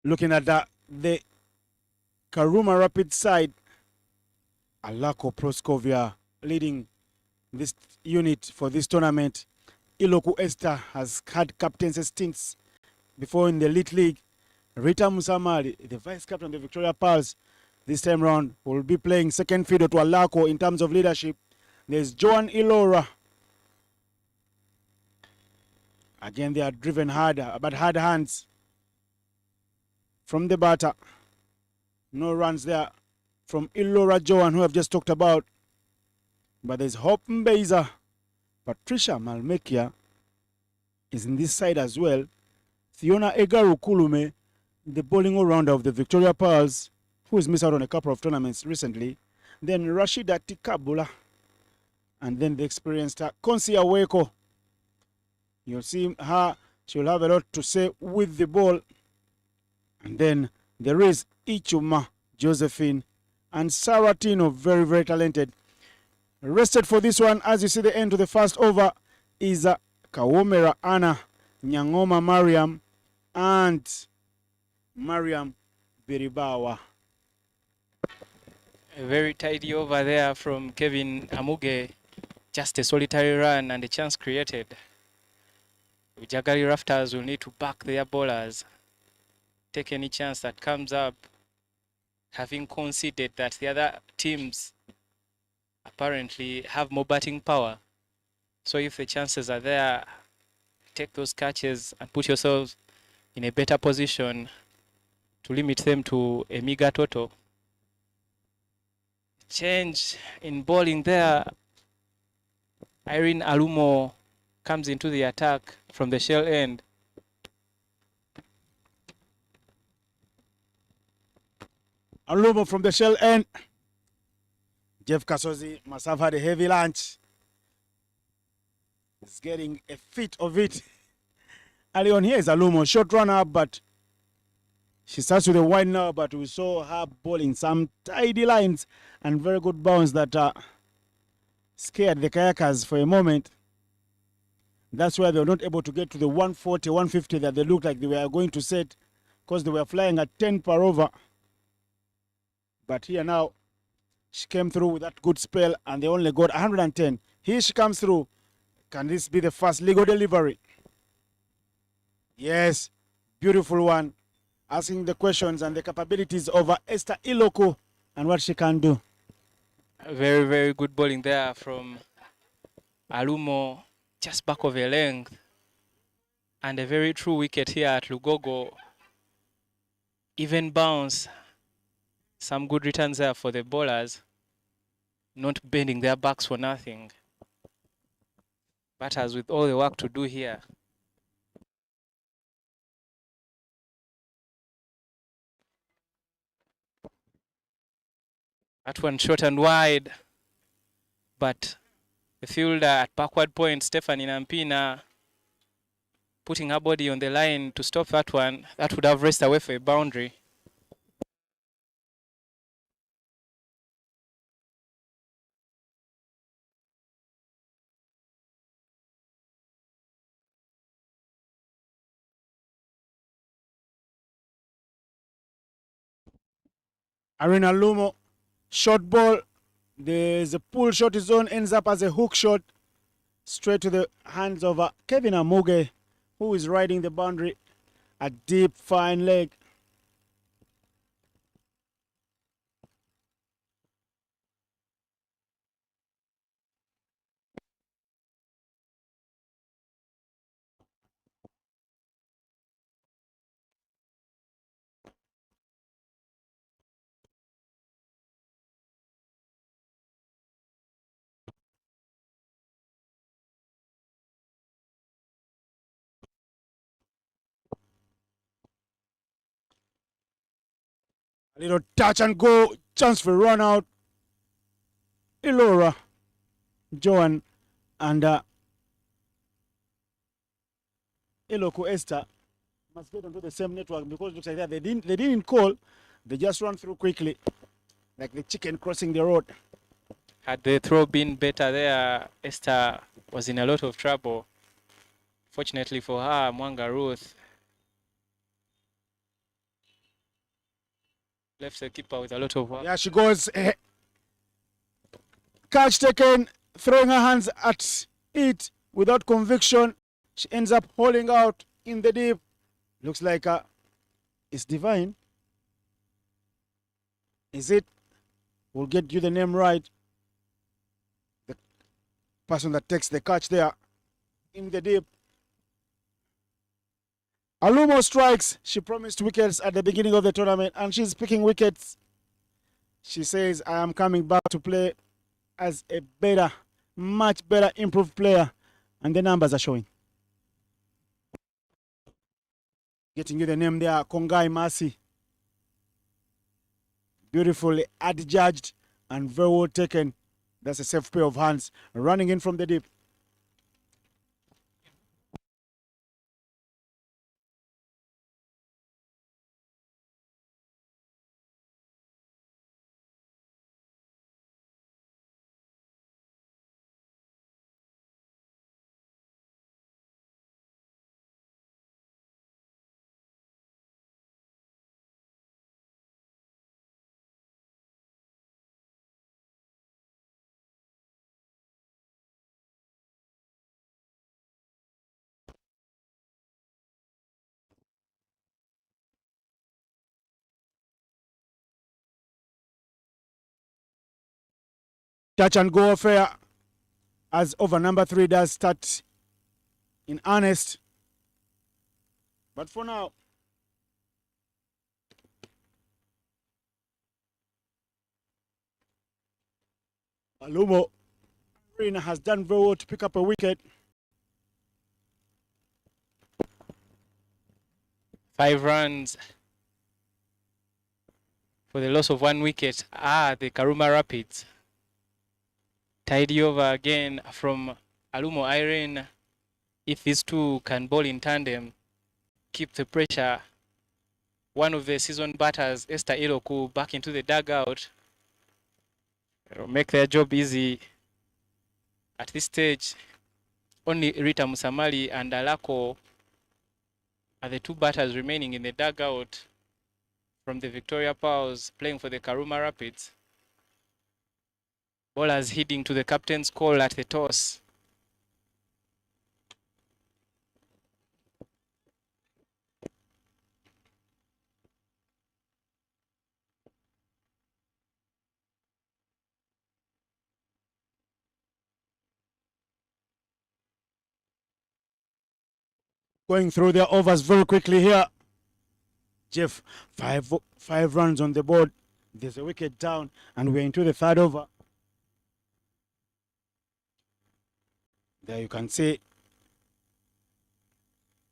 Looking at the Karuma Rapid side, Alako Proskovia leading this unit for this tournament. Iloku Esther has had captaincy stints before in the Elite League. Rita Musamali, the vice captain of the Victoria Pearls, this time round will be playing second fiddle to Alako in terms of leadership. There's Joan Ilora. Again, they are driven hard, but hard hands from the batter. No runs there from Ilora Joan, who I've just talked about. But there's Hope Mbeza. Patricia Malmekia is in this side as well. Fiona Egaru Kulume, the bowling all-rounder of the Victoria Pearls, who has missed out on a couple of tournaments recently. Then Rashida Tikabula. And then the experienced Konsi Aweko. You'll see her. She'll have a lot to say with the ball. And then there is Ichuma Josephine and Sarah Tino, very, very talented. Rested for this one, as you see the end to the first over, is Kawomera Anna, Nyangoma Mariam, and Mariam Biribawa. A very tidy over there from Kevin Amuge. Just a solitary run and a chance created. Bujjagali Rafters will need to back their bowlers. Take any chance that comes up, having conceded that the other teams apparently have more batting power. So if the chances are there, take those catches and put yourselves in a better position to limit them to a meager total. Change in bowling there. Irene Alumo comes into the attack from the shell end. Alumo from the shell end. Jeff Kasozi must have had a heavy lunch. He's getting a fit of it. Early on here is Alumo, short run up, but she starts with a wide now, but we saw her bowling some tidy lines and very good bounce that scared the Kayakers for a moment. That's why they were not able to get to the 140, 150 that they looked like they were going to set, because they were flying at 10 per over. But here now, she came through with that good spell and they only got 110. Here she comes through. Can this be the first legal delivery? Yes, beautiful one. Asking the questions and the capabilities of Esther Iloko and what she can do. Very, very good bowling there from Alumo, just back of a length. And a very true wicket here at Lugogo. Even bounce. Some good returns there for the bowlers. Not bending their backs for nothing. Batters with all the work to do here. That one short and wide. But the fielder at backward point, Stephanie Nampina, putting her body on the line to stop that one. That would have raced away for a boundary. Arena Lumo, short ball. There's a pull shot, his own ends up as a hook shot. Straight to the hands of Kevin Amuge, who is riding the boundary. A deep, fine leg. A little touch and go. Chance for run out. Ilora, Joan, and Iloko Esther must get onto the same network, because it looks like that they didn't call. They just run through quickly, like the chicken crossing the road. Had the throw been better there, Esther was in a lot of trouble. Fortunately for her, Mwanga Ruth Left the keeper with a lot of work. Yeah, she goes. Catch taken, throwing her hands at it without conviction. She ends up holding out in the deep. Looks like it's divine. Is it? We'll get you the name right. The person that takes the catch there in the deep. Alumo strikes. She promised wickets at the beginning of the tournament, and she's picking wickets. She says, I am coming back to play as a better, much better improved player. And the numbers are showing. Getting you the name there, Kongai Mercy. Beautifully adjudged and very well taken. That's a safe pair of hands. Running in from the deep. Touch and go affair as over number 3 does start in earnest. But for now, Alumo Arena has done very well to pick up a wicket. 5 runs for the loss of 1 wicket. The Karuma Rapids. Tidy over again from Alumo Irene. If these two can bowl in tandem, keep the pressure. One of the season batters, Esther Iloku, back into the dugout. It'll make their job easy. At this stage, only Rita Musamali and Alako are the 2 batters remaining in the dugout from the Victoria Pals playing for the Karuma Rapids. Bowlers heading to the captain's call at the toss. Going through their overs very quickly here. Jeff, five runs on the board. There's a wicket down, and we're into the 3rd over. There you can see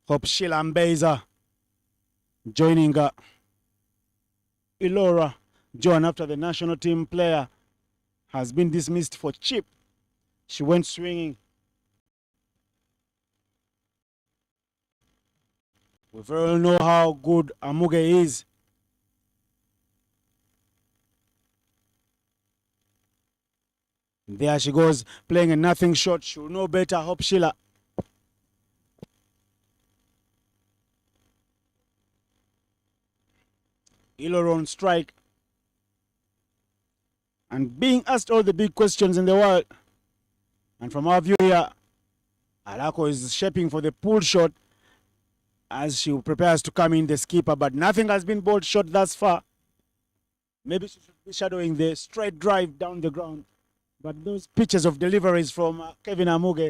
Hope Sheila Mbeza joining Ilora John after the national team player has been dismissed for cheap. She went swinging. We very well know how good Amuge is. There she goes, playing a nothing shot. She'll know better, Hope Sheila. Ilora on strike. And being asked all the big questions in the world. And from our view here, Alako is shaping for the pull shot as she prepares to come in the skipper, but nothing has been bowled short thus far. Maybe she should be shadowing the straight drive down the ground. But those pictures of deliveries from Kevin Amuge.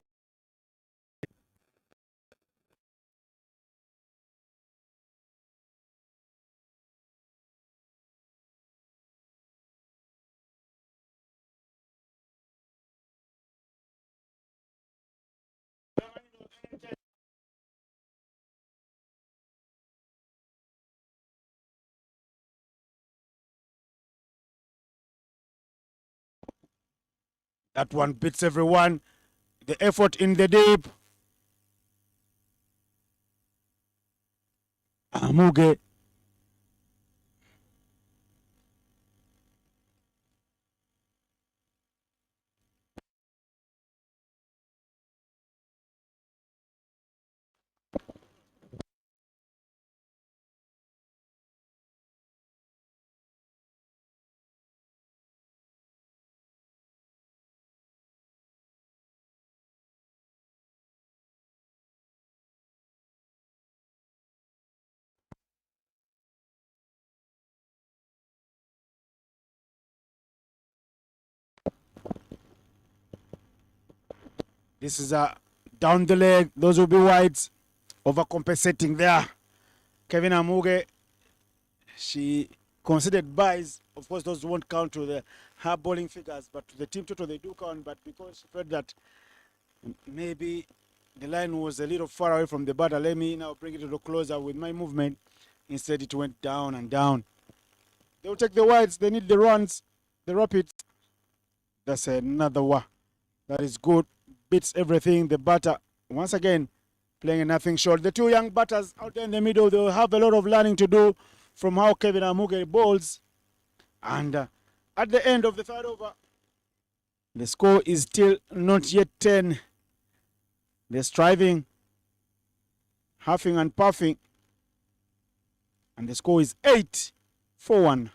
That one beats everyone. The effort in the deep. Amuge. This is a down the leg. Those will be wides. Overcompensating there. Kevin Amuge, she considered buys. Of course, those won't count to her bowling figures, but to the team total they do count. But because she felt that maybe the line was a little far away from the batter, let me now bring it a little closer with my movement. Instead, it went down and down. They'll take the wides. They need the runs, the Rapids. That's another one. That is good. Beats everything. The batter, once again, playing a nothing short. The two young batters out there in the middle, they'll have a lot of learning to do from how Kevin Amuge bowls. And at the end of the third over, the score is still not yet 10. They're striving, huffing and puffing. And the score is 8-1.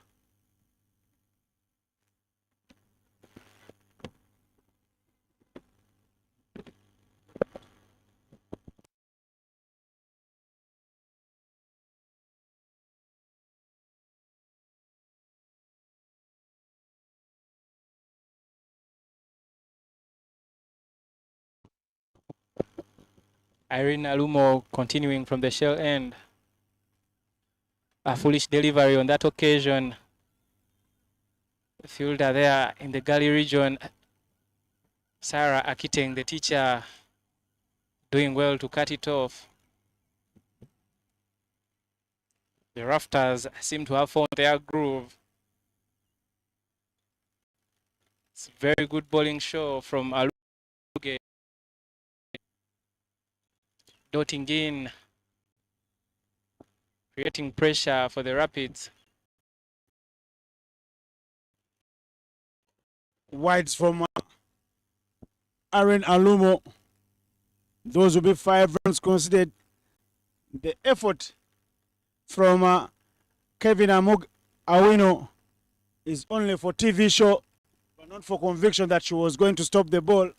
Irene Alumo continuing from the shell end. A foolish delivery on that occasion. The fielder there in the gully region, Sarah Akiteng, the teacher, doing well to cut it off. The Rafters seem to have found their groove. It's a very good bowling show from Aluge. Dotting in, creating pressure for the Rapids. Wides from Aaron Alumo. Those will be 5 runs considered. The effort from Kevin Awino is only for TV show, but not for conviction that she was going to stop the ball.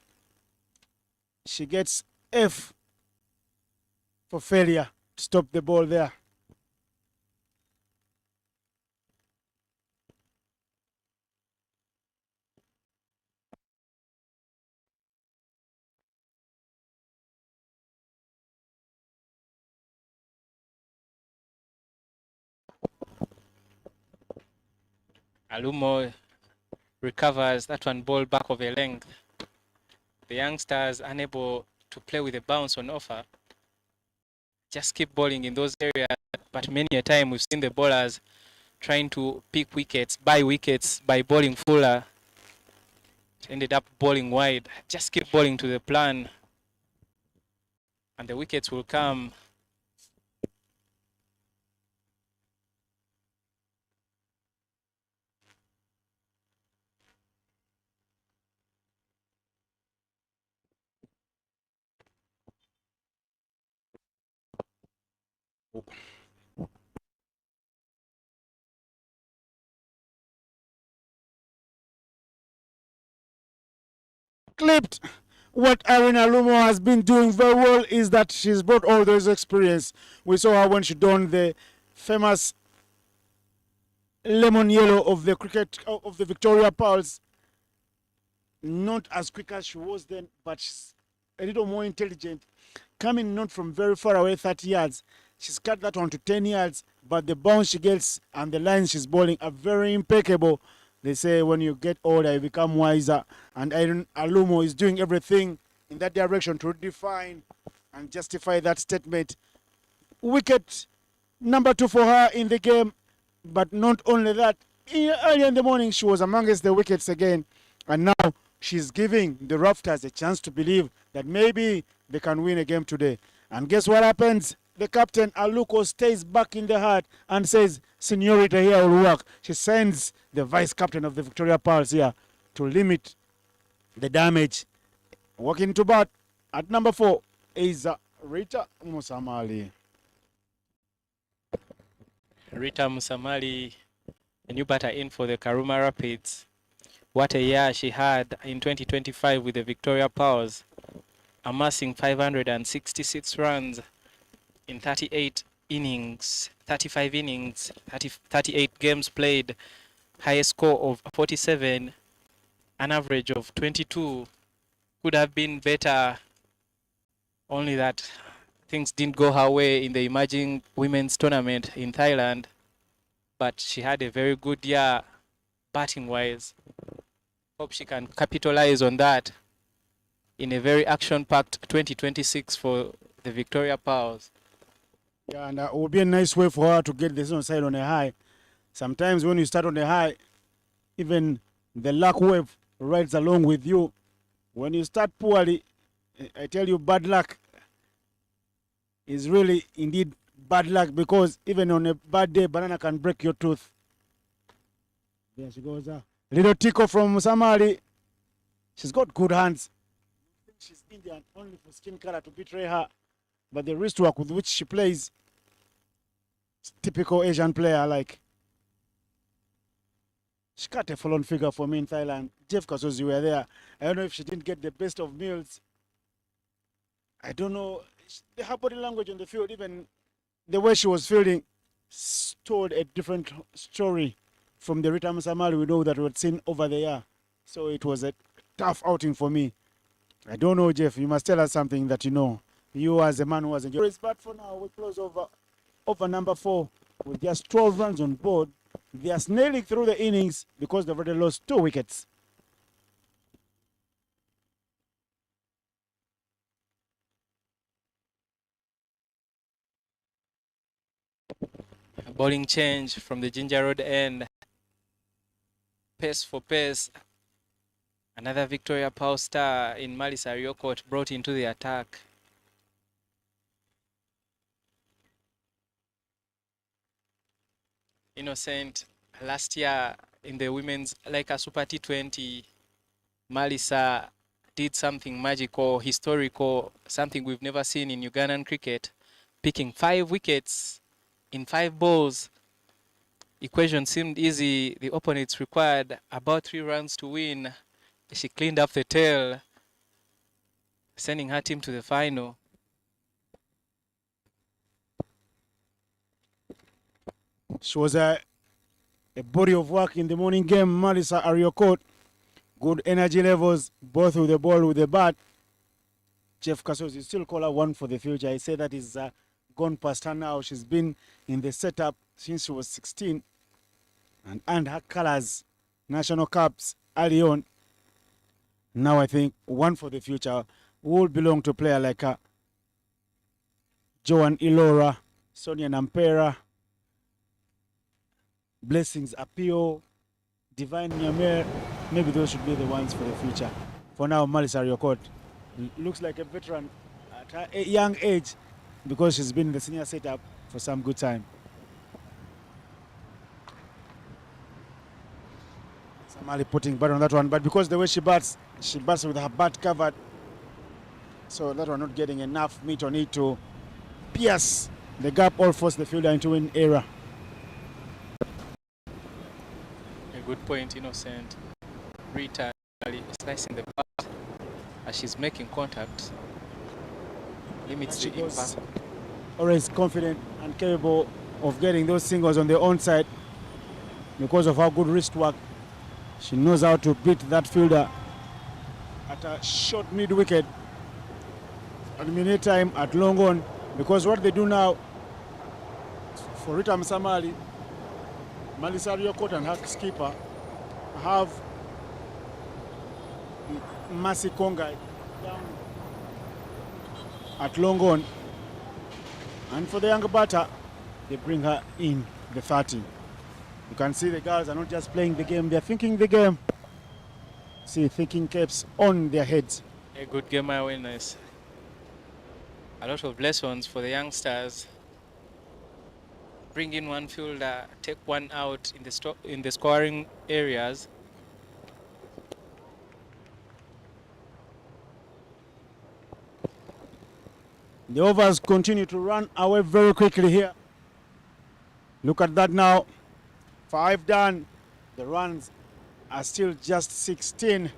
She gets F for failure to stop the ball there. Alumo recovers that one ball back of a length. The youngsters unable to play with a bounce on offer. Just keep bowling in those areas, but many a time we've seen the bowlers trying to pick wickets, buy wickets by bowling fuller. Ended up bowling wide. Just keep bowling to the plan, and the wickets will come. Clipped. What Aaron Alumo has been doing very well is that she's brought all those experience. We saw her when she donned the famous lemon yellow of the cricket of the Victoria Pearls. Not as quick as she was then, but she's a little more intelligent. Coming not from very far away, 30 yards. She's cut that one to 10 yards, but the bounce she gets and the lines she's bowling are very impeccable. They say when you get older, you become wiser. And Aaron Alumo is doing everything in that direction to redefine and justify that statement. Wicket number 2 for her in the game. But not only that, earlier in the morning, she was amongst the wickets again. And now she's giving the Rafters a chance to believe that maybe they can win a game today. And guess what happens? The captain, Aluko, stays back in the heart and says, Senorita here will work. She sends the vice captain of the Victoria Pearls here to limit the damage. Walking to bat at number 4 is Rita Musamali. Rita Musamali, a new batter in for the Karuma Rapids. What a year she had in 2025 with the Victoria Pearls, amassing 566 runs in 38 innings, 35 innings, 38 games played, highest score of 47, an average of 22, could have been better, only that things didn't go her way in the emerging women's tournament in Thailand. But she had a very good year batting wise. Hope she can capitalize on that in a very action-packed 2026 for the Victoria Powers. Yeah, and it would be a nice way for her to get the season side on a high. Sometimes when you start on a high, even the luck wave rides along with you. When you start poorly, I tell you, bad luck is really indeed bad luck, because even on a bad day, banana can break your tooth. There she goes. Little Tico from Samari. She's got good hands. I think she's Indian only for skin color to betray her. But the wrist work with which she plays, typical Asian player like. She cut a full-on figure for me in Thailand. Jeff Kasozi, you were there. I don't know if she didn't get the best of meals. I don't know. Her body language on the field, even the way she was feeling, told a different story from the Rita Musamali we know that we had seen over the year. So it was a tough outing for me. I don't know, Jeff. You must tell us something that you know. You as a man who was enjoying. But for now, we close over number 4 with just 12 runs on board. They are snailing through the innings because they've already lost 2 wickets. A bowling change from the Ginger Road end. Pace for pace. Another Victoria Power star in Malisa Ryokot brought into the attack. Innocent, last year in the women's Laika Super T20, Malisa did something magical, historical, something we've never seen in Ugandan cricket, picking 5 wickets in 5 balls. Equation seemed easy. The opponents required about 3 runs to win. She cleaned up the tail, sending her team to the final. She was a body of work in the morning game. Malisa Ariokot, good energy levels, both with the ball, with the bat. Jeff Kasos, you still call her one for the future. I say that is gone past her now. She's been in the setup since she was 16 and earned her colors, national cups early on. Now I think one for the future will belong to a player like Joan Ilora, Sonia Nampera, Blessings Apio, Divine Nyamer. Maybe those should be the ones for the future. For now, Malisa Ryokot looks like a veteran at a young age because she's been in the senior setup for some good time. Samali putting bat on that one, but because the way she bats with her bat covered, so that one not getting enough meat on it to pierce the gap or force the fielder into an error. A good point, Innocent. Rita slicing the bat as she's making contact. Limits the impact. Always confident and capable of getting those singles on the onside because of her good wrist work. She knows how to beat that fielder at a short mid wicket, at minute time, at long on, because what they do now for Rita Msamali, Malisa Ryokot and her skipper have Mercy Kongai down at long on, and for the younger batter they bring her in the 30. You can see the girls are not just playing the game, they're thinking the game. See, thinking caps on their heads. A good game awareness. A lot of lessons for the youngsters. Bring in one fielder, take one out in the scoring areas. The overs continue to run away very quickly here. Look at that now. 5 done. The runs are still just 16.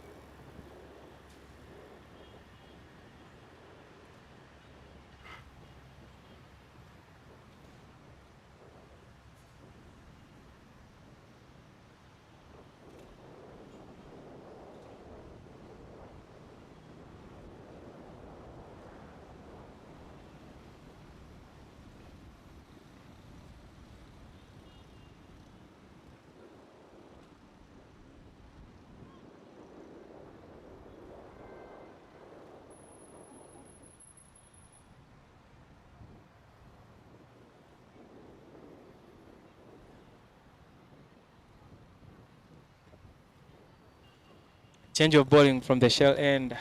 Change of bowling from the shell end.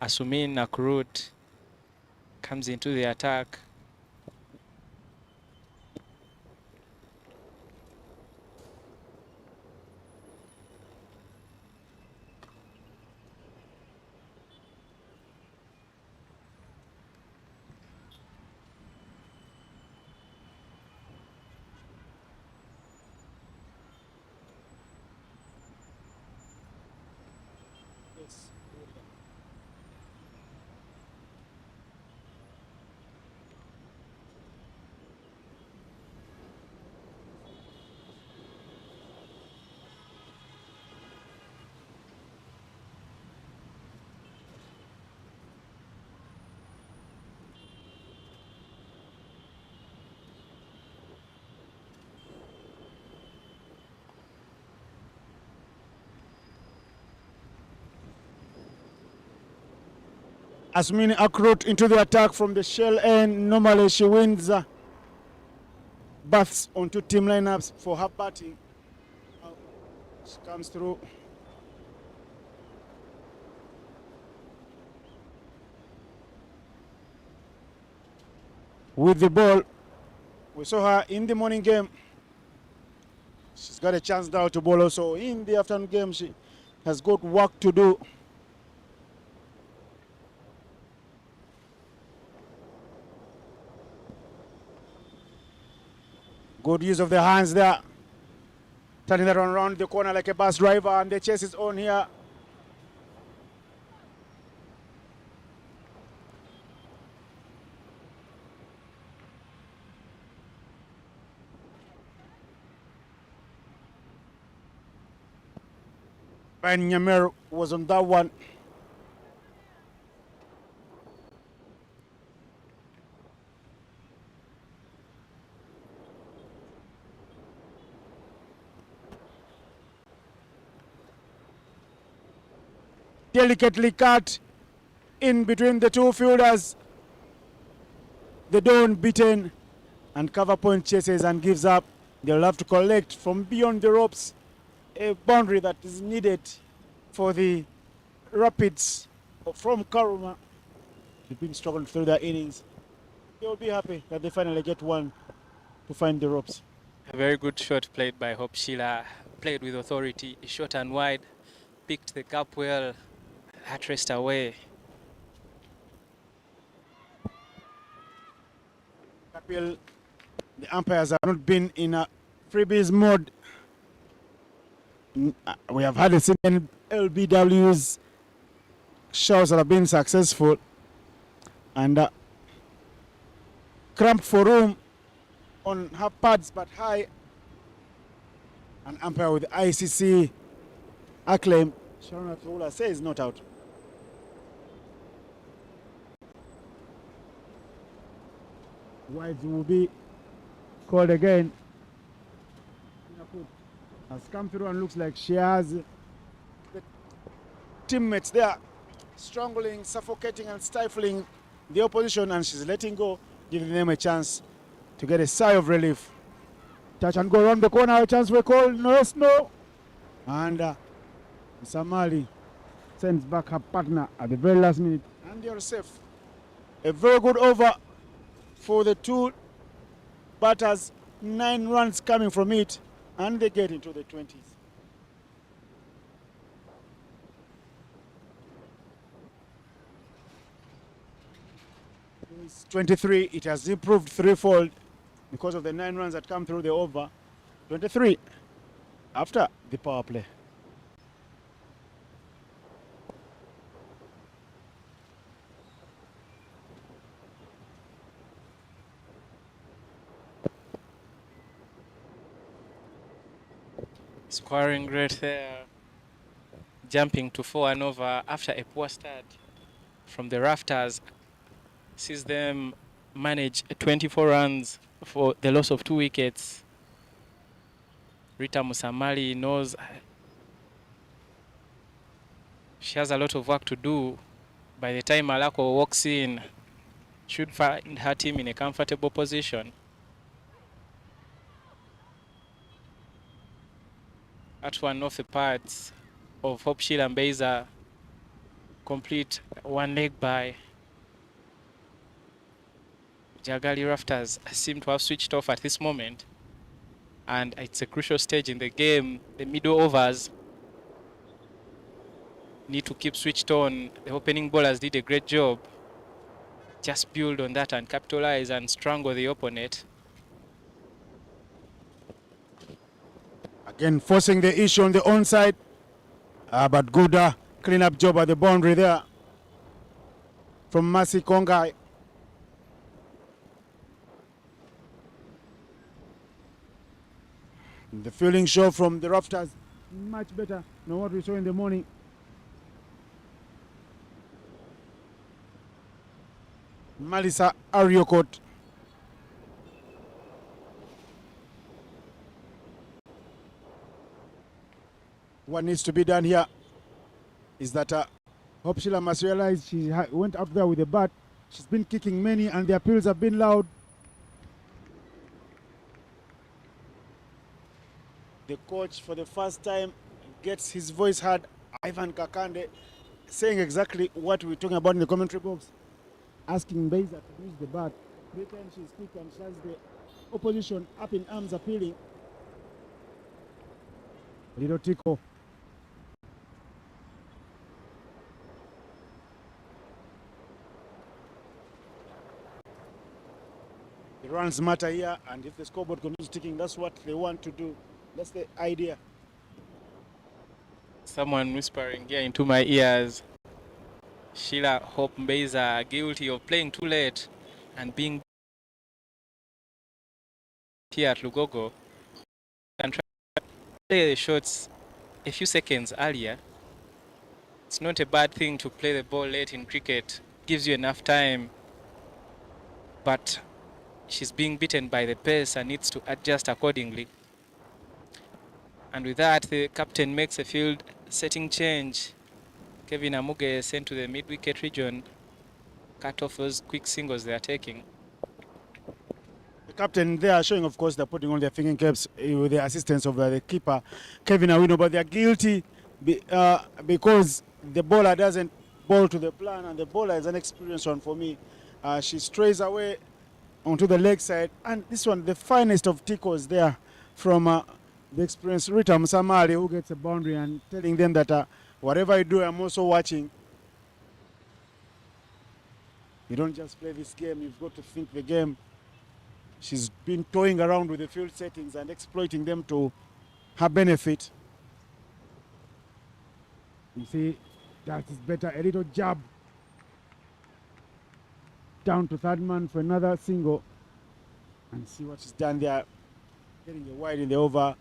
Asumin Nakurut comes into the attack. Asmini Akrut into the attack from the shell end. Normally she wins baths onto team lineups for her batting. She comes through. With the ball. We saw her in the morning game. She's got a chance now to bowl also. In the afternoon game, she has got work to do. Good use of the hands there. Turning that one around the corner like a bus driver, and the chase is on here. And Nyamer was on that one. Delicately cut in between the two fielders. The Dawn beaten and cover point chases and gives up. They'll have to collect from beyond the ropes, a boundary that is needed for the Rapids from Karuma. They've been struggling through their innings. They'll be happy that they finally get one to find the ropes. A very good shot played by Hope Sheila. Played with authority, short and wide, picked the gap well, hat raced away. Kapil, the umpires have not been in a freebies mode. We have had a seen LBW's shows that have been successful, and cramped for room on her pads but high. An umpire with ICC acclaim, Sharon Atula, says not out. Wides will be called again. Has come through and looks like she has the teammates there strangling, suffocating and stifling the opposition, and she's letting go, giving them a chance to get a sigh of relief. Touch and go around the corner, a chance we call, no. And Samali sends back her partner at the very last minute, and they're safe. A very good over for the two batters, 9 runs coming from it, and they get into the 20s. It's 23, it has improved threefold because of the 9 runs that come through the over. 23 after the power play. Scoring great there. Jumping to 4 and over after a poor start from the Rafters. Sees them manage 24 runs for the loss of 2 wickets. Rita Musamali knows she has a lot of work to do. By the time Malako walks in, should find her team in a comfortable position. At one off the pads, of Hope Sheila Mbeiza. Complete one leg by Bujjagali. Rafters seem to have switched off at this moment, and it's a crucial stage in the game. The middle overs need to keep switched on. The opening bowlers did a great job. Just build on that and capitalize and strangle the opponent. Again, forcing the issue on the onside. But good clean-up job at the boundary there from Mercy Kongai. The fielding show from the Rafters, much better than what we saw in the morning. Malisa Ariokot. What needs to be done here is that Hope Sheila must realize she went up there with a bat. She's been kicking many and the appeals have been loud. The coach for the first time gets his voice heard, Ivan Kakande, saying exactly what we're talking about in the commentary box, asking Mbeiza to use the bat. Every time she's quick and she has the opposition up in arms appealing. Little tickle. The runs matter here, and if the scoreboard continues ticking, that's what they want to do. That's the idea. Someone whispering here into my ears. Sheila Hope Mbeiza guilty of playing too late and being here at Lugogo and try to play the shots a few seconds earlier. It's not a bad thing to play the ball late in cricket. Gives you enough time. But she's being beaten by the pace and needs to adjust accordingly. And with that, the captain makes a field setting change. Kevin Amuge sent to the mid-wicket region. Cut off those quick singles they are taking. The captain, they are showing, of course, they're putting on their thinking caps with the assistance of the keeper, Kevin Awino, but they're guilty because the bowler doesn't bowl to the plan, and the bowler is an experienced one for me. She strays away onto the leg side, and this one, the finest of tickles there from the experienced Rita Musamali, who gets a boundary and telling them that whatever you do, I'm also watching. You don't just play this game, you've got to think the game. She's been toying around with the field settings and exploiting them to her benefit. You see, that is better. A little jab down to third man for another single. And see what she's done there. Getting a wide in the over.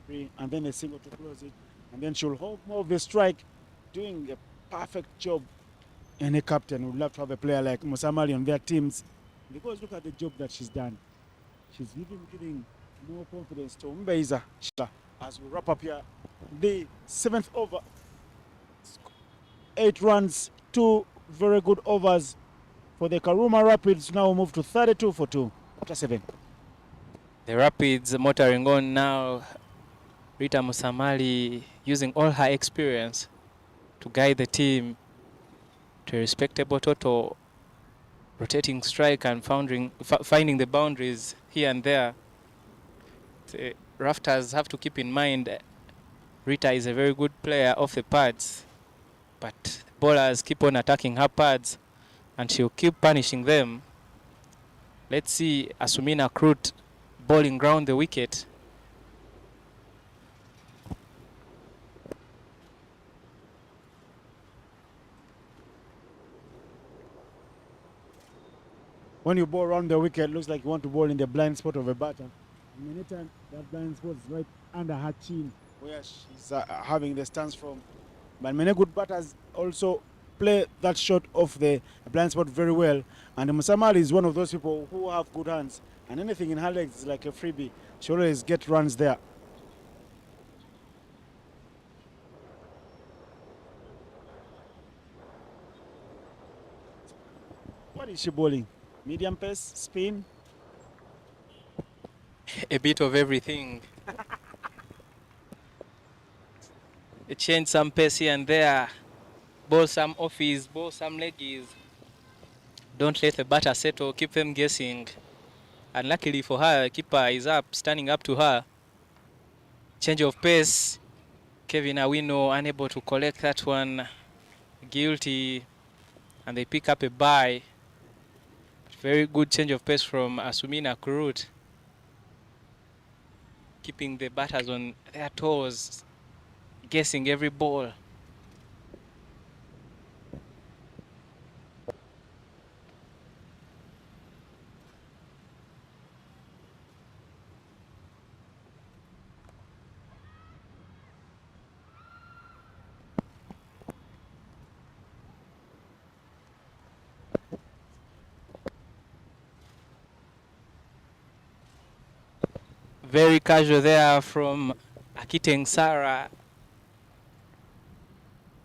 And then a single to close it. And then she'll hold more of the strike. Doing a perfect job. Any captain would love to have a player like Musamali on their teams. Because look at the job that she's done. She's even giving more confidence to Mbeiza as we wrap up here. The 7th over. 8 runs, 2 very good overs for the Karuma Rapids. Now move to 32 for 2 after 7. The Rapids motoring on now. Rita Musamali using all her experience to guide the team to a respectable total, rotating strike and finding the boundaries here and there. The Rafters have to keep in mind Rita is a very good player off the pads, but bowlers keep on attacking her pads and she'll keep punishing them. Let's see Asumina Krut bowling round the wicket. When you bowl around the wicket, it looks like you want to bowl in the blind spot of a batter. And many times that blind spot is right under her chin, where she's having the stance from. But many good batters also play that shot off the blind spot very well. And Musamali is one of those people who have good hands. And anything in her legs is like a freebie. She always gets runs there. What is she bowling? Medium pace, spin? A bit of everything. change some pace here and there, bowl some offies, bowl some leggies. Don't let the batter settle, keep them guessing. And luckily for her, keeper is up, standing up to her. Change of pace. Kevin Awino unable to collect that one. Guilty. And they pick up a bye. Very good change of pace from Asumina Kurut. Keeping the batters on their toes, guessing every ball. Very casual there from Akiteng Sara,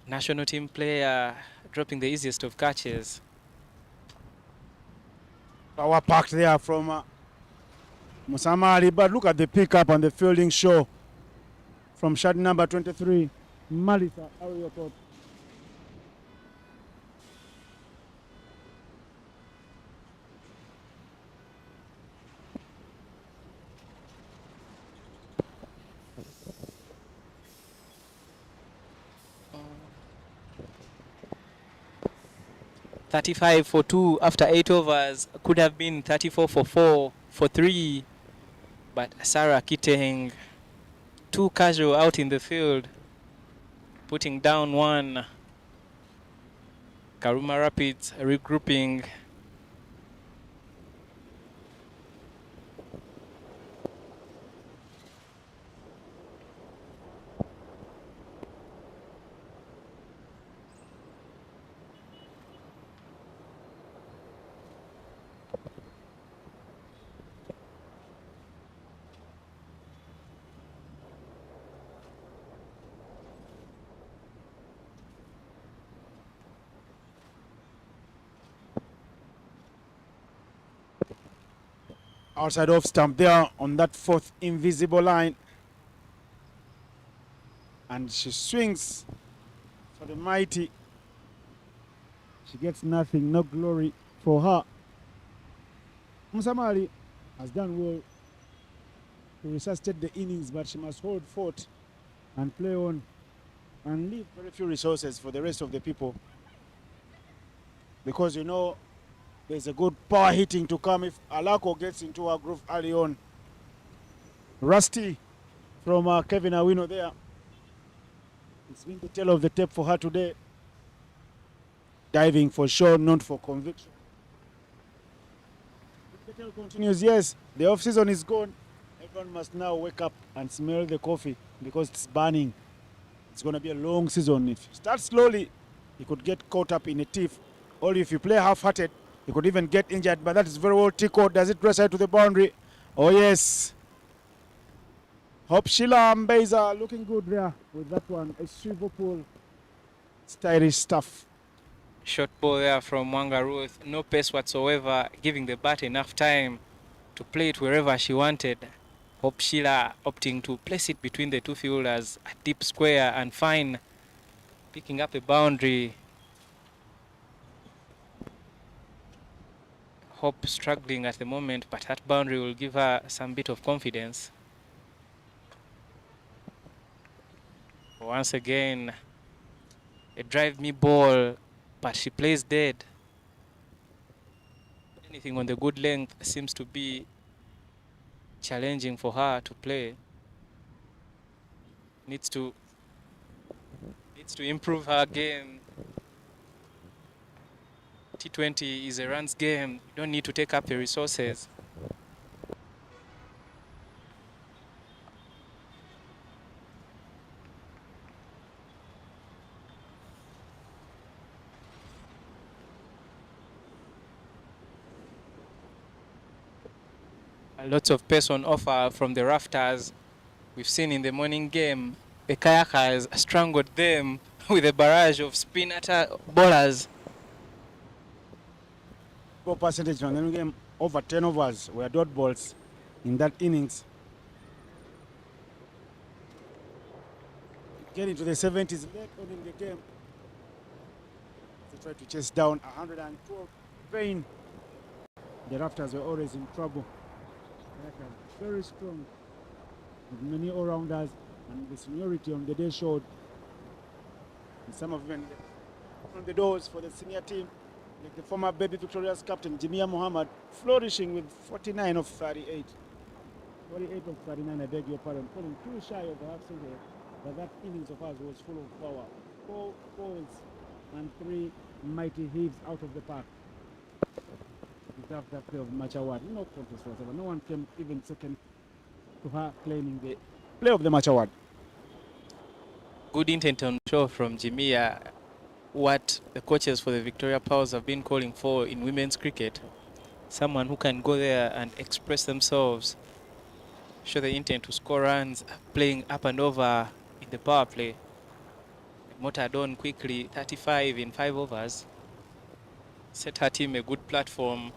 national team player, dropping the easiest of catches. Power packed there from Musamali, but look at the pickup and the fielding show from shot number 23, Malisa Ariokot. $35 for 2 after 8 overs. Could have been 34 for 4 for 3. But Sarah Kiteng, too casual out in the field, putting down 1. Karuma Rapids regrouping. Outside off stump there on that 4th invisible line. And she swings for the mighty. She gets nothing, no glory for her. Musamali has done well to resuscitate the innings, but she must hold fort and play on and leave very few resources for the rest of the people. Because you know, there's a good power hitting to come if Alako gets into her groove early on. Rusty from Kevin Awino there. It's been the tail of the tape for her today. Diving for sure, not for conviction. If the tail continues, yes, the off-season is gone. Everyone must now wake up and smell the coffee because it's burning. It's going to be a long season. If you start slowly, you could get caught up in a tiff. Or if you play half-hearted, you could even get injured, but that is very well tickled. Does it press out to the boundary? Oh, yes. Hope Sheila Mbeza looking good there with that one. A swivel pull. Stylish stuff. Short ball there from Mwanga Ruth. No pace whatsoever, giving the bat enough time to play it wherever she wanted. Hope Sheila opting to place it between the two fielders, a deep square and fine, picking up a boundary. Hope struggling at the moment, but that boundary will give her some bit of confidence. Once again, a drive me ball, but she plays dead. Anything on the good length seems to be challenging for her to play. Needs to improve her game. T20 is a runs game. You don't need to take up the resources. Lots of pace on offer from the Rafters. We've seen in the morning game, the Kayakers strangled them with a barrage of spin bowlers. Ball percentage from the game over 10 overs were dot balls in that innings. Getting to the 70s, late on in the game. They tried to chase down 112 Pain. The Rafters were always in trouble. Very strong, with many all-rounders, and the seniority on the day showed. And some of them on the doors for the senior team, like the former Baby Victoria's captain, Jamia Muhammad, flourishing with 49 of 38. 48 of 39, I beg your pardon, falling too shy of the half century, but that innings of ours was full of power. 4 balls and 3 mighty heaves out of the park. Deserved that play of match award. No contest whatsoever. No one came even second to her claiming the play of the match award. Good intent on show from Jimia, what the coaches for the Victoria Powers have been calling for in women's cricket. Someone who can go there and express themselves, show the intent to score runs, playing up and over in the power play. Motored on quickly, 35 in 5 overs. Set her team a good platform.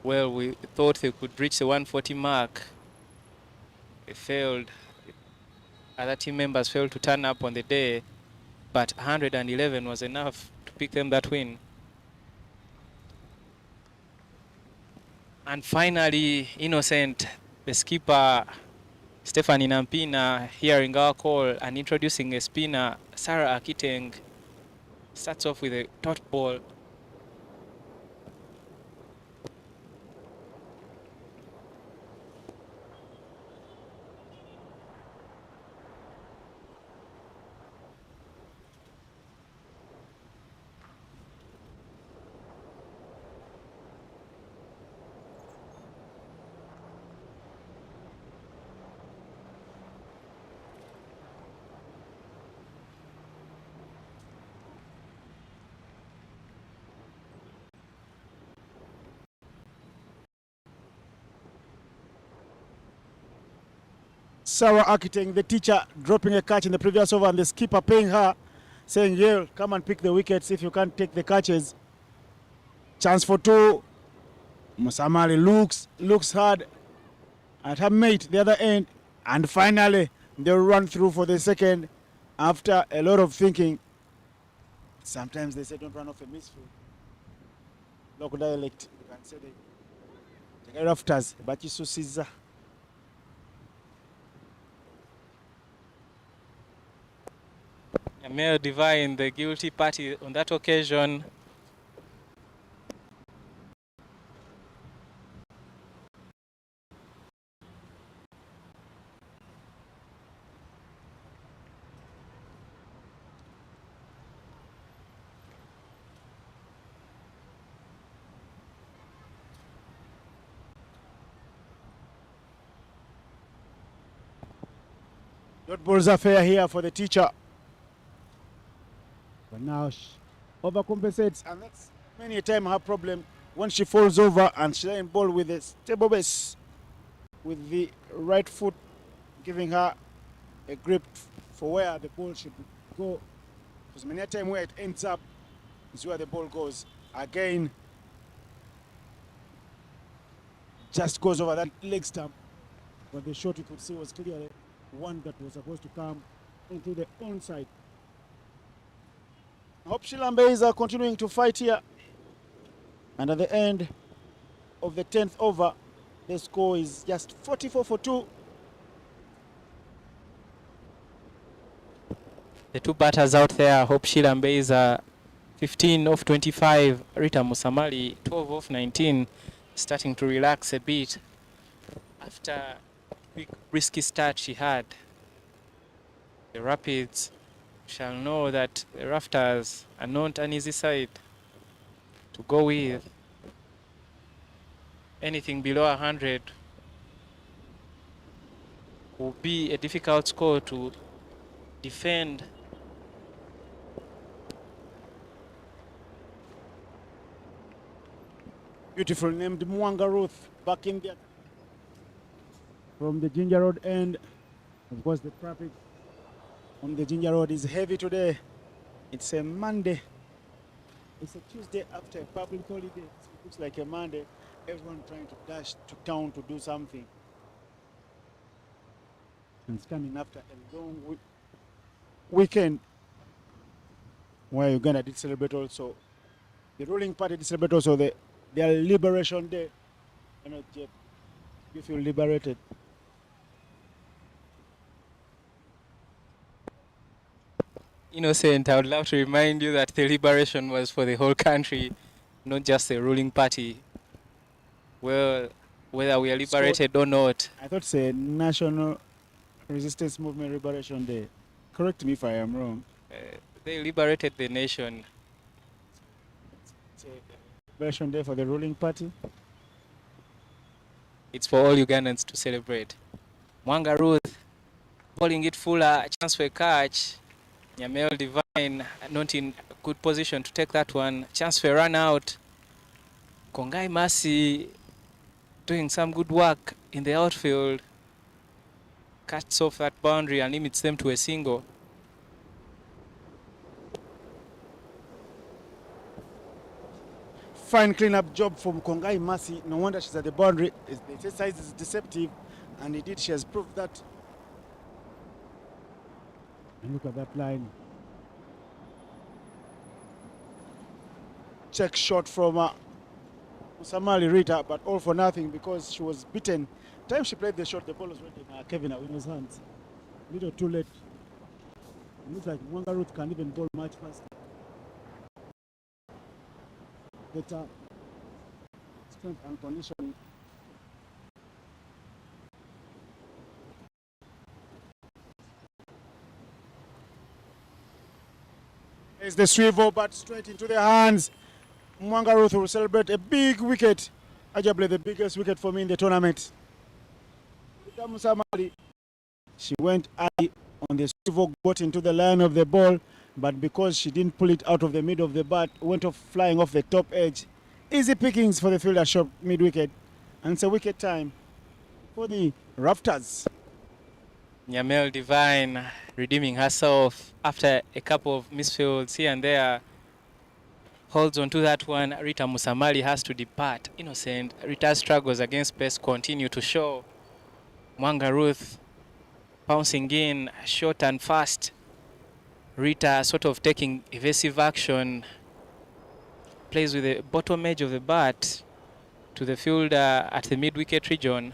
Well, we thought they could reach the 140 mark. They failed. Other team members failed to turn up on the day, but 111 was enough to pick them that win. And finally, Innocent, the skipper, Stephanie Nampina, hearing our call and introducing a spinner, Sarah Akiteng, starts off with a dot ball. Sarah Akiteng, the teacher, dropping a catch in the previous over, and the skipper paying her, saying, yeah, come and pick the wickets if you can't take the catches. Chance for 2. Musamali looks hard at her mate, the other end, and finally they'll run through for the second after a lot of thinking. Sometimes they say don't run off a misfield. Local dialect, you can say the Rafters, but you see. A male divine, the guilty party on that occasion. Dot balls are fair here for the teacher. But now she overcompensates, and that's many a time her problem when she falls over and she then ball with a stable base with the right foot, giving her a grip for where the ball should go. Because many a time where it ends up is where the ball goes. Again, just goes over that leg stump. But the shot you could see was clearly one that was supposed to come into the onside. Hope Shilambes are continuing to fight here. And at the end of the 10th over, the score is just 44 for 2. The two batters out there, Hope Shilambeza, 15 of 25, Rita Musamali, 12 of 19, starting to relax a bit after a quick risky start she had. The Rapids shall know that the Rafters are not an easy side to go with. Anything below 100 will be a difficult score to defend. Beautiful named Mwanga Ruth back in there from the Ginger Road end. Of course, the traffic on the Ginger Road is heavy today. It's a Monday. It's a Tuesday after a public holiday. So it looks like a Monday. Everyone trying to dash to town to do something. And it's coming after a long week, weekend where Uganda did celebrate also. The ruling party did celebrate also their liberation day. You know, Jeff, you feel liberated. Innocent, I would love to remind you that the liberation was for the whole country, not just the ruling party. Well, whether we are liberated or not, I thought it's a National Resistance Movement Liberation Day. Correct me if I am wrong. they liberated the nation. It's a Liberation Day for the ruling party. It's for all Ugandans to celebrate. Mwanga Ruth bowling it fuller, chance for a catch. Nyamel Divine not in good position to take that one. Chance for a run out. Kongai Mercy doing some good work in the outfield. Cuts off that boundary and limits them to a single. Fine clean-up job from Kongai Mercy. No wonder she's at the boundary. The exercise is deceptive, and indeed she has proved that. And look at that line. Check shot from Musamali Rita, but all for nothing because she was beaten. Time she played the shot, the ball was right in Kevin Awino's hands. A little too late. It looks like Mwanga Ruth can even bowl much faster. Better strength and conditioning. There's the swivel, but straight into the hands. Mwanga Ruth will celebrate a big wicket. Arguably the biggest wicket for me in the tournament. She went high on the swivel, got into the line of the ball, but because she didn't pull it out of the middle of the bat, went off flying off the top edge. Easy pickings for the fielder shot mid-wicket. And it's a wicket time for the Rafters. Nyamel Divine redeeming herself after a couple of misfields here and there. Holds on to that one. Rita Musamali has to depart. Innocent. Rita's struggles against pace continue to show. Mwanga Ruth pouncing in short and fast. Rita sort of taking evasive action. Plays with the bottom edge of the bat to the fielder at the mid-wicket region.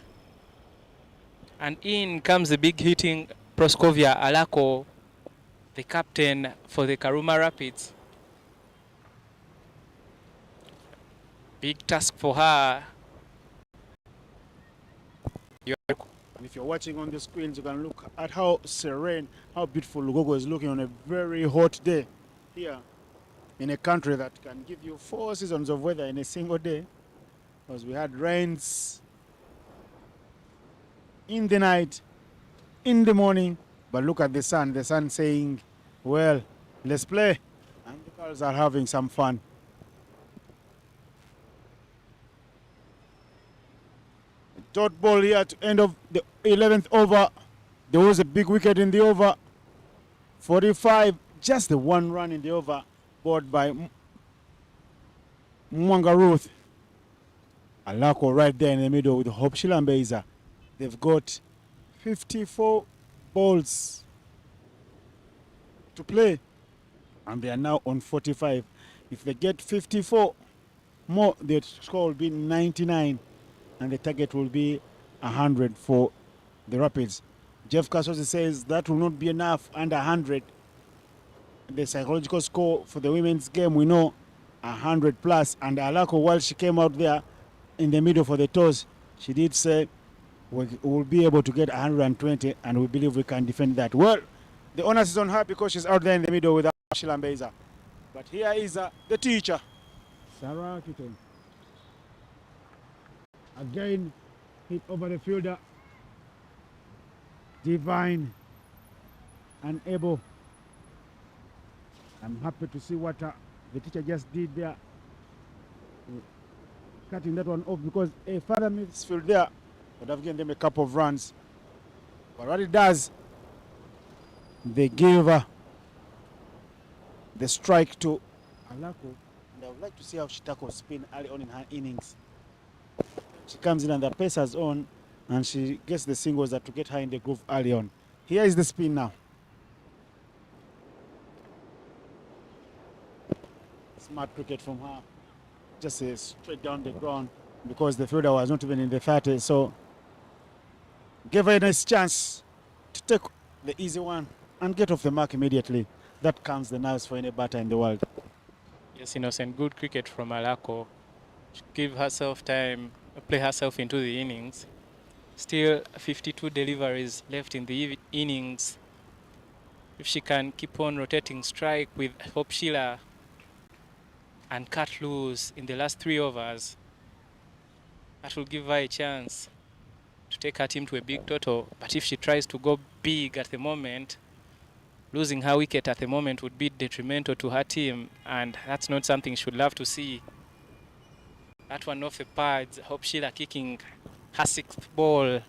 And in comes the big hitting Proskovia Alako, the captain for the Karuma Rapids. Big task for her. If you're watching on the screens, you can look at how serene, how beautiful Lugogo is looking on a very hot day here in a country that can give you 4 seasons of weather in a single day. Because we had rains in the night, in the morning, but look at the sun saying, well, let's play. And the girls are having some fun. Dot ball here at end of the 11th over. There was a big wicket in the over. 45, just the 1 run in the over, bought by Mwanga Ruth. Alako right there in the middle with Hope Shilambeza. They've got 54 balls to play, and they are now on 45. If they get 54 more, the score will be 99. And the target will be 100 for the Rapids. Jeff Kasosi says that will not be enough under 100. The psychological score for the women's game, we know 100 plus. And Alako, while she came out there in the middle for the toss, she did say we will be able to get 120, and we believe we can defend that. Well, the onus is on her because she's out there in the middle with Shilambeza. But here is the teacher, Sarah Kitten. Again, hit over the fielder. Divine, unable. I'm happy to see what the teacher just did there. Cutting that one off because a further midfield there would have given them a couple of runs. But what it does, they give the strike to Alako. And I would like to see how she tackles spin early on in her innings. She comes in and the pace is on, and she gets the singles that to get her in the groove early on. Here is the spin now. Smart cricket from her. Just straight down the ground because the fielder was not even in the 30. So gave her a nice chance to take the easy one and get off the mark immediately. That calms the nerves for any batter in the world. Yes, innocent. Good cricket from Alako. Give herself time, play herself into the innings. Still 52 deliveries left in the innings. If she can keep on rotating strike with Hope Sheila and cut loose in the last 3 overs, that will give her a chance to take her team to a big total. But if she tries to go big at the moment, losing her wicket at the moment would be detrimental to her team, and that's not something she would love to see. That one off the pads, Hope Sheila kicking her 6th ball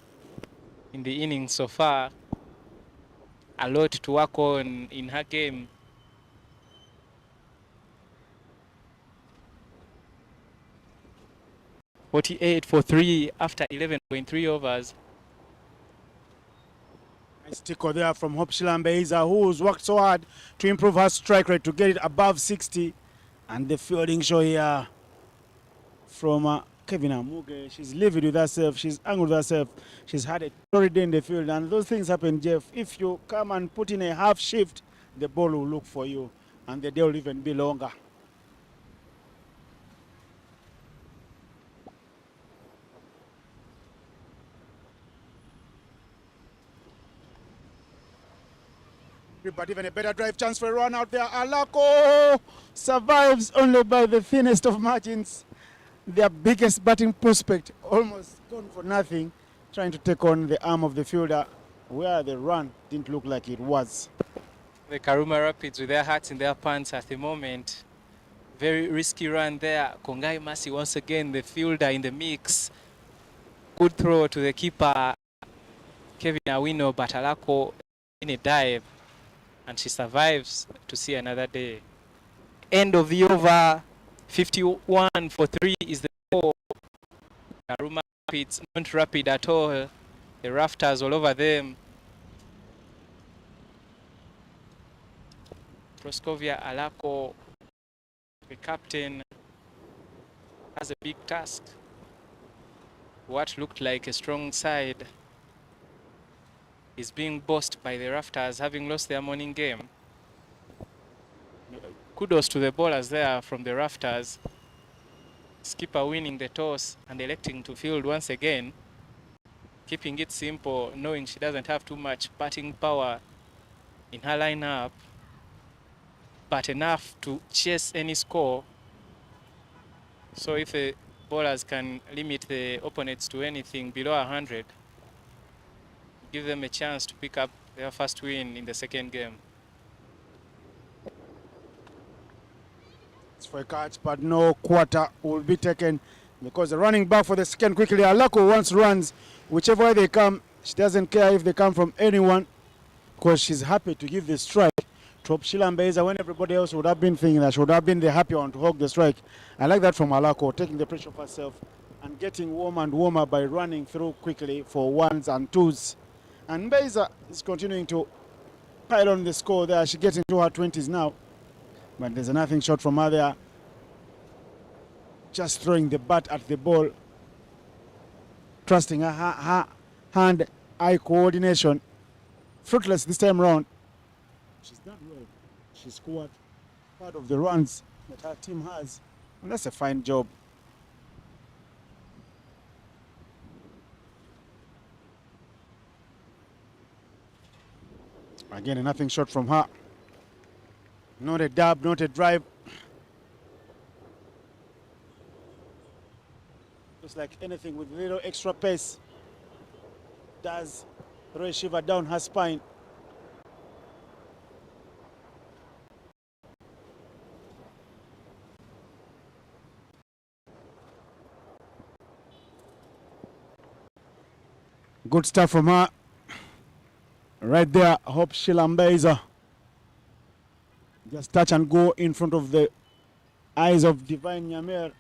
in the innings so far. A lot to work on in her game. .48 for 3 after 11.3 overs. Nice tickle there from Hope Shilambeiza, who's worked so hard to improve her strike rate to get it above 60. And the fielding show here from Kevin Amuge. She's livid with herself. She's angry with herself. She's had a torrid day in the field. And those things happen, Jeff. If you come and put in a half shift, the ball will look for you. And the day will even be longer. But even a better drive chance for a run out there. Alako survives only by the thinnest of margins. Their biggest batting prospect almost gone for nothing, trying to take on the arm of the fielder where the run didn't look like it was. The Karuma Rapids with their hearts in their pants at the moment. Very risky run there. Kongai Masi once again, the fielder in the mix. Good throw to the keeper, Kevin Awino, but Alako in a dive. And she survives to see another day. End of the over, 51 for 3 is the score. Karuma Rapids not rapid at all. The Rafters all over them. Proskovia Alako, the captain, has a big task. What looked like a strong side is being bossed by the Rafters, having lost their morning game. Kudos to the bowlers there from the Rafters. Skipper winning the toss and electing to field once again. Keeping it simple, knowing she doesn't have too much batting power in her lineup, but enough to chase any score. So if the bowlers can limit the opponents to anything below 100, give them a chance to pick up their first win in the second game. It's for a catch, but no quarter will be taken because the running back for the second quickly. Alako once runs, whichever way they come, she doesn't care if they come from anyone because she's happy to give the strike to Hope Shilambeiza when everybody else would have been thinking that she would have been the happy one to hog the strike. I like that from Alako, taking the pressure off herself and getting warmer and warmer by running through quickly for ones and twos. And Mbeiza is continuing to pile on the score there. She gets into her 20s now. But there's a nothing shot from her there. Just throwing the bat at the ball. Trusting her hand-eye coordination. Fruitless this time round. She's done well. She scored part of the runs that her team has. And that's a fine job. Again, a nothing shot from her. Not a dab, not a drive. Just like anything with a little extra pace does throw a shiver down her spine. Good stuff from her. Right there, Hope Shilambeiza. Just touch and go in front of the eyes of Divine Nyamer.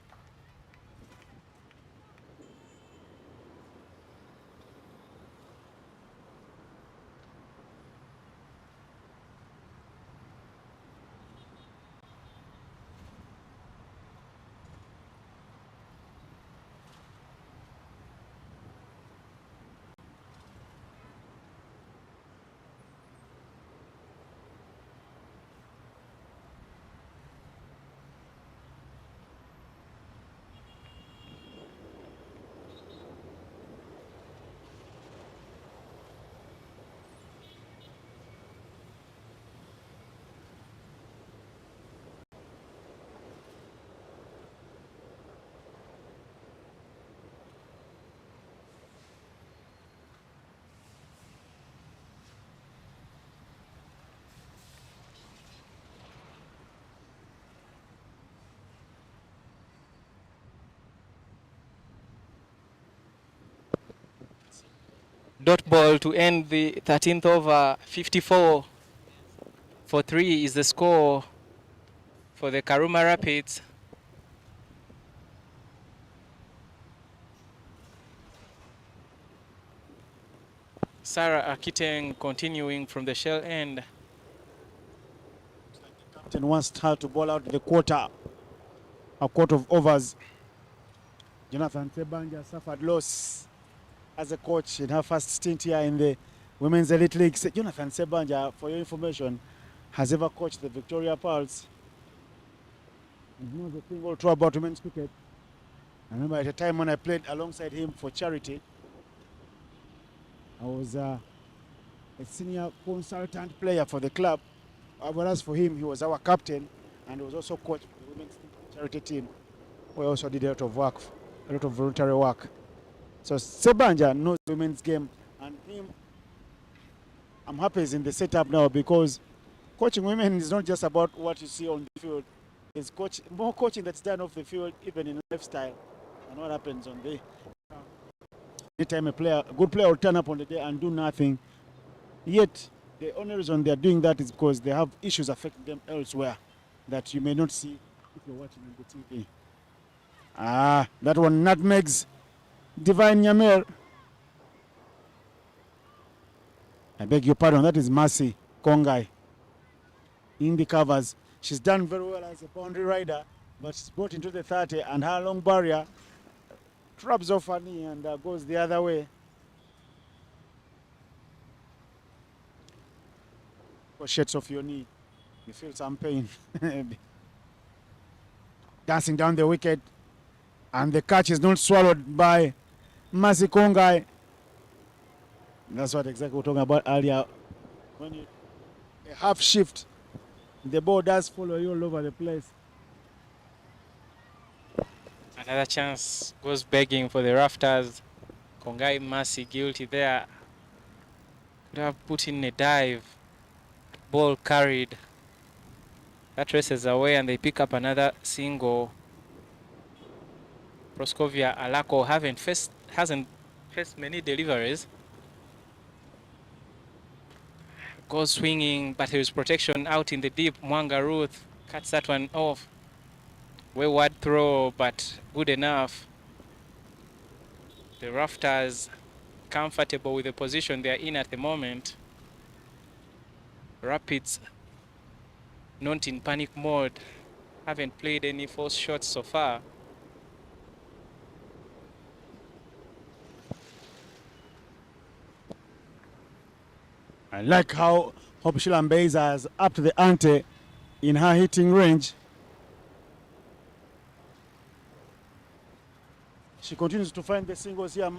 Dot ball to end the 13th over. 54 for 3 is the score for the Karuma Rapids. Sarah Akiteng continuing from the shell end. Captain wants her to ball out a quarter of overs. Jonathan Sebanja suffered loss as a coach in her first stint here in the Women's Elite League. Jonathan Sebanja, for your information, has ever coached the Victoria Pearls. He knows a thing or two about women's cricket. I remember at a time when I played alongside him for charity, I was a senior consultant player for the club, whereas for him, he was our captain and he was also coach for the women's charity team. We also did a lot of work, a lot of voluntary work. So Sebanja knows the women's game, and him, I'm happy he's in the setup now, because coaching women is not just about what you see on the field. It's more coaching that's done off the field, even in lifestyle, and what happens on the. Anytime a good player will turn up on the day and do nothing, yet the only reason they're doing that is because they have issues affecting them elsewhere that you may not see if you're watching on the TV. That one nutmegs Divine Nyamel. I beg your pardon, that is Mercy Kongai in the covers. She's done very well as a boundary rider, but she's brought into the 30 and her long barrier traps off her knee and goes the other way. Sheds off your knee, you feel some pain. Dancing down the wicket, and the catch is not swallowed by Mercy Kongai. That's what exactly we're talking about earlier. When you a half shift, the ball does follow you all over the place. Another chance goes begging for the Rafters. Kongai Mercy guilty there. Could have put in a dive. Ball carried. That races away and they pick up another single. Proskovia Alako hasn't faced many deliveries. Goes swinging, but there is protection out in the deep. Mwanga Ruth cuts that one off. Wayward throw, but good enough. The Rafters comfortable with the position they are in at the moment. Rapids not in panic mode. Haven't played any forced shots so far. I like how Hope Shilambeza is up to the ante in her hitting range. She continues to find the singles here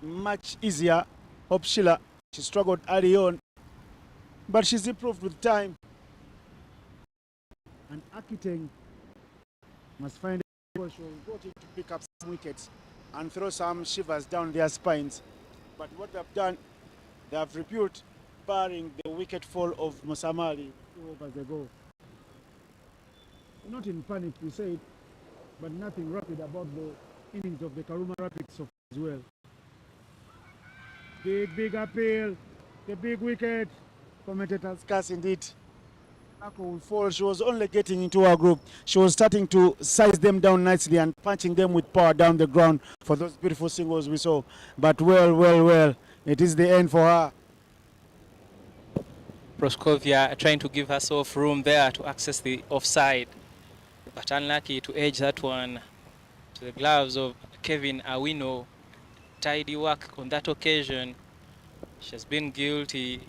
much easier. Hope Sheila, she struggled early on, but she's improved with time. And Akiteng must find a goal. She was brought in to pick up some wickets and throw some shivers down their spines. But what they've done, they have rebuilt, barring the wicket fall of Musamali 2 overs ago. Not in panic, we said, but nothing rapid about the innings of the Karuma Rapids so far as well. Big appeal, the big wicket. Commentators curse indeed. Ako will fall. She was only getting into her group. She was starting to size them down nicely and punching them with power down the ground for those beautiful singles we saw. But well, it is the end for her. Proskovia trying to give herself room there to access the offside, but unlucky to edge that one to the gloves of Kevin Awino. Tidy work on that occasion. She has been guilty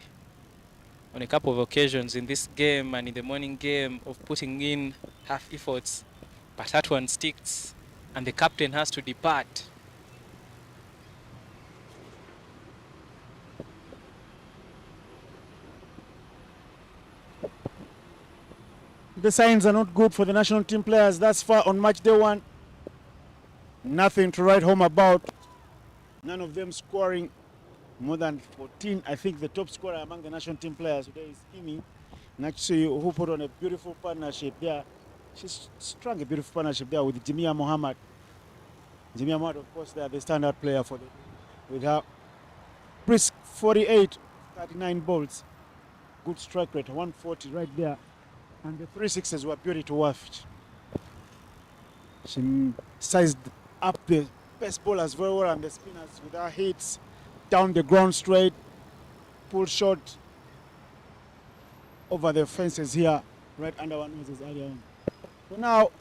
on a couple of occasions in this game and in the morning game of putting in half efforts, but that one sticks and the captain has to depart. The signs are not good for the national team players thus far on match day 1. Nothing to write home about. None of them scoring more than 14. I think the top scorer among the national team players today is Imi Nakchi, who put on a beautiful partnership there. She's strung a beautiful partnership there with Jamia Mohammed. Jamia Mohammed, of course, they are the standout player for with her brisk 48, 39 balls. Good strike rate, 140 right there. And the 360s were beauty to watch. She sized up the best bowlers very well and the spinners with her hits down the ground straight, pull shot over the fences here, right under our noses earlier on. So now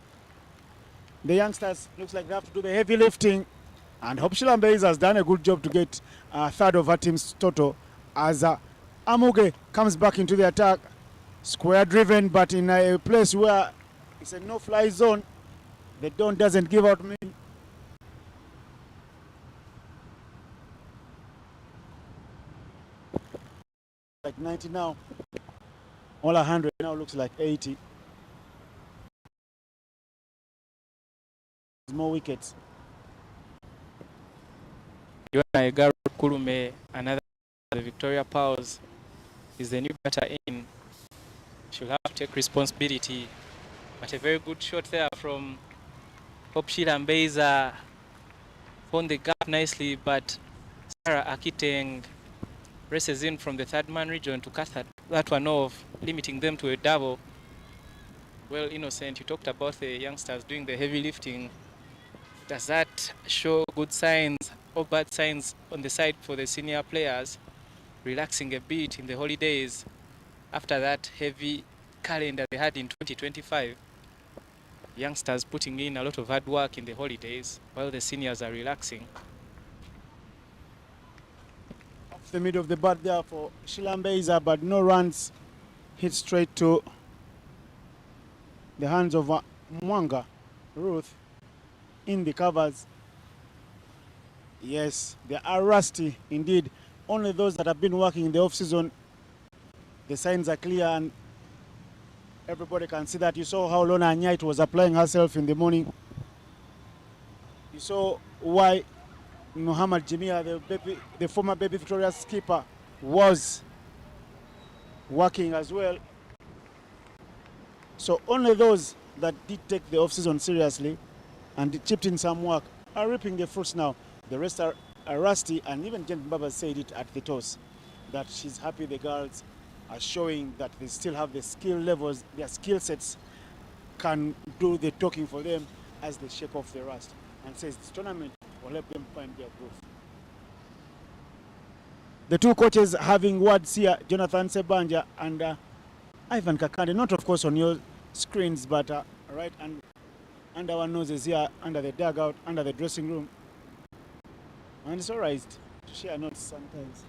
the youngsters looks like they have to do the heavy lifting, and Hope Shilambezi has done a good job to get a third of her team's total as Amuge comes back into the attack, square driven, but in a place where it's a no-fly zone. The dawn doesn't give out me. Like 90 now. All 100 now looks like 80. More wickets. Uganda Karuma, another the Victoria Powers, is the new batter in. She'll have to take responsibility. But a very good shot there from Hope Shilambezi found the gap nicely, but Sarah Akiteng races in from the third man region to cut that one off, limiting them to a double. Well, Innocent, you talked about the youngsters doing the heavy lifting. Does that show good signs or bad signs on the side for the senior players, relaxing a bit in the holidays after that heavy calendar they had in 2025? Youngsters putting in a lot of hard work in the holidays while the seniors are relaxing. Off the middle of the bat there for Shilambezi, but no runs. Hit straight to the hands of Mwanga Ruth in the covers. Yes, they are rusty indeed. Only those that have been working in the off-season, the signs are clear and everybody can see that. You saw how Lona Anyait was applying herself in the morning. You saw why Muhammad Jimia, the former Baby Victoria skipper, was working as well. So only those that did take the off-season seriously and chipped in some work are reaping the fruits now. The rest are rusty, and even Jen Baba said it at the toss, that she's happy the girls are showing that they still have the skill levels, their skill sets can do the talking for them as they shake off the rust, and says this tournament will help them find their groove. The two coaches having words here, Jonathan Sebanja and Ivan Kakande, not of course on your screens, but right under our noses here, under the dugout, under the dressing room. And it's all right to share notes sometimes.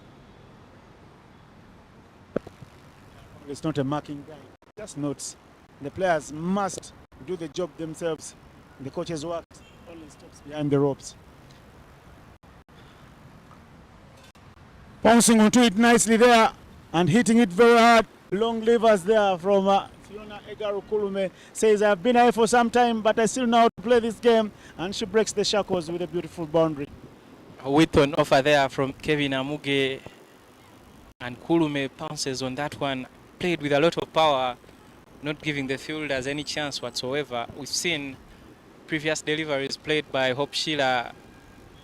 It's not a marking guide, just notes. The players must do the job themselves. The coach's work only stops behind the ropes. Bouncing onto it nicely there and hitting it very hard. Long levers there from Fiona Egaru Kulume. Says, I've been here for some time, but I still know how to play this game. And she breaks the shackles with a beautiful boundary. With an offer there from Kevin Amuge, and Kulume pounces on that one. Played with a lot of power, not giving the fielders any chance whatsoever. We've seen previous deliveries played by Hope Sheila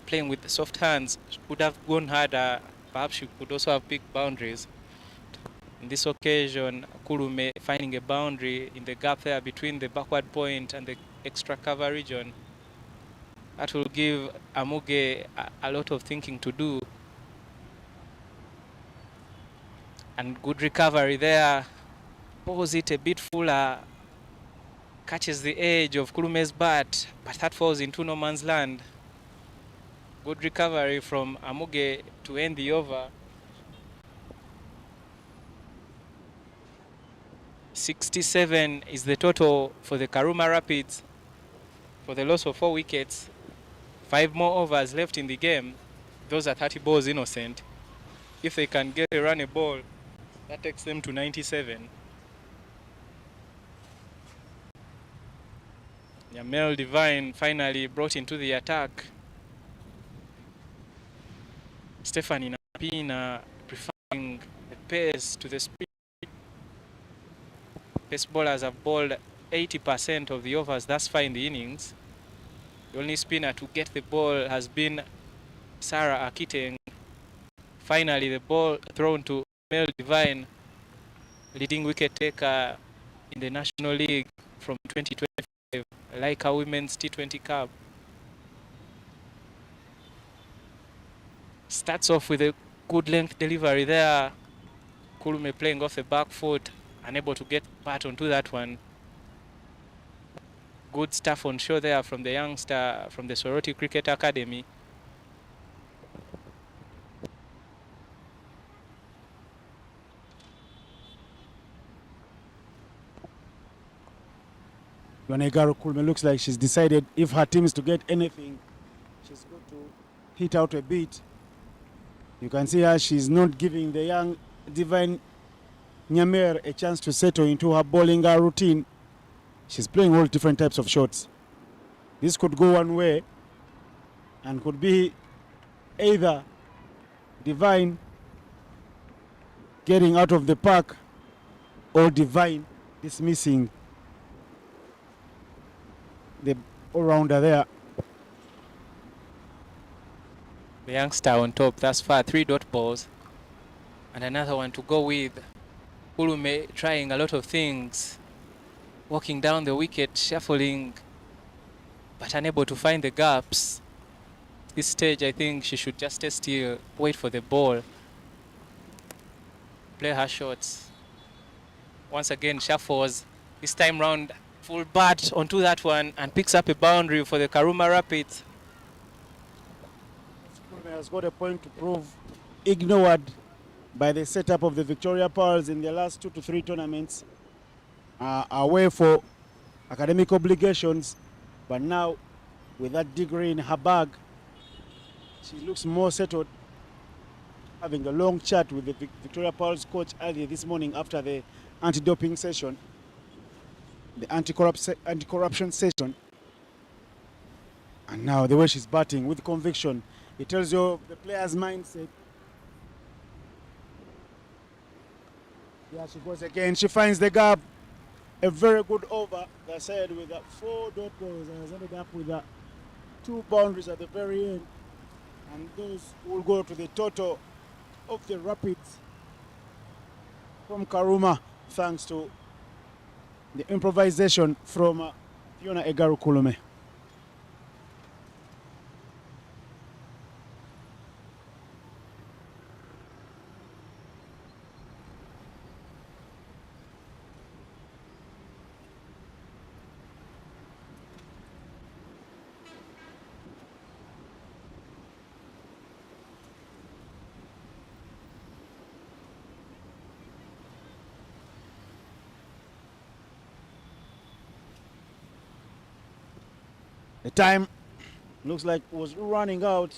playing with the soft hands. Could have gone harder. Perhaps she could also have picked boundaries. In this occasion, Kulume finding a boundary in the gap there between the backward point and the extra cover region. That will give Amuge a lot of thinking to do. And good recovery there. Pulls it a bit fuller. Catches the edge of Kulume's bat, but that falls into no man's land. Good recovery from Amuge to end the over. 67 is the total for the Karuma Rapids for the loss of 4 wickets. 5 more overs left in the game. Those are 30 balls, Innocent. If they can get a run a ball, that takes them to 97. Yamel Divine finally brought into the attack. Stephanie Napina preferring the pace to the speed. Pace bowlers have bowled 80% of the overs thus far in the innings. The only spinner to get the ball has been Sarah Akiteng, Finally, the ball thrown to Mel Divine, leading wicket taker in the National League from 2025, like a Women's T20 Cup. Starts off with a good length delivery there. Karuma playing off the back foot, unable to get part onto that one. Good stuff on show there from the youngster from the Soroti Cricket Academy. Yonegaro Kulme looks like she's decided if her team is to get anything, she's going to hit out a bit. You can see her, she's not giving the young Divine Nyamer a chance to settle into her bowling routine. She's playing all different types of shots. This could go one way and could be either Divine getting out of the park or Divine dismissing the all-rounder there. The youngster on top thus far, 3 dot balls. And another one to go with. Karuma trying a lot of things. Walking down the wicket, shuffling, but unable to find the gaps. This stage, I think she should just stay still, wait for the ball. Play her shots. Once again, shuffles. This time round, full bat onto that one and picks up a boundary for the Karuma Rapids. Karuma has got a point to prove, ignored by the setup of the Victoria Pearls in their last 2 to 3 tournaments. Away for academic obligations, but now with that degree in her bag, she looks more settled. Having a long chat with the Victoria Pearls coach earlier this morning after the anti-doping session, the anti-corruption session, and now the way she's batting with conviction, it tells you the player's mindset. Yeah, she goes again, she finds the gap. A very good over, they said, with 4 dot balls, and has ended up with 2 boundaries at the very end, and those will go to the total of the Rapids from Karuma, thanks to the improvisation from Fiona Egaru Kulme. The time looks like was running out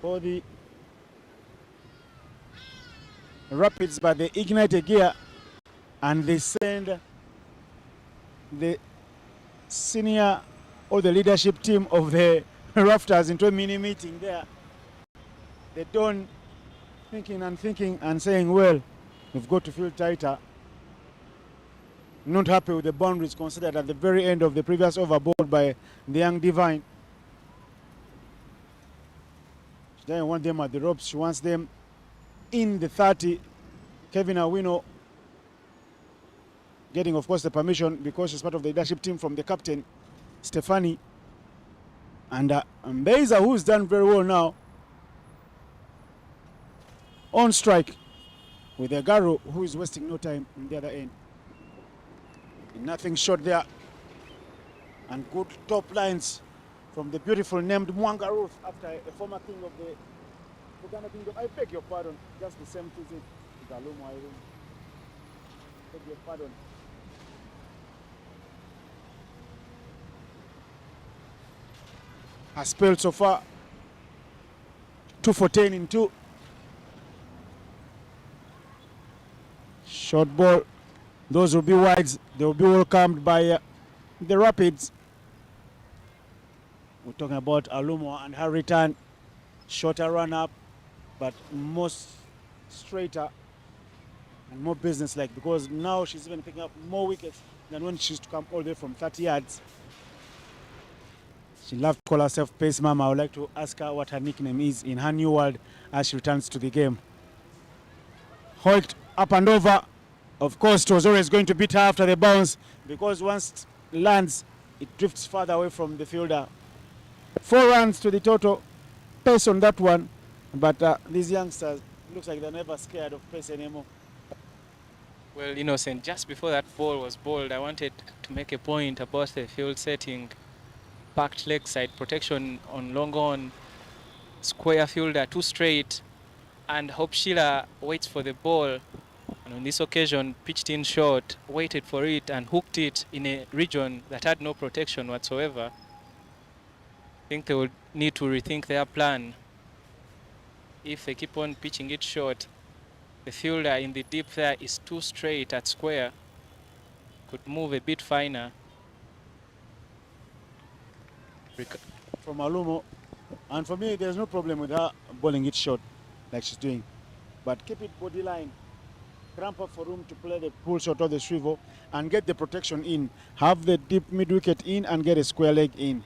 for the Rapids, but they ignite a gear and they send the senior or the leadership team of the Rafters into a mini meeting there. They don't thinking and saying, well, we've got to feel tighter. Not happy with the boundaries considered at the very end of the previous over bowled by the young Divine. She doesn't want them at the ropes, she wants them in the 30. Kevin Awino getting, of course, the permission because she's part of the leadership team from the captain, Stefani. And Mbeza, who's done very well now, on strike with Egaru, who is wasting no time on the other end. Nothing short there, and good top lines from the beautiful named Mwanga Ruth, after a former king of the Uganda kingdom. I beg your pardon, just the same visit to Karuma. I beg your pardon. Has spelled so far 2 for 10 in 2. Short ball. Those will be wides. They will be welcomed by the Rapids. We're talking about Alumo and her return. Shorter run up, but most straighter and more business-like, because now she's even picking up more wickets than when she used to come all the way from 30 yards. She loved to call herself Pace Mama. I would like to ask her what her nickname is in her new world as she returns to the game. Hoiked up and over. Of course, it was always going to beat her after the bounce because once it lands, it drifts further away from the fielder. 4 runs to the total. Pace on that one. But these youngsters, looks like they're never scared of pace anymore. Well, Innocent, just before that ball was bowled, I wanted to make a point about the field setting. Packed leg side protection on long on, square fielder, 2 straight, and Hope Sheila waits for the ball. And on this occasion, pitched in short, waited for it and hooked it in a region that had no protection whatsoever. I think they would need to rethink their plan. If they keep on pitching it short, the fielder in the deep there is too straight at square. Could move a bit finer. From Alumo. And for me, there's no problem with her bowling it short like she's doing. But keep it body line. Cramp up for room to play the pull shot or the swivel and get the protection in. Have the deep mid wicket in and get a square leg in.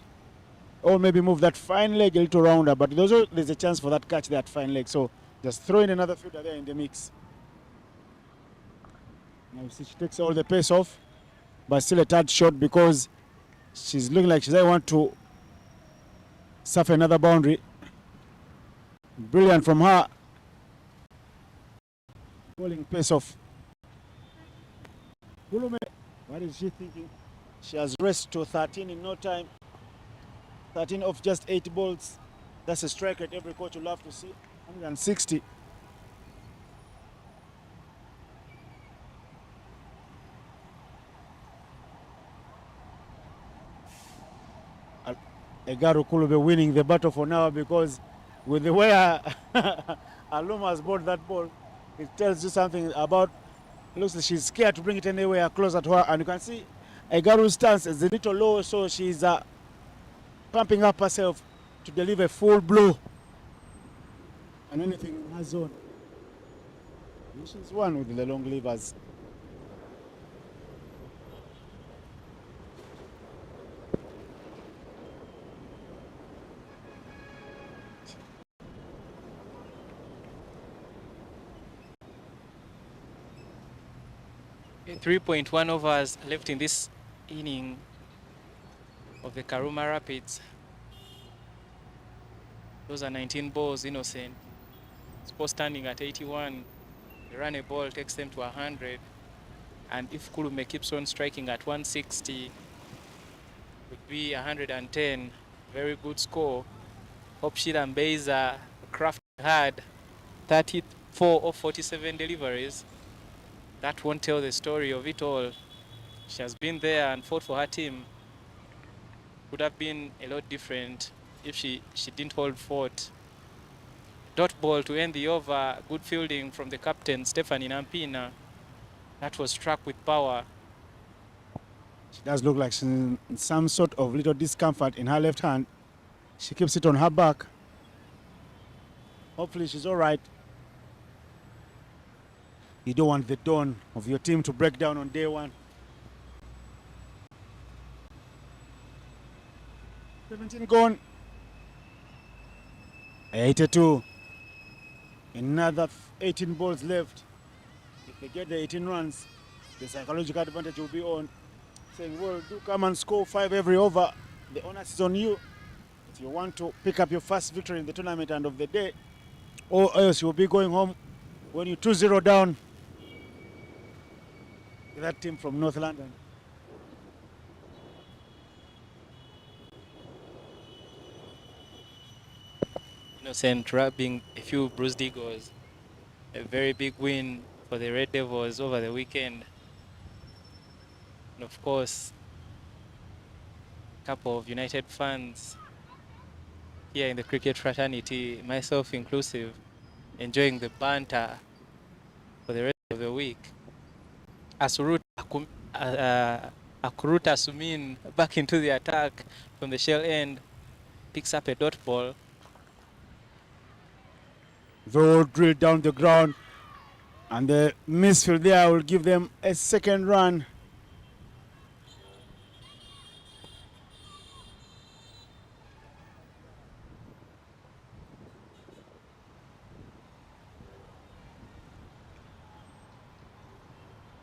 Or maybe move that fine leg a little rounder. But there's a chance for that catch, that fine leg. So just throw in another fielder there in the mix. Now you see she takes all the pace off. But still a tad short because she's looking like she doesn't want to suffer another boundary. Brilliant from her. Bowling pace off. Gulume, what is she thinking? She has raced to 13 in no time. 13 off just 8 balls. That's a strike rate every coach will love to see. 160. Egaru Kulube winning the battle for now because with the way Aluma has bowled that ball, it tells you something about, looks like she's scared to bring it anywhere closer to her. And you can see Egaru's stance is a little low, so she's pumping up herself to deliver a full blow. And anything in her zone. She's one with the long levers. Okay, 3.1 overs left in this inning of the Karuma Rapids. Those are 19 balls, Innocent. Score standing at 81. They run a ball, takes them to 100. And if Kulume keeps on striking at 160, it would be 110. Very good score. Hope Sheila Mbeza crafted hard. 34 of 47 deliveries. That won't tell the story of it all. She has been there and fought for her team. Would have been a lot different if she didn't hold fort. Dot ball to end the over. Good fielding from the captain, Stephanie Nampina. That was struck with power. She does look like she's in some sort of little discomfort in her left hand. She keeps it on her back. Hopefully she's all right. You don't want the dawn of your team to break down on day one. 17 gone. 82. Another 18 balls left. If they get the 18 runs, the psychological advantage will be on. Saying, well, do come and score 5 every over. The onus is on you. If you want to pick up your first victory in the tournament and of the day, or else you'll be going home when you're 2-0 down. That team from North London. Innocent rubbing a few bruised egos. A very big win for the Red Devils over the weekend. And of course, a couple of United fans here in the cricket fraternity, myself inclusive, enjoying the banter for the rest of the week. Akuruta Sumin back into the attack from the shell end, picks up a dot ball. They'll drill down the ground, and the misfield there will give them a second run.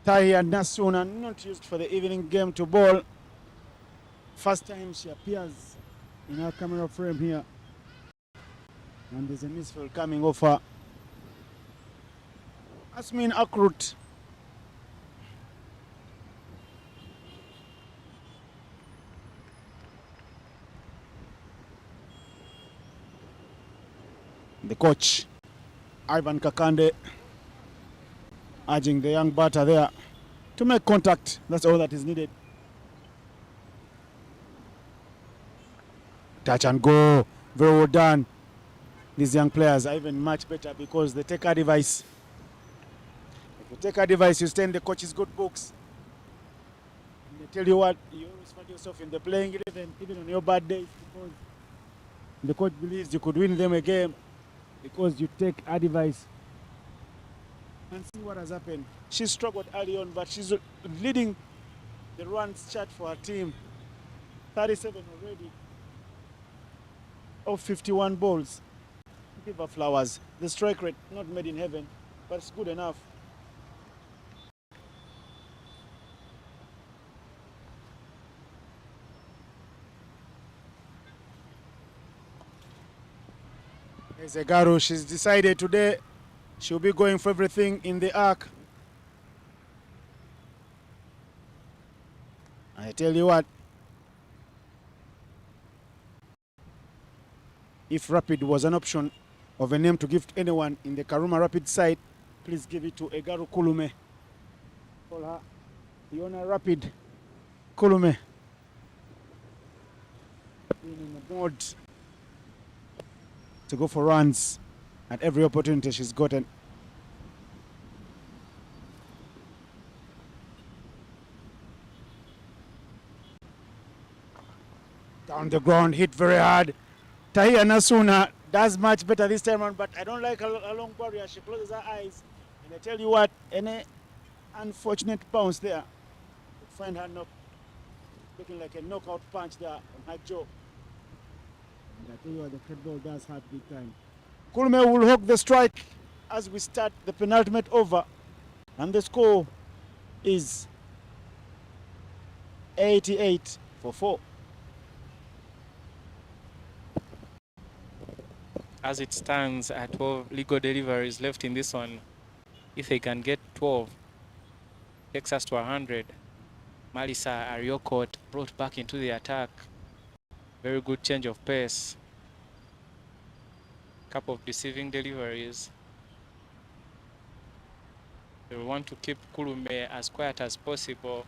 Tahia Nasuna, not used for the evening game, to ball. First time she appears in our camera frame here. And there's a misfield coming off her. Asmin Akrut. The coach, Ivan Kakande, urging the young batter there to make contact. That's all that is needed. Touch and go. Very well done. These young players are even much better because they take advice. If you take advice, you stay in the coach's good books. And they tell you what, you always find yourself in the playing 11, even on your bad days, because the coach believes you could win them a game because you take advice. And see what has happened. She struggled early on, but she's leading the runs chart for her team. 37 already of 51 balls. Give her flowers. The strike rate, not made in heaven, but it's good enough. There's a girl, she's decided today she'll be going for everything in the arc. I tell you what, if Rapid was an option of a name to give to anyone in the Karuma Rapid side, please give it to Egaru Kulume. Call her Fiona Rapid Kulume. Being in the mode to go for runs at every opportunity she's gotten. Down the ground, hit very hard. Tahia Nasuna does much better this time around, but I don't like a long barrier. She closes her eyes, and I tell you what, any unfortunate bounce there would find her looking like a knockout punch there on her jaw. And I tell you what, the cat ball does hurt big time. Kulume will hawk the strike as we start the penultimate over, and the score is 88 for 4. As it stands, 12 legal deliveries left in this one. If they can get 12, takes us to 100. Malisa Ariokot brought back into the attack. Very good change of pace. Couple of deceiving deliveries. They want to keep Kulume as quiet as possible.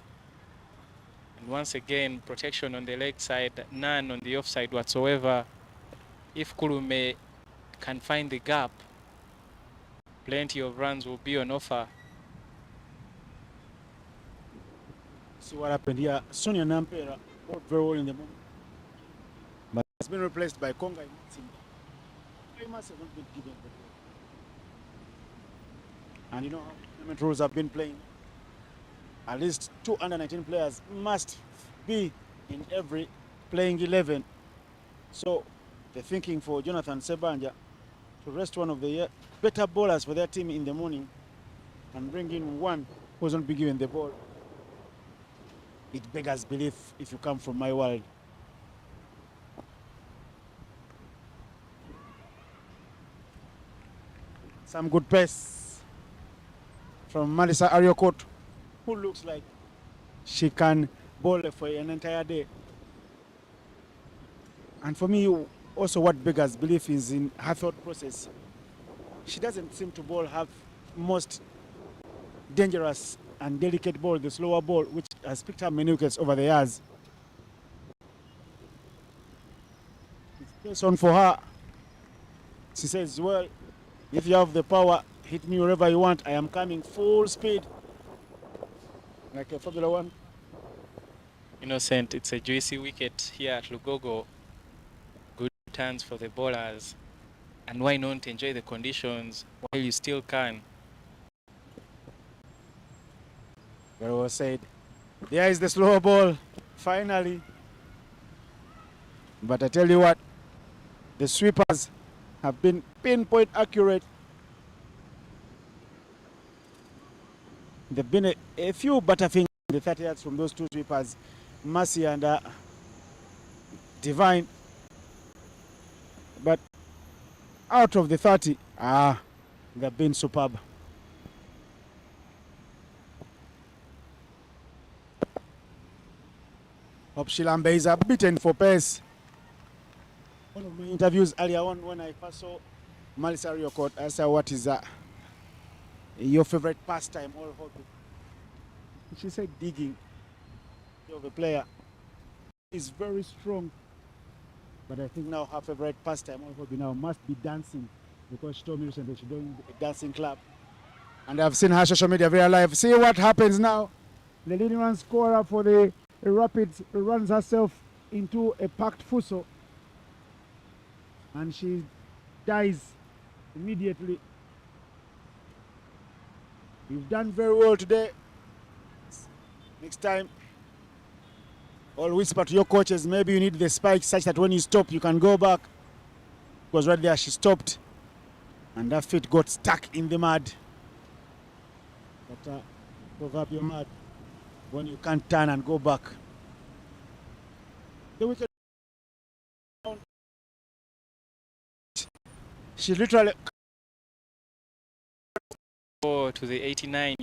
And once again, protection on the leg side, none on the offside whatsoever. If Kulume can find the gap, plenty of runs will be on offer. See what happened here. Sonia Nampera worked very well in the moment, but it's been replaced by Konga. He must have not been given the ball. And you know how tournament rules have been playing. At least 2 under-19 players must be in every playing 11. So the thinking for Jonathan Sebanja to rest one of the better bowlers for their team in the morning and bring in one who won't be given the ball. It beggars belief if you come from my world. Some good pace from Malisa Ariokot, who looks like she can bowl for an entire day. And for me, also what beggars belief is in her thought process. She doesn't seem to bowl her most dangerous and delicate ball, the slower ball, which has picked up many wickets over the years. It's on for her. She says, well, if you have the power, hit me wherever you want. I am coming full speed. Like a Formula One. Innocent, it's a juicy wicket here at Lugogo. Good turns for the bowlers. And why not enjoy the conditions while you still can? Very well said. There is the slow ball, finally. But I tell you what, the sweepers have been pinpoint accurate. There have been a few butterfingers in the 30 yards from those two sweepers, Mercy and Divine. But out of the 30, they've been superb. Hope Shilambe is beaten for pace. One of my interviews earlier on when I first saw Malisa Riokot, I said, what is your favorite pastime or hobby? She said digging. Of a player is very strong. But I think now her favorite pastime or hobby now must be dancing, because she told me recently she's doing a dancing club. And I've seen her social media very live. See what happens now. The leading run scorer for the Rapids runs herself into a packed fuso. And she dies immediately. You've done very well today. Next time, I'll whisper to your coaches, maybe you need the spike such that when you stop, you can go back. Because right there, she stopped. And that feet got stuck in the mud. But cover up your mud when you can't turn and go back. The wicket. She literally. To the 89,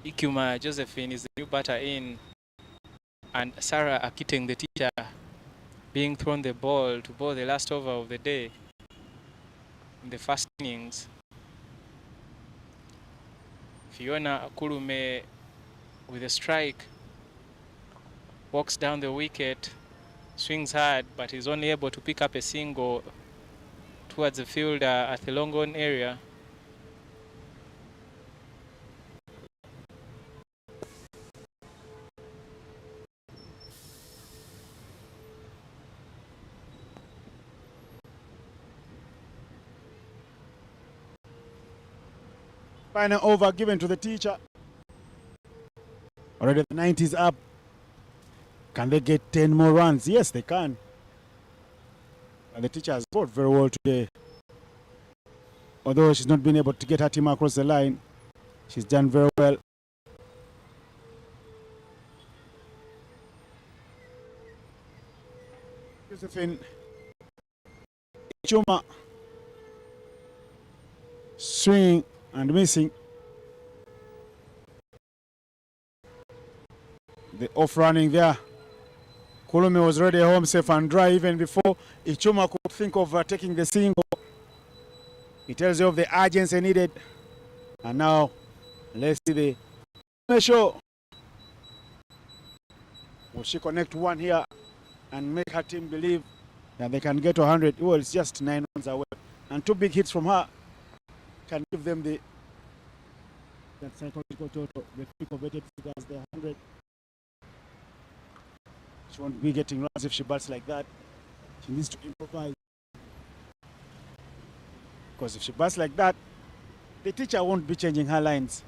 Ikuma Josephine is the new batter in, and Sarah Akiting, the teacher, being thrown the ball to bowl the last over of the day in the first innings. Fiona Kurume with a strike walks down the wicket, swings hard, but is only able to pick up a single towards the fielder at the long on area. Final over given to the teacher. Already the 90s up. Can they get 10 more runs? Yes, they can. And the teacher has scored very well today. Although she's not been able to get her team across the line, she's done very well. Josephine Chuma swinging and missing. The off running there. Kulume was already home safe and dry even before Ichuma could think of taking the single. It tells you of the urgency needed. And now, let's see the show. Will she connect one here and make her team believe that they can get to 100? Well, it's just 9 runs away. And 2 big hits from her can give them that psychological total, the pre-coveted figures, the 100. She won't be getting runs if she bats like that. She needs to improvise. Because if she bats like that, the teacher won't be changing her lines.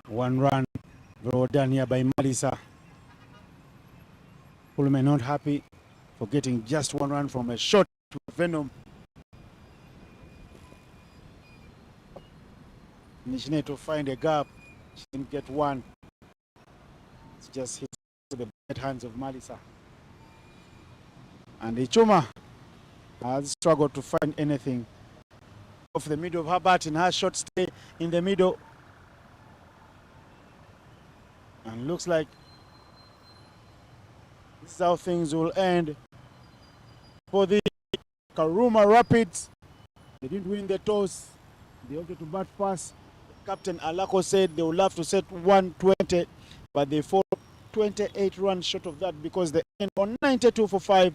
One run, very well done here by Malisa. Pullman not happy for getting just 1 run from a shot to Venom. She needed to find a gap. She didn't get one. It's just hit to the bad hands of Malisa. And Ichuma has struggled to find anything. Off the middle of her bat in her short stay in the middle. And looks like this is how things will end for the Karuma Rapids. They didn't win the toss. They opted to bat first. Captain Alako said they would love to set 120, but they fall 28 runs short of that because they end on 92 for 5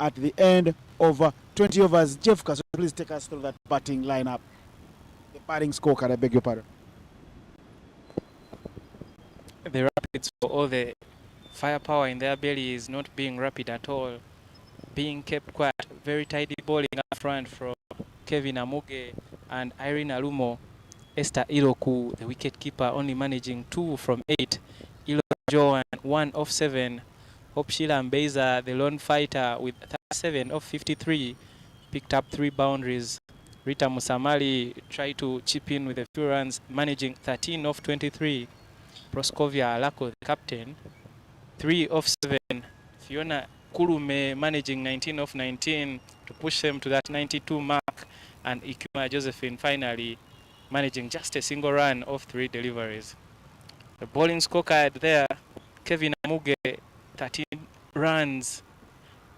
at the end of 20 overs. Jeff Kaso, please take us through that batting lineup. The batting scorecard, I beg your pardon. The Rapids, for all the firepower in their belly, is not being rapid at all. Being kept quiet. Very tidy bowling up front from Kevin Amuge and Irene Alumo. Esther Iroku, the wicketkeeper, only managing 2 from 8. Ilo Joan, 1 off 7. Hope Sheila Mbeza, the lone fighter, with 37 off 53, picked up 3 boundaries. Rita Musamali tried to chip in with a few runs, managing 13 off 23. Proskovia Alako, the captain, 3 off 7. Fiona Kurume managing 19 off 19 to push them to that 92 mark. And Ikuma Josephine finally managing just a single run off 3 deliveries. The bowling scorecard there, Kevin Amuge, 13 runs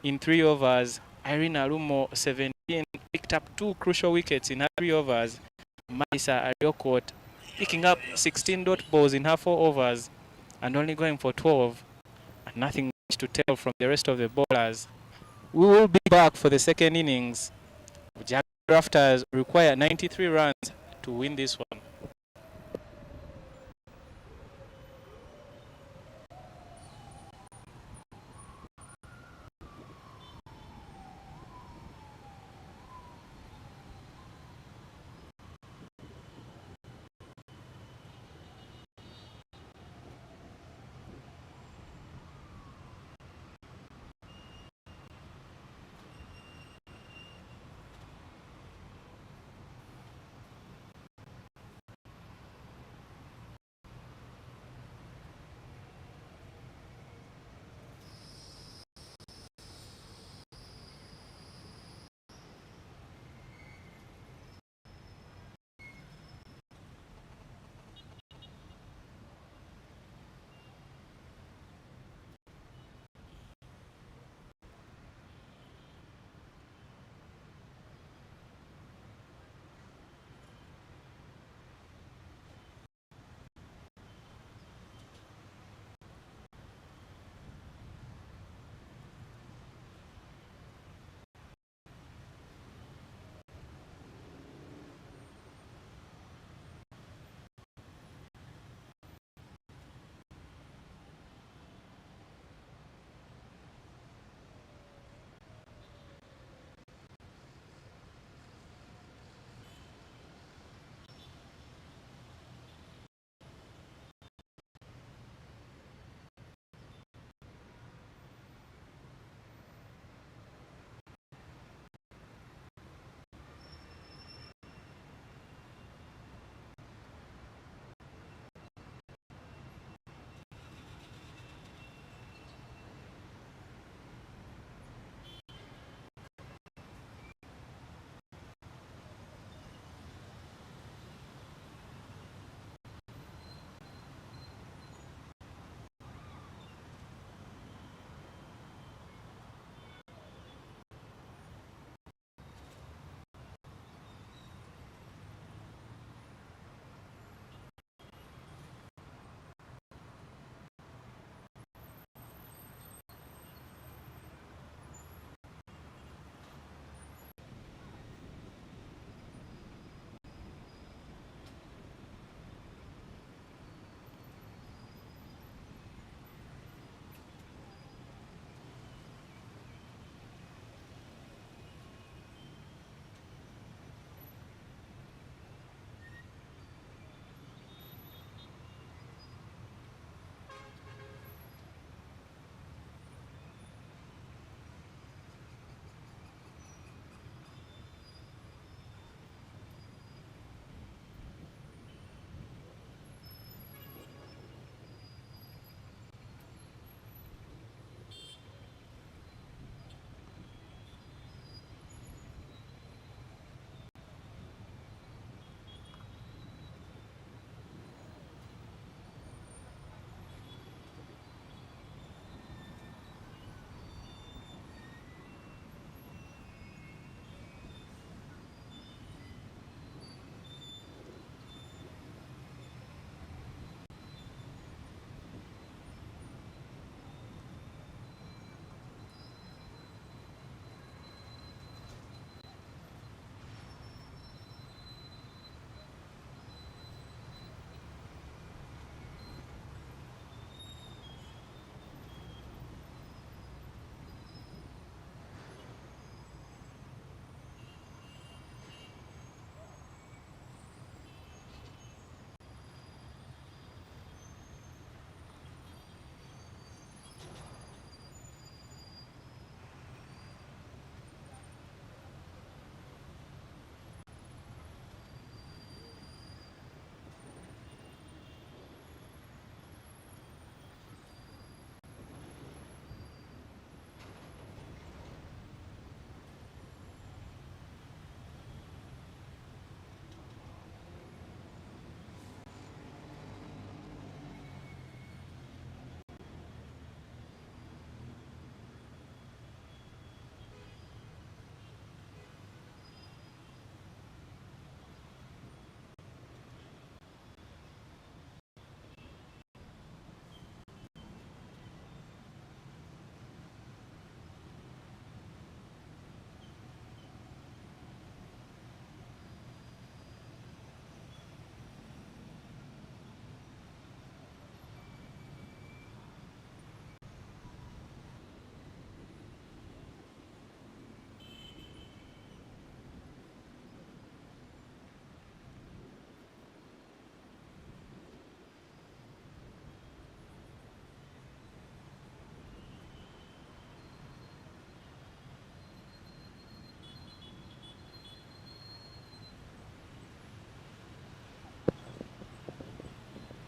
in 3 overs. Irina Lumo, 17, picked up 2 crucial wickets in her 3 overs. Marisa Ariokot picking up 16 dot balls in her 4 overs and only going for 12. And nothing much to tell from the rest of the bowlers. We will be back for the second innings. Bujjagali Rafters require 93 runs to win this one.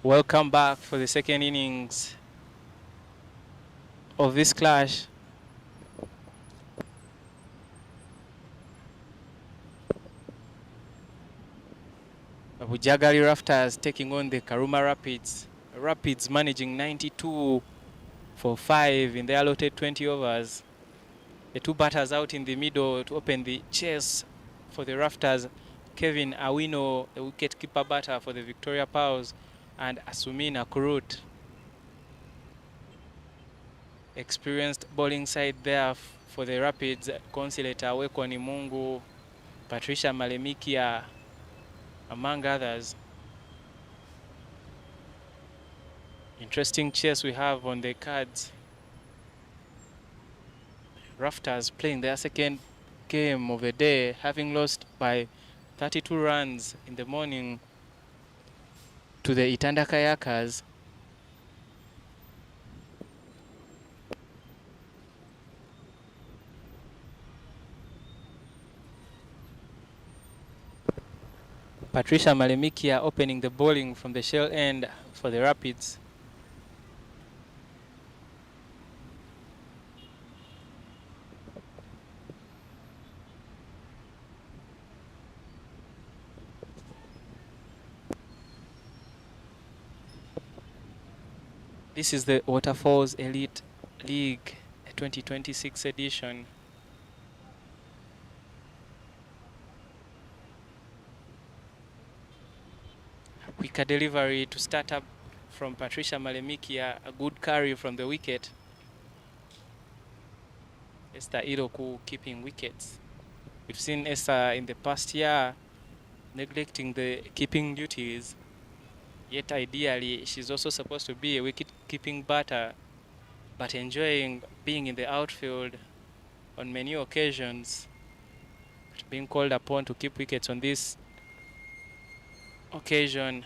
Welcome back for the second innings of this clash. Bujjagali Rafters taking on the Karuma Rapids. Rapids managing 92 for 5 in the allotted 20 overs. The two batters out in the middle to open the chase for the Rafters. Kevin Awino, the wicket-keeper batter for the Victoria Pals, and Asumina Kurut. Experienced bowling side there for the Rapids. Consolata Wekwani Mungu, Patricia Malemikia, among others. Interesting chase we have on the cards. Rafters playing their second game of the day, having lost by 32 runs in the morning to the Itanda Kayakers. Patricia Malemikia opening the bowling from the shell end for the Rapids. This is the Waterfalls Elite League 2026 edition. Quicker delivery to start up from Patricia Malemikia, a good carry from the wicket. Esther Iroku keeping wickets. We've seen Esther in the past year neglecting the keeping duties, yet ideally she's also supposed to be a wicket-keeping batter, but enjoying being in the outfield on many occasions, being called upon to keep wickets on this occasion.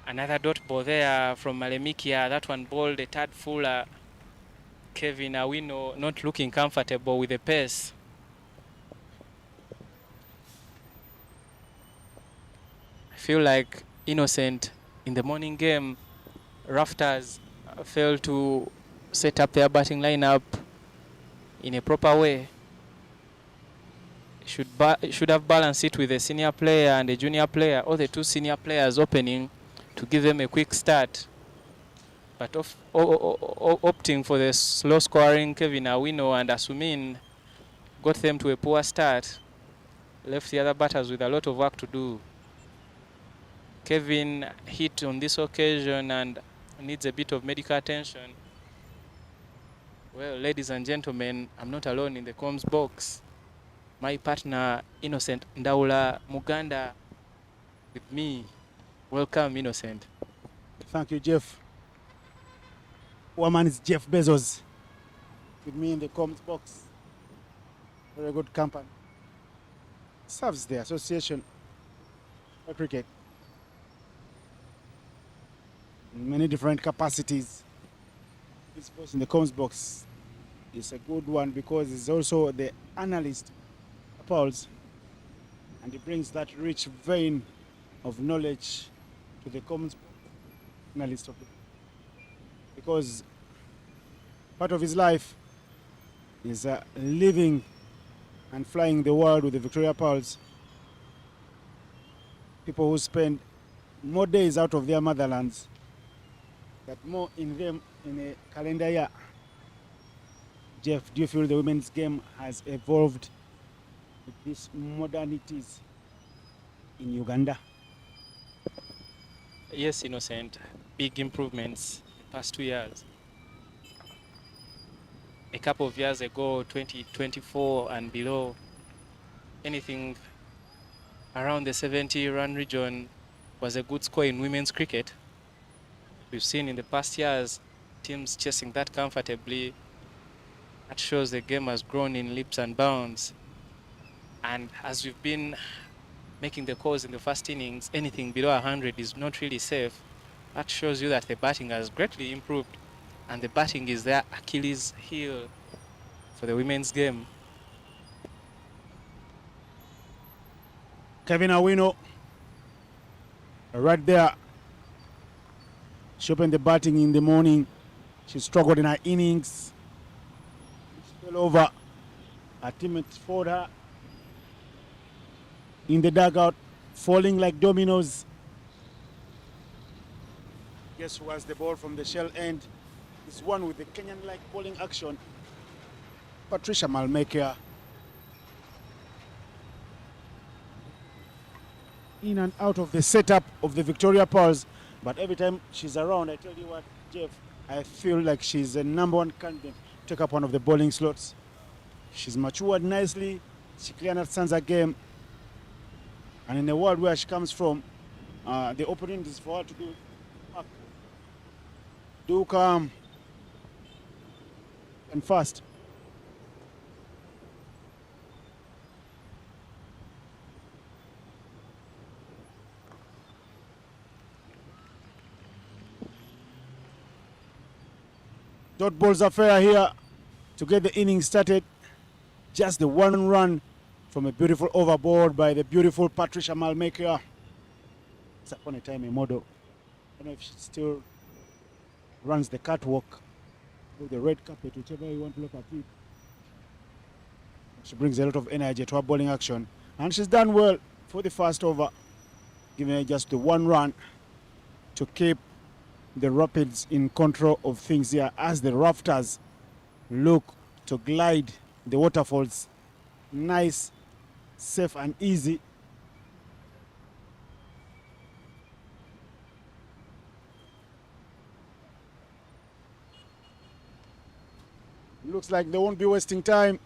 Another dot ball there from Malemikia. That one bowled a third fuller. Kevin Awino not looking comfortable with the pace. I feel like Innocent in the morning game, Rafters failed to set up their batting lineup in a proper way. Should have balanced it with a senior player and a junior player, or the two senior players opening to give them a quick start. But opting for the slow scoring Kevin Awino and Asumin got them to a poor start, left the other batters with a lot of work to do. Kevin hit on this occasion and needs a bit of medical attention. Well, ladies and gentlemen, I'm not alone in the comms box. My partner, Innocent Ndaula Muganda, with me. Welcome, Innocent. Thank you, Jeff. One man is Jeff Bezos with me in the comms box. Very good company. Serves the association for cricket in many different capacities. This voice in the comms box is a good one because he's also the analyst Pauls, and he brings that rich vein of knowledge to the comms analyst of it. Because part of his life is living and flying the world with the Victoria Pals. People who spend more days out of their motherlands, but more in them in a calendar year. Jeff, do you feel the women's game has evolved with these modernities in Uganda? Yes, Innocent. Big improvements the past 2 years. A couple of years ago, 2024 and below, anything around the 70-run region was a good score in women's cricket. We've seen in the past years teams chasing that comfortably. That shows the game has grown in leaps and bounds. And as we've been making the calls in the first innings, anything below 100 is not really safe. That shows you that the batting has greatly improved, and the batting is their Achilles heel for the women's game. Kevin Awino, right there, She opened the batting in the morning. She struggled in her innings. She fell over. Her teammates fought her in the dugout, falling like dominoes. Guess who has the ball from the shell end? This one with the Kenyan-like bowling action. Patricia Malmaker. In and out of the setup of the Victoria Pearls. But every time she's around, I tell you what, Jeff, I feel like she's a number 1 candidate to take up one of the bowling slots. She's matured nicely. She clearly understands her game. And in the world where she comes from, the opportunities for her to do come and fast. Dot balls affair here to get the inning started. Just the 1 run from a beautiful overboard by the beautiful Patricia Malmaker. It's upon a time a model. I don't know if she still runs the catwalk with the red carpet, whichever you want to look at it. She brings a lot of energy to her bowling action. And she's done well for the first over, giving her just the 1 run to keep the Rapids in control of things here as the Rafters look to glide the waterfalls. Nice, safe and easy. Looks like they won't be wasting time.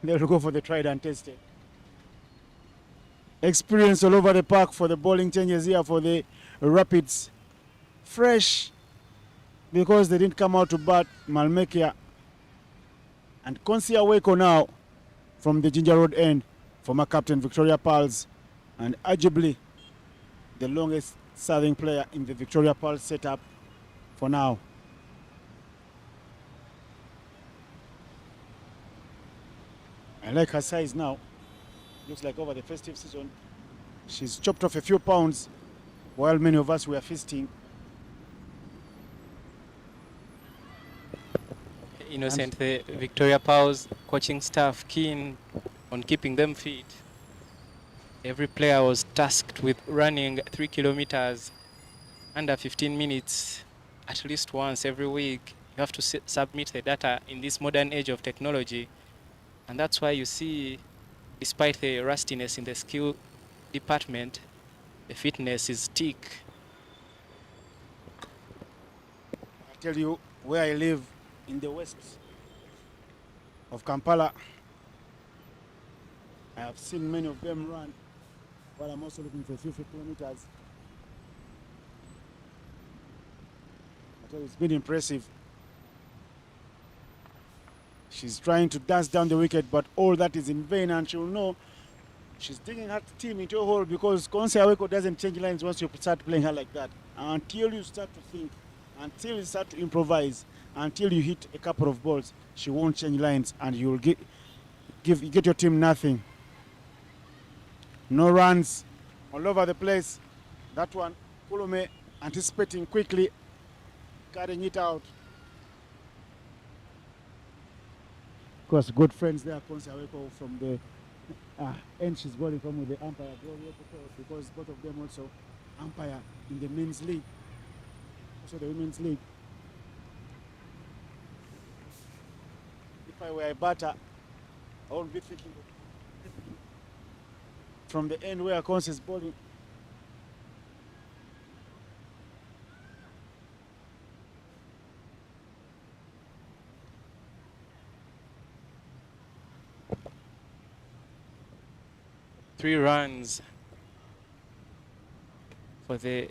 They'll go for the tried and tested. Experience all over the park for the bowling changes here for the Rapids. Fresh because they didn't come out to bat. Malmaker and Konsia Weko now from the Ginger Road end, former captain Victoria Pearls, and arguably the longest serving player in the Victoria Pearls setup for now. I like her size now. Looks like over the festive season, she's chopped off a few pounds while many of us were feasting. Innocent, the Victoria Pearls coaching staff keen on keeping them fit. Every player was tasked with running 3 kilometers under 15 minutes at least once every week. You have to submit the data in this modern age of technology. And that's why you see, despite the rustiness in the skill department, the fitness is thick. I tell you, where I live in the west of Kampala, I have seen many of them run, but I'm also looking for a few kilometers. I tell you, it's been impressive. She's trying to dance down the wicket, but all that is in vain, and she'll know she's digging her team into a hole because Konsia Weko doesn't change lines once you start playing her like that. Until you start to think, until you start to improvise, until you hit a couple of balls, she won't change lines, and you'll get your team nothing. No runs all over the place. That one, Kulome anticipating quickly, carrying it out. Of course, good friends there, Konsia Weko from the end she's bowling from with the umpire, because both of them also umpire in the men's league, also the women's league. If I were a batter, I would be thinking from the end where Konsia is bowling. Three runs for the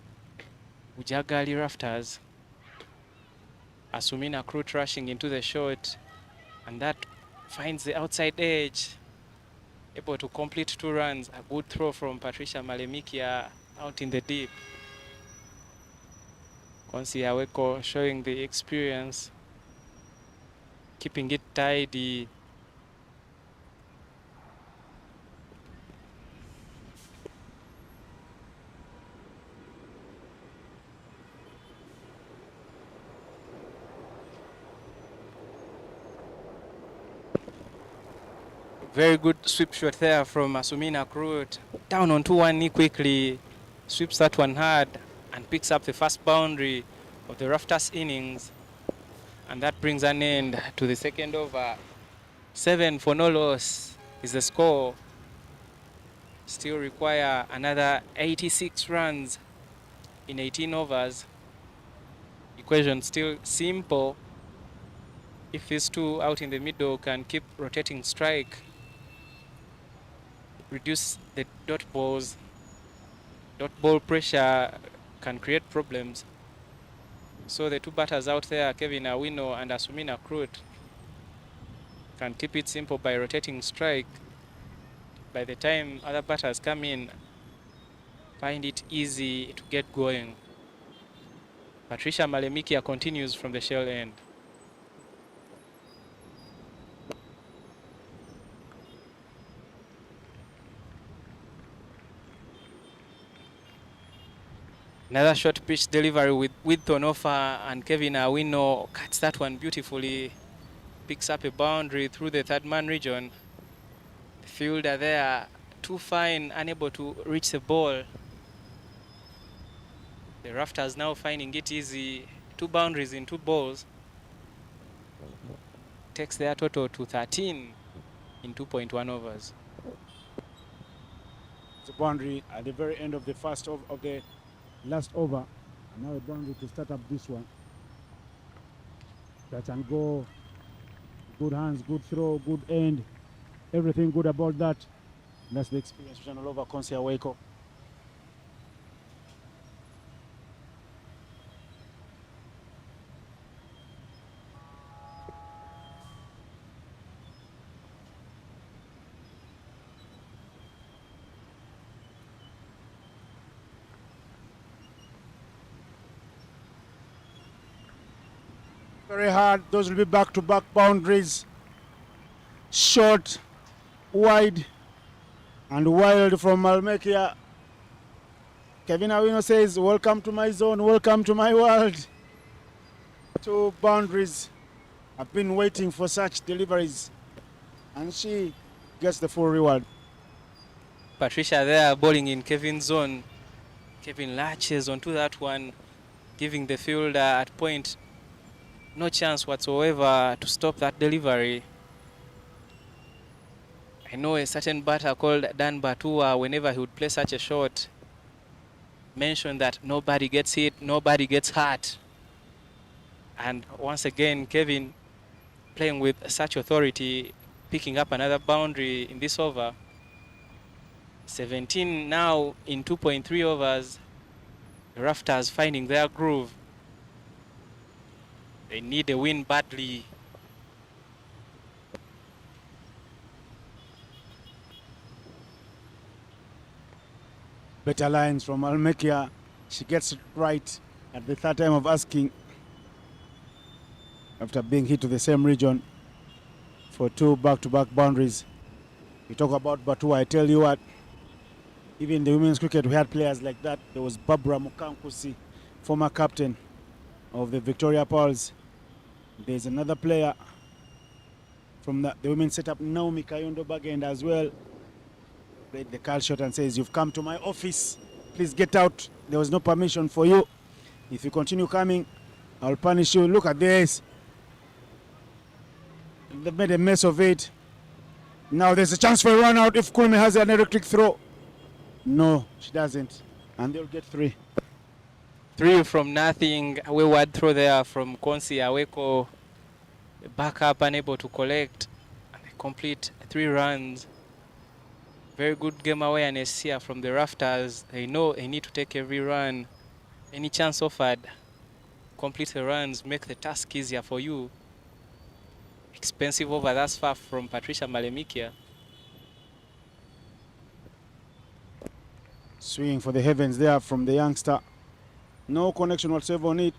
Bujjagali Rafters. Asumina Crute rushing into the shot, and that finds the outside edge. Able to complete 2 runs. A good throw from Patricia Malemikia out in the deep. Konsia Weko showing the experience, keeping it tidy. Very good sweep shot there from Asumina Krut. Down on 2-1 knee quickly, sweeps that one hard and picks up the first boundary of the Rafters innings. And that brings an end to the second over. 7 for no loss is the score. Still require another 86 runs in 18 overs. Equation still simple. If these two out in the middle can keep rotating strike, reduce the dot balls, dot ball pressure can create problems. So the two batters out there, Kevin Awino and Asumina Krut, can keep it simple by rotating strike. By the time other batters come in, find it easy to get going. Patricia Malemikia continues from the shell end. Another short pitch delivery with Tonofa, and Kevin Awino cuts that one beautifully. Picks up a boundary through the third man region. The fielder there, too fine, unable to reach the ball. The Rafters now finding it easy. 2 boundaries in 2 balls. Takes their total to 13 in 2.1 overs. It's a boundary at the very end of the first of the last over. And now a boundary to start up this one. Touch and go. Good hands, good throw, good end. Everything good about that. And that's the experience all over Konsi Aweko. Very hard. Those will be back-to-back boundaries. Short, wide, and wild from Malmekia. Kevin Awino says, welcome to my zone, welcome to my world. 2 boundaries. I've been waiting for such deliveries. And she gets the full reward. Patricia there bowling in Kevin's zone. Kevin latches onto that one, giving the fielder at point no chance whatsoever to stop that delivery. I know a certain batter called Dan Batua, whenever he would play such a shot, mentioned that nobody gets hit, nobody gets hurt. And once again, Kevin playing with such authority, picking up another boundary in this over. 17 now in 2.3 overs. The Rafters finding their groove. They need a win badly. Better lines from Almekia. She gets it right at the third time of asking. After being hit to the same region for 2 back-to-back boundaries. You talk about Batua, I tell you what, even in the women's cricket we had players like that. There was Barbara Mukankusi, former captain of the Victoria Pearls. There's another player from the women's setup, Naomi Kayondo Bagenda as well. Played the call shot and says, you've come to my office, please get out. There was no permission for you. If you continue coming, I'll punish you. Look at this. They've made a mess of it. Now there's a chance for a run out if Kulme has an electric throw. No, she doesn't. And they'll get 3. 3 from nothing. A wayward throw there from Konsi Aweko. Backup unable to collect. And they complete 3 runs. Very good game awareness here from the Rafters. They know they need to take every run. Any chance offered, complete the runs, make the task easier for you. Expensive over thus far from Patricia Malemikia. Swinging for the heavens there from the youngster. No connection whatsoever on it.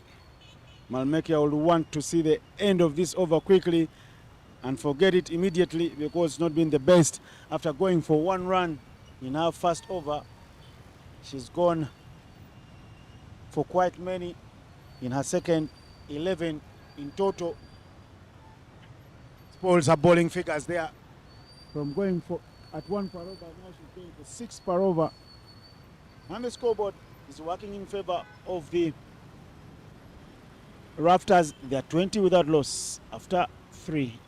Malmekia will want to see the end of this over quickly and forget it immediately because it's not been the best. After going for 1 run in her first over, she's gone for quite many in her second, 11 in total. Spoils her bowling figures there. from going for at 1 per over, now she's going for 6 per over. And the scoreboard is working in favor of the Rafters. They are 20 without loss after 3.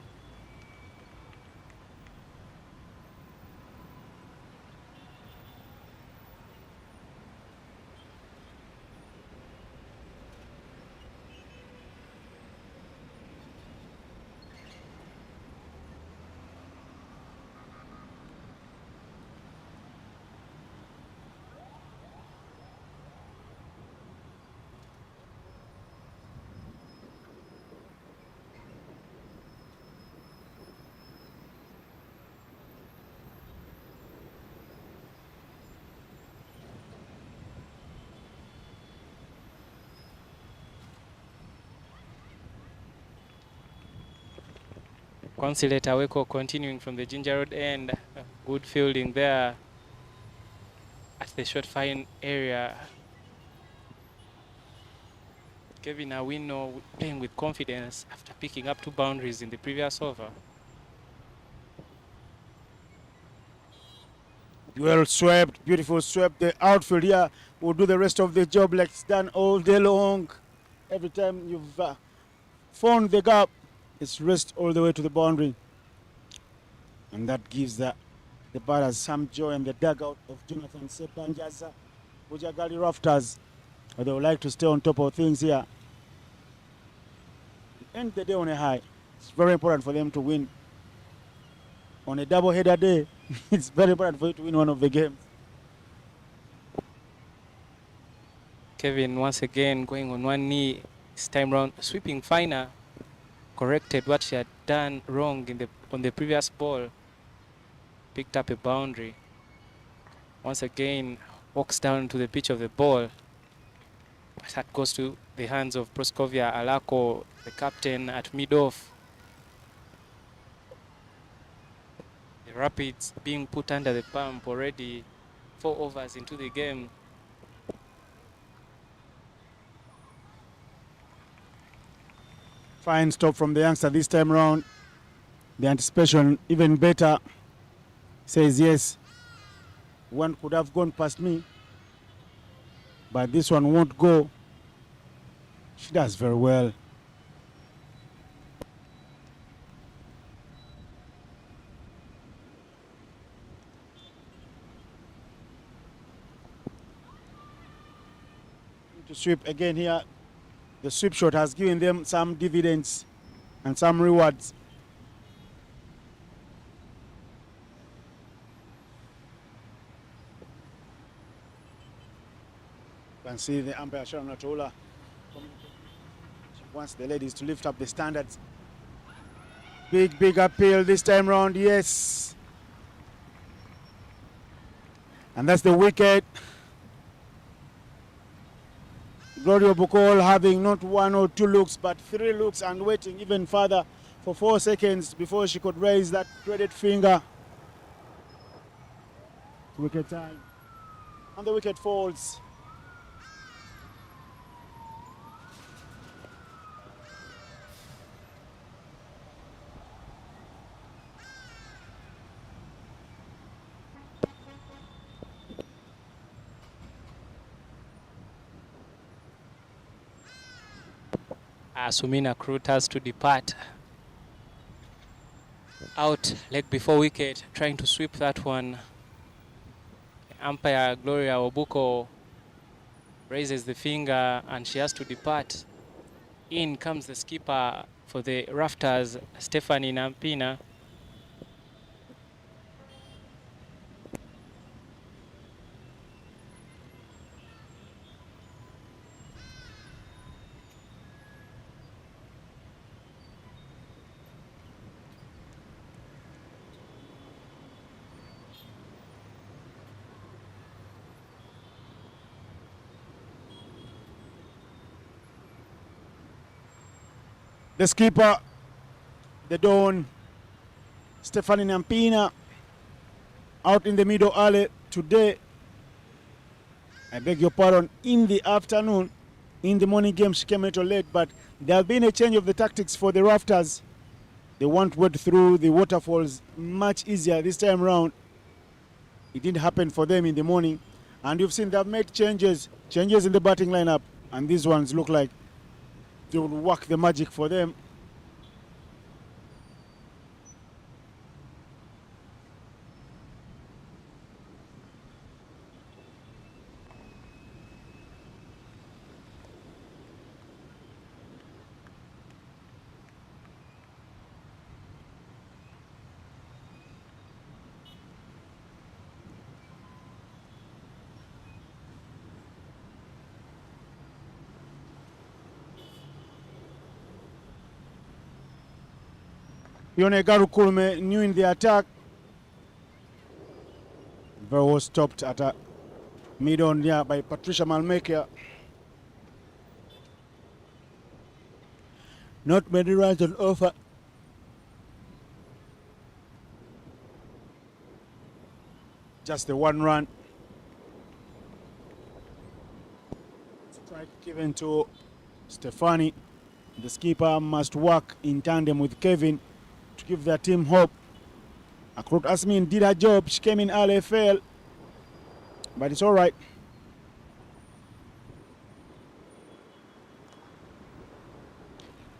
Consulate Aweko continuing from the Ginger Road end. Good fielding there at the short fine area. Kevin Awino playing with confidence after picking up 2 boundaries in the previous over. Well swept, beautiful swept. The outfield here will do the rest of the job like it's done all day long. Every time you've found the gap, it's raced all the way to the boundary. And that gives the batters some joy in the dugout of Jonathan Sepanjaza, Bujjagali Rafters. They would like to stay on top of things here. End the day on a high. It's very important for them to win. On a double-header day, it's very important for you to win one of the games. Kevin once again going on one knee, this time round sweeping finer, corrected what she had done wrong on the previous ball, picked up a boundary. Once again walks down to the pitch of the ball, but that goes to the hands of Proskovia Alako, the captain at mid-off. The Rapids being put under the pump already, 4 overs into the game. Fine stop from the youngster this time round. The anticipation even better. Says yes, one could have gone past me, but this one won't go. She does very well. To sweep again here. The sweep shot has given them some dividends and some rewards. You can see the umpire Sharon Natola. She wants the ladies to lift up the standards. Big appeal this time round, yes. And that's the wicket. Gloria Bukol having not 1 or 2 looks, but 3 looks and waiting even further for 4 seconds before she could raise that dreaded finger. Wicket time. And the wicket falls. Sumina Krut has to depart. Out, leg before wicket, trying to sweep that one. Umpire Gloria Obuko raises the finger and she has to depart. In comes the skipper for the Rafters, Stephanie Nampina. The skipper, the Dawn, Stephanie Nampina, out in the middle alley today. I beg your pardon, in the afternoon. In the morning game, she came a little late, but there have been a change of the tactics for the Rafters. They won't wade through the waterfalls much easier this time around. It didn't happen for them in the morning. And you've seen they've made changes in the batting lineup. And these ones look like they will work the magic for them. Yone Karuma new in the attack. Very well stopped at a mid-on here by Patricia Malmaker. Not many runs on offer. Just the 1 run. Strike given to Stefani. The skipper must work in tandem with Kevin to give their team hope. Akrut Asmin did her job. She came in early, failed. But it's all right.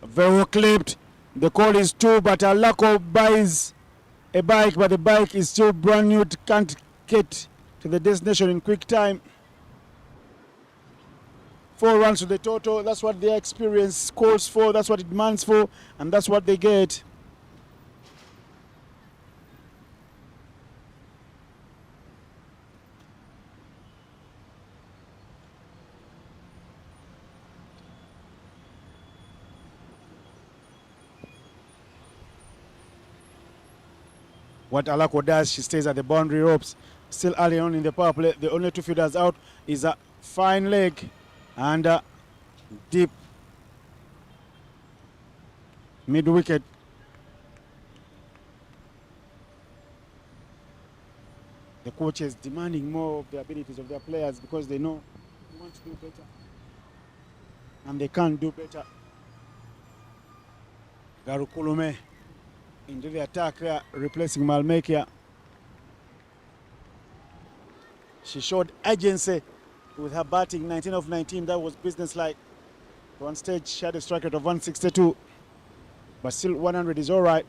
Very well clipped. The call is 2, but Alako buys a bike, but the bike is still brand new. It can't get to the destination in quick time. 4 runs to the total. That's what their experience calls for. That's what it demands for. And that's what they get. What Alako does, she stays at the boundary ropes. Still early on in the power play. The only 2 fielders out is a fine leg and a deep mid wicket. The coaches demanding more of the abilities of their players because they know they want to do better and they can't do better. Karuma into the attack there, replacing Malmaker. She showed urgency with her batting, 19 of 19. That was businesslike. At one stage, she had a strike rate of 162, but still 100 is all right.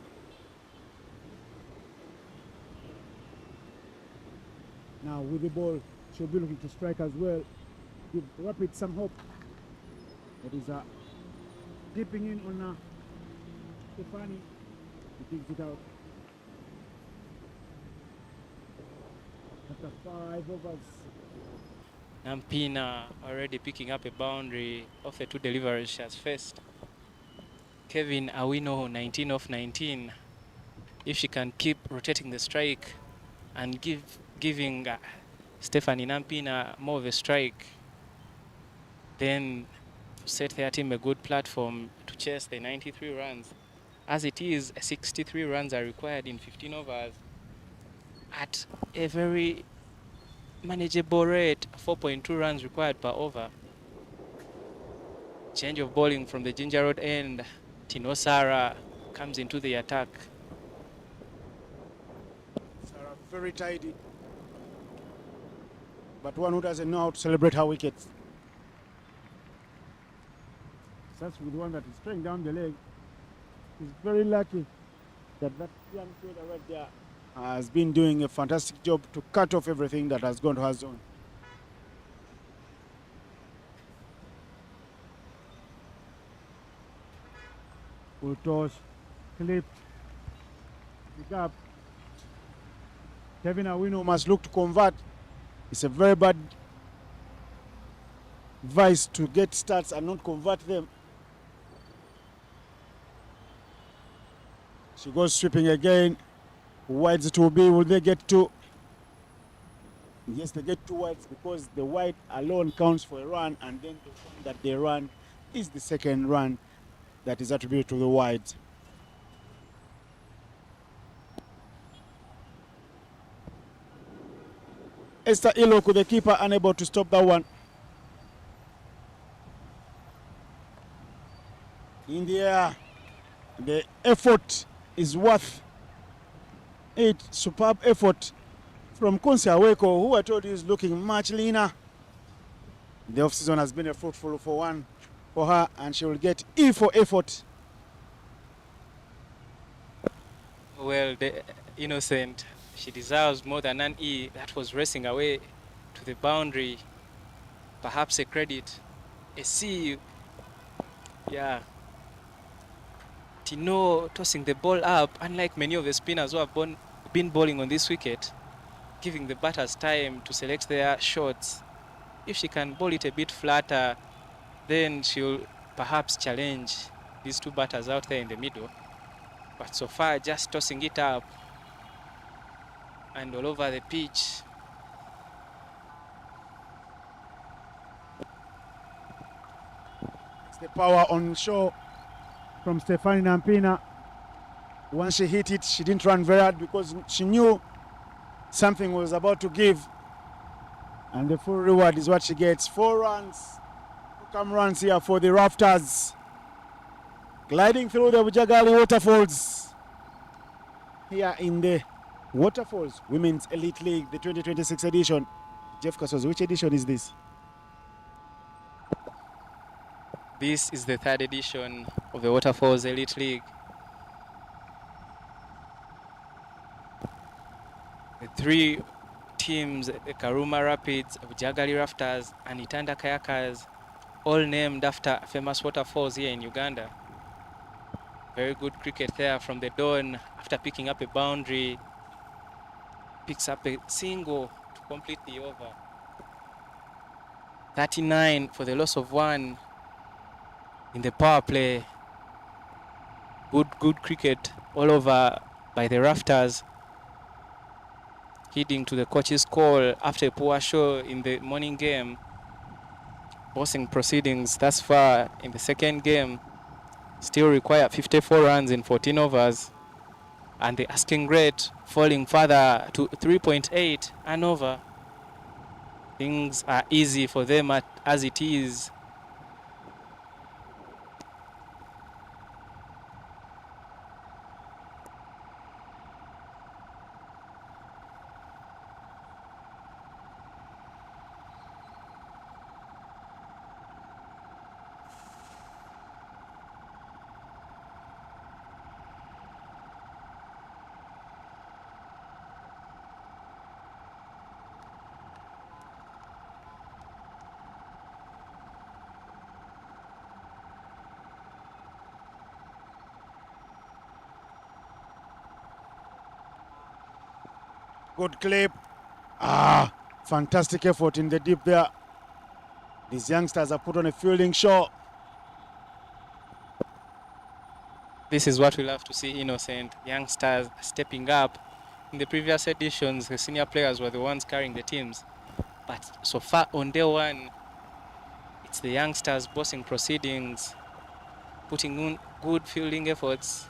Now with the ball, she'll be looking to strike as well. Give Rapid some hope. That is dipping in on Stefani. He digs it out. After 5 overs. Nampina already picking up a boundary of the 2 deliveries she has faced. Kevin Awino, 19 of 19. If she can keep rotating the strike and giving Stephanie Nampina more of a strike, then set their team a good platform to chase the 93 runs. As it is, 63 runs are required in 15 overs at a very manageable rate, 4.2 runs required per over. Change of bowling from the Ginger Road end. Tino Sara comes into the attack. Sara very tidy, but one who doesn't know how to celebrate her wickets. Starts with one that is straight down the leg. He's very lucky that young fielder right there has been doing a fantastic job to cut off everything that has gone to her zone. Full toss, clipped, pick up. Kevin Awino must look to convert. It's a very bad vice to get starts and not convert them. She goes sweeping again. Wides it will be. Will they get 2? Yes, they get 2 wides because the wide alone counts for a run, and then the one that they run is the second run that is attributed to the wides. Esther Iloku, the keeper, unable to stop that one. In the air, the effort is worth it. Superb effort from Kunsi Aweko, who I told you is looking much leaner. The off-season has been a fruitful one for her, and she will get E for effort. Well, the innocent, she deserves more than an E. That was racing away to the boundary. Perhaps a credit, a C. Yeah. Tino tossing the ball up, unlike many of the spinners who have been bowling on this wicket, giving the batters time to select their shots. If she can bowl it a bit flatter, then she'll perhaps challenge these two batters out there in the middle. But so far, just tossing it up and all over the pitch. It's the power on show from Stefani Nampina. Once she hit it, she didn't run very hard because she knew something was about to give. And the full reward is what she gets. 4 runs. Come runs here for the Rafters. Gliding through the Bujjagali waterfalls. Here in the Waterfalls Women's Elite League, the 2026 edition. Jeff Castles, which edition is this? This is the 3rd edition of the Waterfalls Elite League. The 3 teams, the Karuma Rapids, Bujjagali Rafters, and Itanda Kayakers, all named after famous waterfalls here in Uganda. Very good cricket there from the Dawn after picking up a boundary. Picks up a single to complete the over. 39 for the loss of 1 in the power play. Good cricket all over by the Rafters. Heeding to the coach's call after a poor show in the morning game. Bossing proceedings thus far in the 2nd game still require 54 runs in 14 overs. And the asking rate falling further to 3.8 and over. Things are easy for them as it is. Good clip. Fantastic effort in the deep there. These youngsters are put on a fielding show. This is what we'll have to see, innocent youngsters stepping up. In the previous editions, the senior players were the ones carrying the teams. But so far on day 1, it's the youngsters bossing proceedings, putting in good fielding efforts.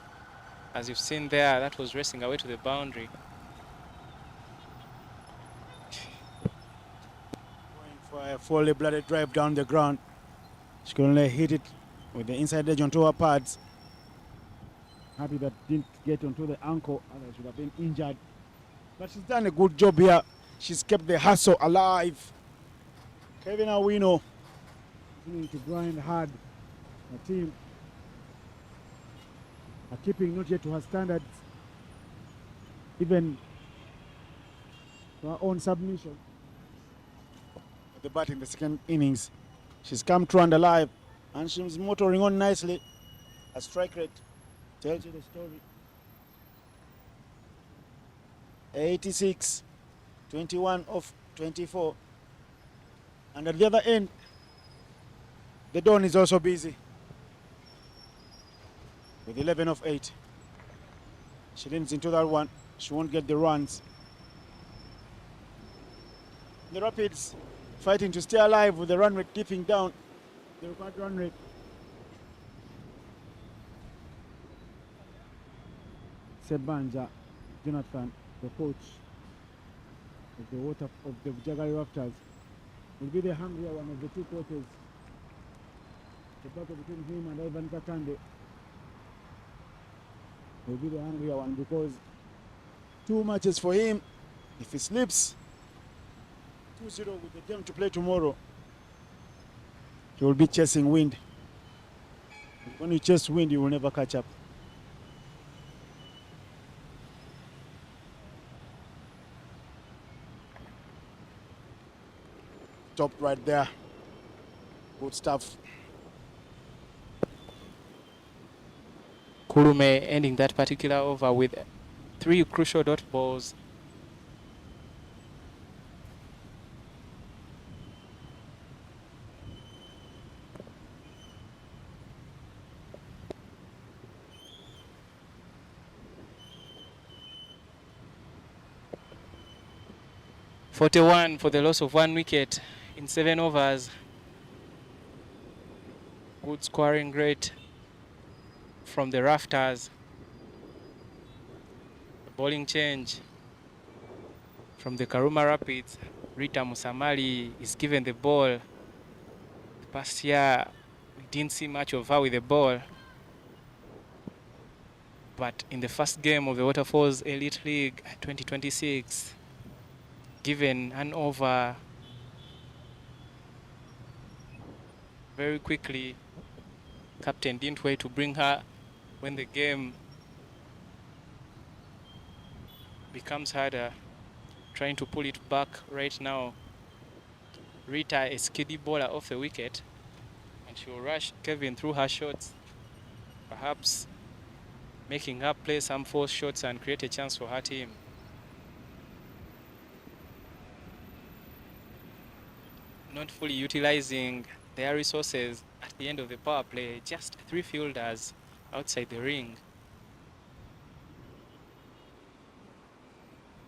As you've seen there, that was racing away to the boundary. Going for a fully blooded drive down the ground. She could only hit it with the inside edge onto her pads. Happy that didn't get onto the ankle, otherwise she would have been injured. But she's done a good job here. She's kept the hustle alive. Kevin Awino continuing to grind hard. The team are keeping not yet to her standards, even to her own submission. At the bat in the 2nd innings, she's come true and alive, and she's motoring on nicely. A strike rate tells you the story. 86, 21 of 24. And at the other end, the Dawn is also busy with 11 of 8. She leans into that one. She won't get the runs. The Rapids fighting to stay alive with the run rate dipping down. The required run rate. Sebanja Jonathan, the coach of the Bujjagali Rafters, will be the hungrier one of the 2 coaches. The battle between him and Ivan Katande. will be the angrier one because 2 matches for him. If he slips 2-0 with the game to play tomorrow, he will be chasing wind. When you chase wind, you will never catch up. Stopped right there. Good stuff. Karuma ending that particular over with 3 crucial dot balls. .41 for the loss of 1 wicket in 7 overs. Good scoring rate from the Rafters. The bowling change from the Karuma Rapids. Rita Musamali is given the ball. The past year, we didn't see much of her with the ball. But in the first game of the Waterfalls Elite League 2026, given an over very quickly, captain didn't wait to bring her when the game becomes harder, trying to pull it back right now. Rita is skiddy bowler off the wicket, and she will rush Kevin through her shots, perhaps making her play some forced shots and create a chance for her team. Not fully utilizing their resources at the end of the power play, just 3 fielders outside the ring,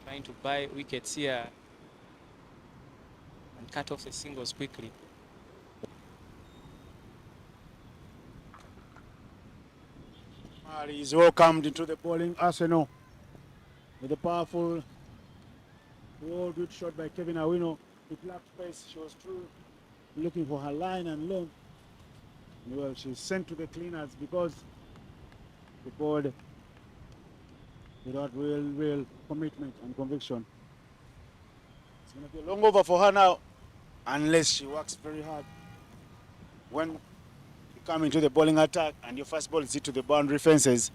trying to buy wickets here and cut off the singles quickly. Mali is welcomed into the bowling arsenal with a powerful good shot by Kevin Awino. It lacked pace. She was through looking for her line and length. Well, she's sent to the cleaners because the board without real commitment and conviction. It's going to be a long over for her now, unless she works very hard. When you come into the bowling attack and your first ball is hit to the boundary fences,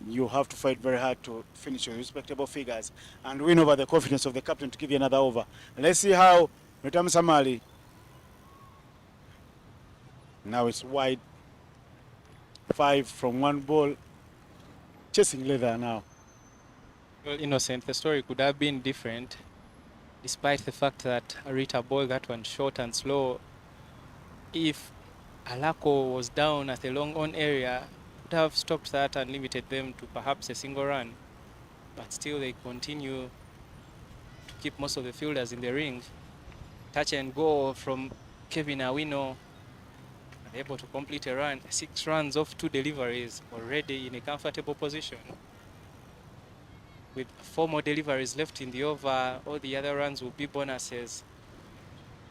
you have to fight very hard to finish with respectable figures and win over the confidence of the captain to give you another over. Let's see how Ritam Samali. Now it's wide. 5 from 1 ball. Chasing leather now. Well, Innocent, the story could have been different, despite the fact that Rita bowled that one short and slow. If Alako was down at the long on area, would have stopped that and limited them to perhaps a single run. But still they continue to keep most of the fielders in the ring. Touch and go from Kevin Awino, able to complete a run. 6 runs off 2 deliveries, already in a comfortable position. With 4 more deliveries left in the over, all the other runs will be bonuses.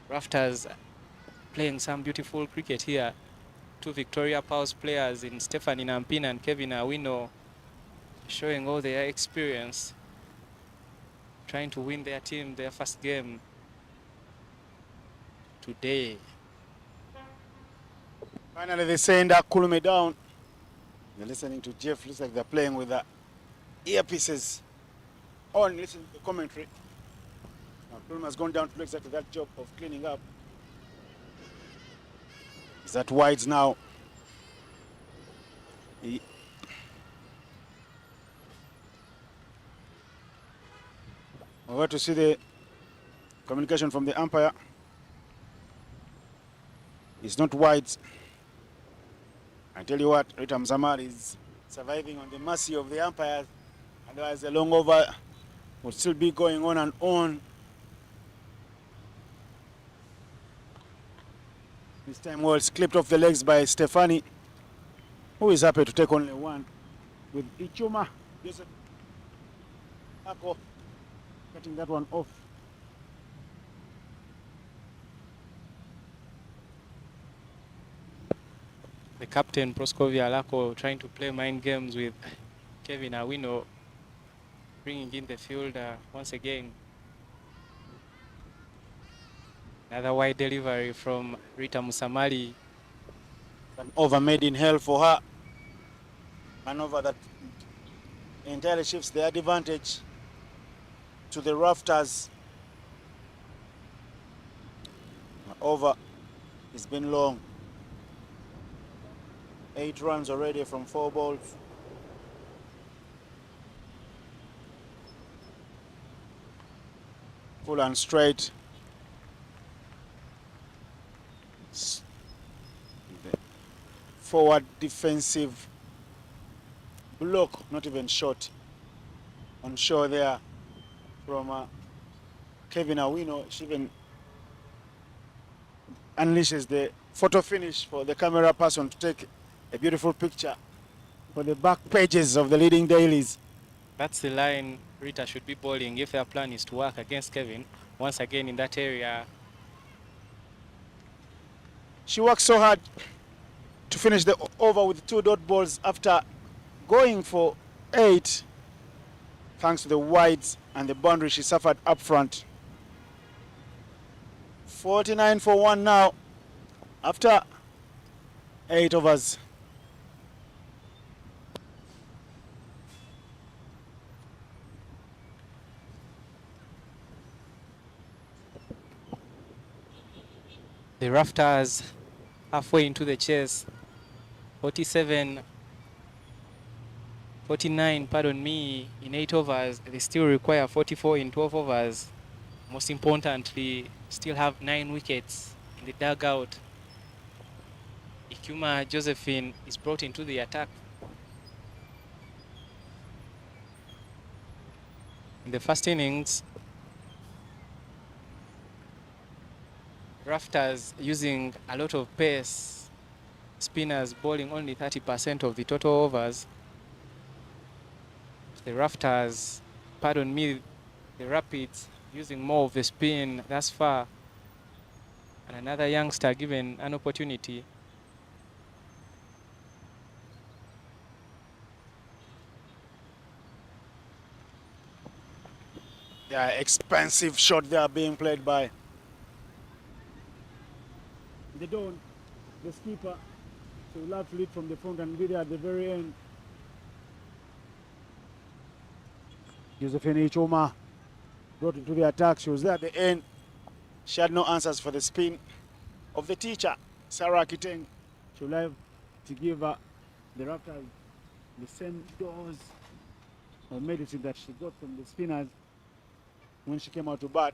Rafters playing some beautiful cricket here. 2 Victoria Pulse players in Stephanie Nampina and Kevin Awino, showing all their experience, trying to win their team their first game today. Finally, they send Karuma down. You're listening to Jeff. Looks like they're playing with the earpieces on. Listen to the commentary. Now, Karuma has gone down to do exactly that job of cleaning up. Is that wides now? We're going to see the communication from the umpire. It's not wide. I tell you what, Rita Mzamari is surviving on the mercy of the umpires. Otherwise, the long over would still be going on and on. This time, well, it's clipped off the legs by Stefani, who is happy to take only 1 with Ichuma. Joseph Ako cutting that one off. The captain, Proskovia Alako, trying to play mind games with Kevin Awino bringing in the fielder once again. Another wide delivery from Rita Musamali. An over made in hell for her. An over that entirely shifts the advantage to the Rafters. Over, it's been long. 8 runs already from 4 balls. Full and straight. The forward defensive block, not even short, on shore there from Kevin Awino. She even unleashes the photo finish for the camera person to take a beautiful picture for the back pages of the leading dailies. That's the line Rita should be bowling if their plan is to work against Kevin. Once again in that area. She worked so hard to finish the over with 2 dot balls after going for 8, thanks to the wides and the boundary she suffered up front. 49 for 1 now after 8 overs. The Rafters halfway into the chase. 49, pardon me, in 8 overs. They still require 44 in 12 overs. Most importantly, still have 9 wickets in the dugout. Ikuma Josephine is brought into the attack. In the first innings, Rafters using a lot of pace, spinners bowling only 30% of the total overs. The Rafters, pardon me, the Rapids using more of the spin thus far. And another youngster given an opportunity. Yeah, expensive shot there being played by the Don, the skipper. So we'll have to lead from the front and be there at the very end. Josephine Ichoma brought into the attack. She was there at the end. She had no answers for the spin of the teacher, Sarah Kiteng. She will have to give the Raptors the same dose of medicine that she got from the spinners when she came out to bat.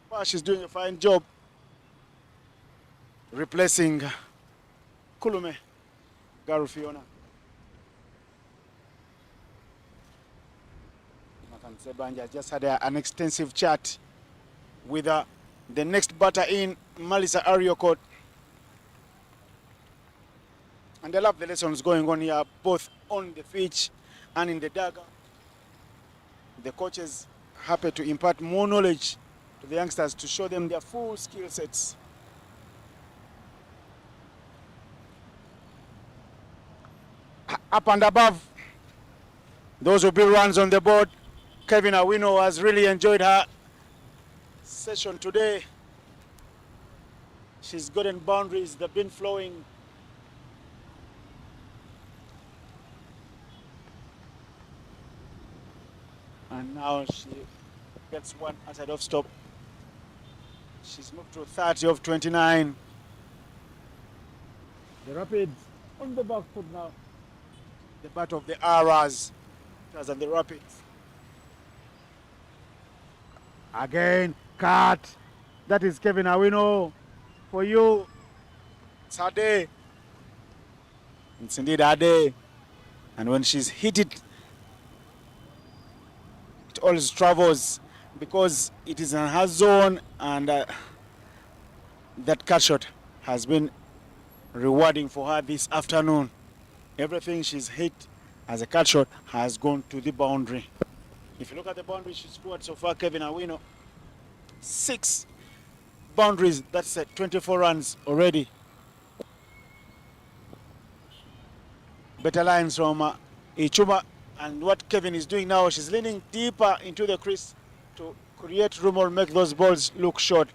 Well, she's doing a fine job replacing Kulume Garufiona. Sebanja just had an extensive chat with the next batter in, Malisa Ariokot. And I love the lessons going on here, both on the pitch and in the dugout. The coaches happy to impart more knowledge to the youngsters to show them their full skill sets. Up and above, those will be runs on the board. Kevin Awino has really enjoyed her session today. She's gotten boundaries, they've been flowing. And now she gets one outside off stop. She's moved to 30 of 29. The Rapids on the back foot now. The bat of the Aras and the Rapids. Again, cut. That is Kevin Awino for you. It's her day. It's indeed her day. And when she's hit it, it always travels because it is in her zone, and that cut shot has been rewarding for her this afternoon. Everything she's hit as a cut shot has gone to the boundary. If you look at the boundary she's scored so far, Kevin Awino, 6 boundaries, that's 24 runs already. Better lines from Ichuma, and what Kevin is doing now, she's leaning deeper into the crease to create room or make those balls look short,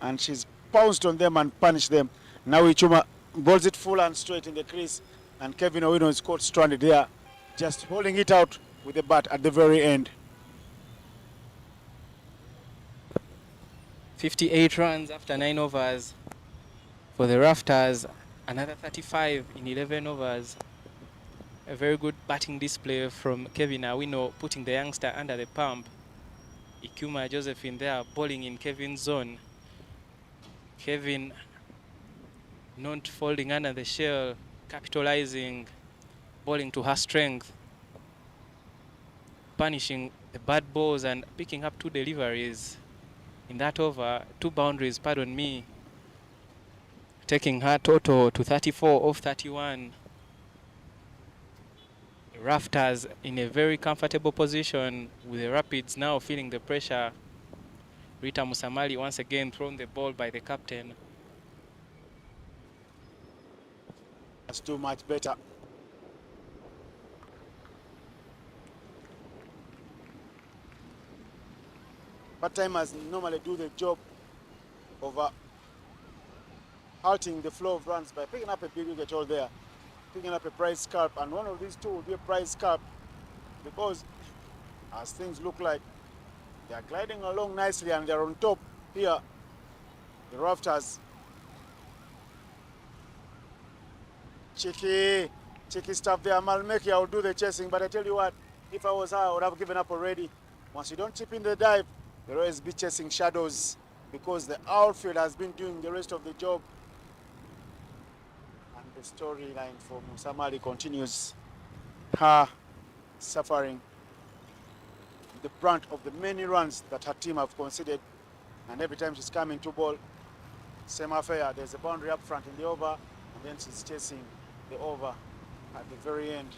and she's pounced on them and punished them. Now Ichuma balls it full and straight in the crease, and Kevin Owino is caught stranded there, just holding it out with the bat at the very end. 58 runs after 9 overs for the Rafters, another 35 in 11 overs. A very good batting display from Kevin Owino, putting the youngster under the pump. Ikuma Josephine there bowling in Kevin's zone. Kevin not folding under the shell, capitalizing, bowling to her strength, punishing the bad balls and picking up 2 deliveries in that over, 2 boundaries, pardon me, taking her total to 34 of 31. The Rafters in a very comfortable position, with the Rapids now feeling the pressure. Rita Musamali once again thrown the ball by the captain. That's too much better. Part-timers normally do the job of halting the flow of runs by picking up a big wicket all there, picking up a prize scalp, and one of these two will be a prize scalp, because as things look like they are gliding along nicely and they're on top here, the Rafters. Cheeky stuff there. Malmeki, I will do the chasing, but I tell you what, if I was her, I would have given up already. Once you don't chip in the dive, you'll always be chasing shadows, because the outfield has been doing the rest of the job. And the storyline for Musamali continues. Her suffering the brunt of the many runs that her team have conceded, and every time she's coming to ball, same affair. There's a boundary up front in the over, and then she's chasing the over at the very end,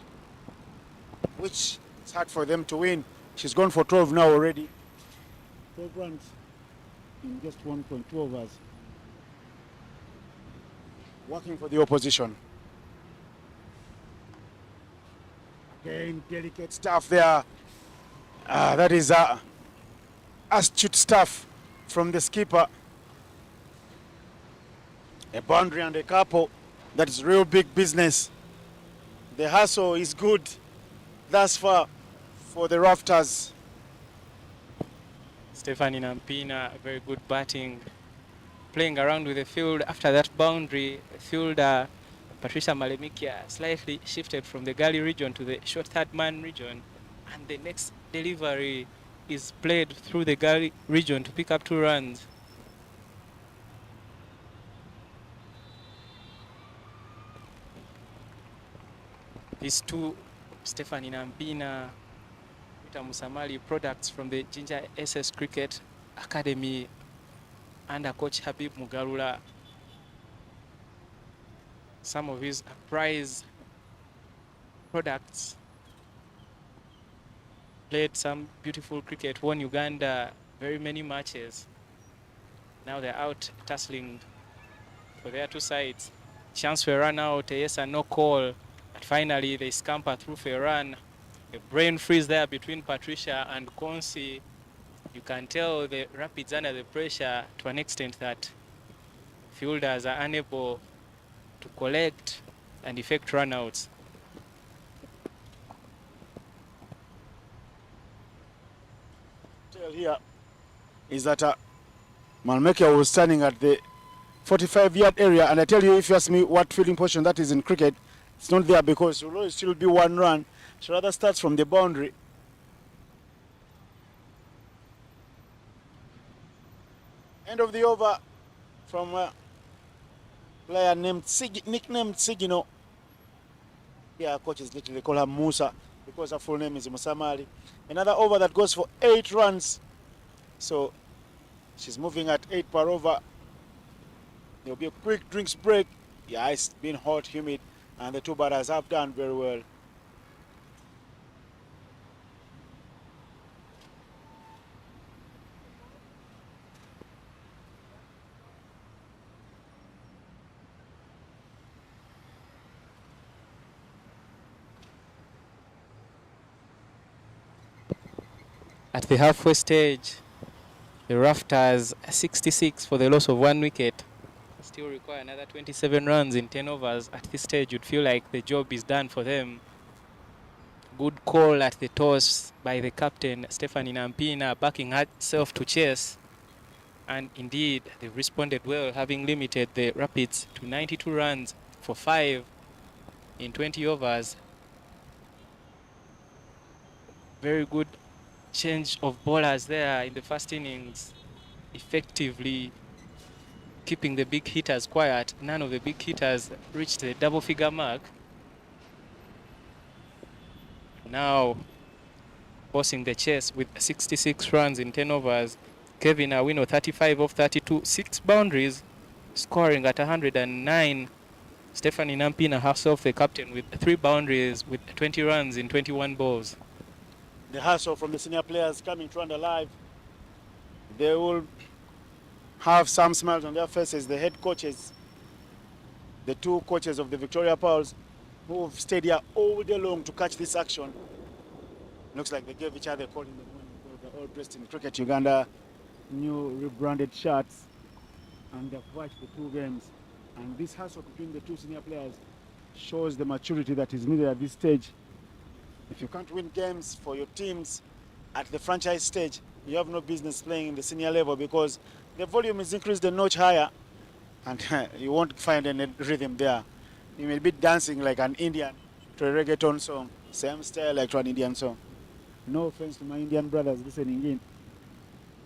which is hard for them to win. She's gone for 12 now already. 12 runs in just 1.2 overs. Working for the opposition. Again, delicate stuff there. That is astute stuff from the skipper. A boundary and a couple. That is real big business. The hustle is good thus far for the Rafters. Stephanie Nampina, very good batting, playing around with the field. After that boundary, the fielder Patricia Malemikia slightly shifted from the gully region to the short third man region, and the next delivery is played through the gully region to pick up 2 runs. These two, Stephanie Nampina, Rita Musamali, products from the Ginger SS Cricket Academy under coach Habib Mugarula. Some of his prize products. Played some beautiful cricket, won Uganda very many matches. Now they're out tussling for their 2 sides. Chance for a run out, a yes and no call. But finally they scamper through for a run. A brain freeze there between Patricia and Konsi. You can tell the Rapids under the pressure to an extent that fielders are unable to collect and effect runouts. Tell here is that Malmekia was standing at the 45-yard area, and I tell you, if you ask me what fielding position that is in cricket, it's not there, because it will always still be 1 run. She rather starts from the boundary. End of the over from a player named nicknamed Sigino. Yeah, coaches literally call her Musa because her full name is Musamali. Another over that goes for 8 runs. So she's moving at 8 per over. There'll be a quick drinks break. Yeah, it's been hot, humid, and the 2 batters have done very well. At the halfway stage, the Rafters 66 for the loss of 1 wicket. Still require another 27 runs in 10 overs. At this stage, you'd feel like the job is done for them. Good call at the toss by the captain, Stephanie Nampina, backing herself to chase. And indeed, they responded well, having limited the Rapids to 92 runs for 5 in 20 overs. Very good change of bowlers there in the first innings, effectively keeping the big hitters quiet. None of the big hitters reached the double-figure mark. Now, bossing the chase with 66 runs in 10 overs. Kevin Awino, 35 of 32, 6 boundaries, scoring at 109. Stephanie Nampina, herself the captain, with 3 boundaries with 20 runs in 21 balls. The hustle from the senior players coming through and alive. They will have some smiles on their faces. The head coaches, the 2 coaches of the Victoria Pearls, who have stayed here all day long to catch this action. Looks like they gave each other a call in the morning. They're all dressed in Cricket Uganda, new rebranded shirts, and they've watched the 2 games. And this hustle between the 2 senior players shows the maturity that is needed at this stage. If you can't win games for your teams at the franchise stage, you have no business playing in the senior level, because the volume is increased a notch higher, and you won't find any rhythm there. You may be dancing like an Indian to a reggaeton song, same style like to an Indian song. No offense to my Indian brothers listening in.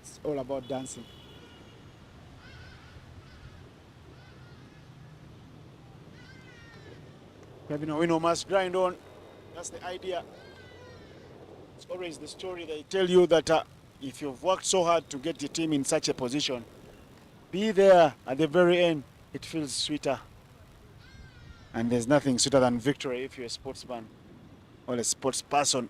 It's all about dancing. Kevin Owino must grind on. That's the idea. It's always the story they tell you that if you've worked so hard to get your team in such a position, be there at the very end. It feels sweeter. And there's nothing sweeter than victory if you're a sportsman or a sports person.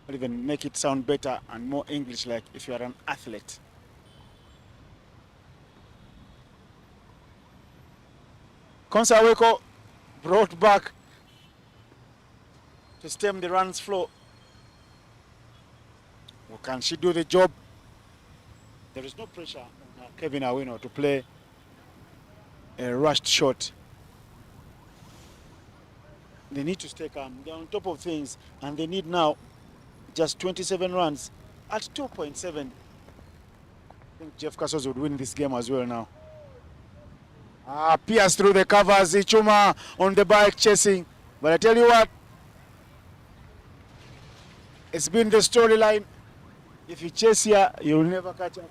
Or even make it sound better and more English, like if you are an athlete. Konsaweko brought back to stem the runs flow. Well, can she do the job? There is no pressure on Kevin Awino to play a rushed shot. They need to stay calm. They're on top of things, and they need now just 27 runs at 2.7. I think Jeff Castles would win this game as well now. Pierce through the covers, Ichuma on the bike chasing. But I tell you what, it's been the storyline. If you chase here, you'll never catch up.